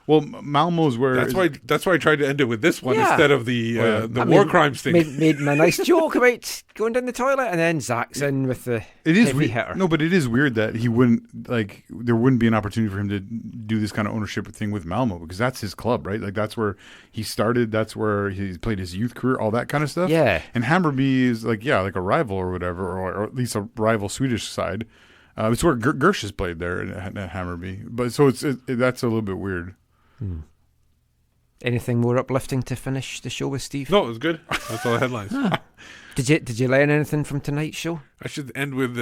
D: Well, Malmo's where
C: that's why I tried to end it with this one instead of the war crimes thing.
B: Made my nice joke about going down the toilet, and then Zach's in with the heavy hitter.
D: No, but it is weird that he wouldn't there wouldn't be an opportunity for him to do this kind of ownership thing with Malmo, because that's his club, right? Like that's where he started, that's where he played his youth career, all that kind of stuff.
B: Yeah.
D: And Hammarby is like a rival or whatever, or at least a rival Swedish side. It's where Gersh has played there at Hammarby, but so that's a little bit weird.
B: Anything more uplifting to finish the show with, Steve?
C: No, it was good. That's all the headlines.
B: Did you learn anything from tonight's show?
C: I should end with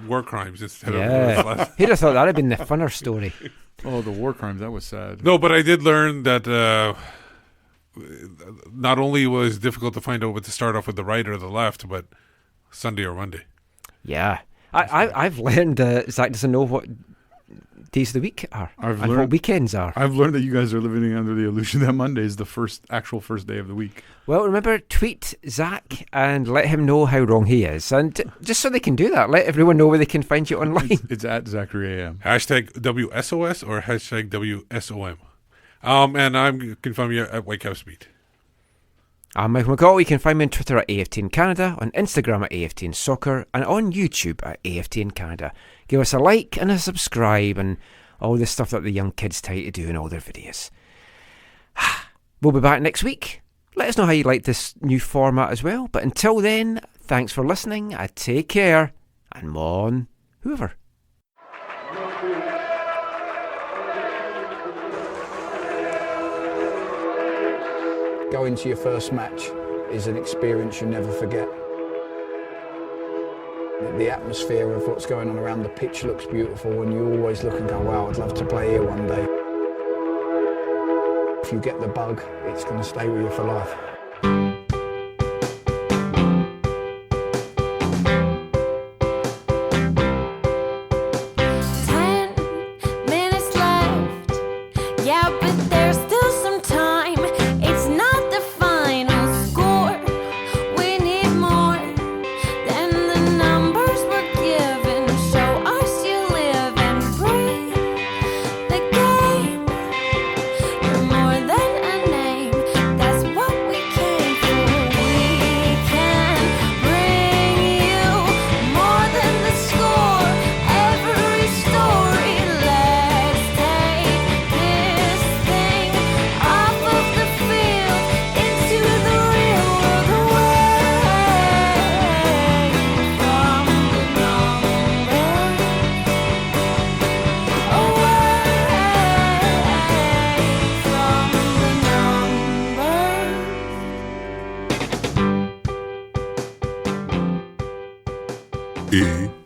C: war crimes instead
B: of... Who'd have thought that would have been the funner story?
D: Oh, the war crimes, that was sad.
C: No, but I did learn that not only was it difficult to find out what to start off with the right or the left, but Sunday or Monday.
B: Yeah. I've learned Zach doesn't know what days of the week are and what weekends are.
D: I've learned that you guys are living under the illusion that Monday is the first day of the week.
B: Well, remember, tweet Zach and let him know how wrong he is. And just so they can do that, let everyone know where they can find you online.
D: It's at Zachary AM.
C: Hashtag WSOS or hashtag WSOM. And you can find me at Whitecaps Beat.
B: I'm Michael McCall. You can find me on Twitter at AFTN Canada, on Instagram at AFTN Soccer, and on YouTube at AFTN Canada. Give us a like and a subscribe and all the stuff that the young kids try to do in all their videos. We'll be back next week. Let us know how you like this new format as well. But until then, thanks for listening. Take care. And Mon Hoover.
M: Going to your first match is an experience you never forget. The atmosphere of what's going on around the pitch looks beautiful, and you always look and go, wow, I'd love to play here one day. If you get the bug, it's going to stay with you for life.
N: AFTN.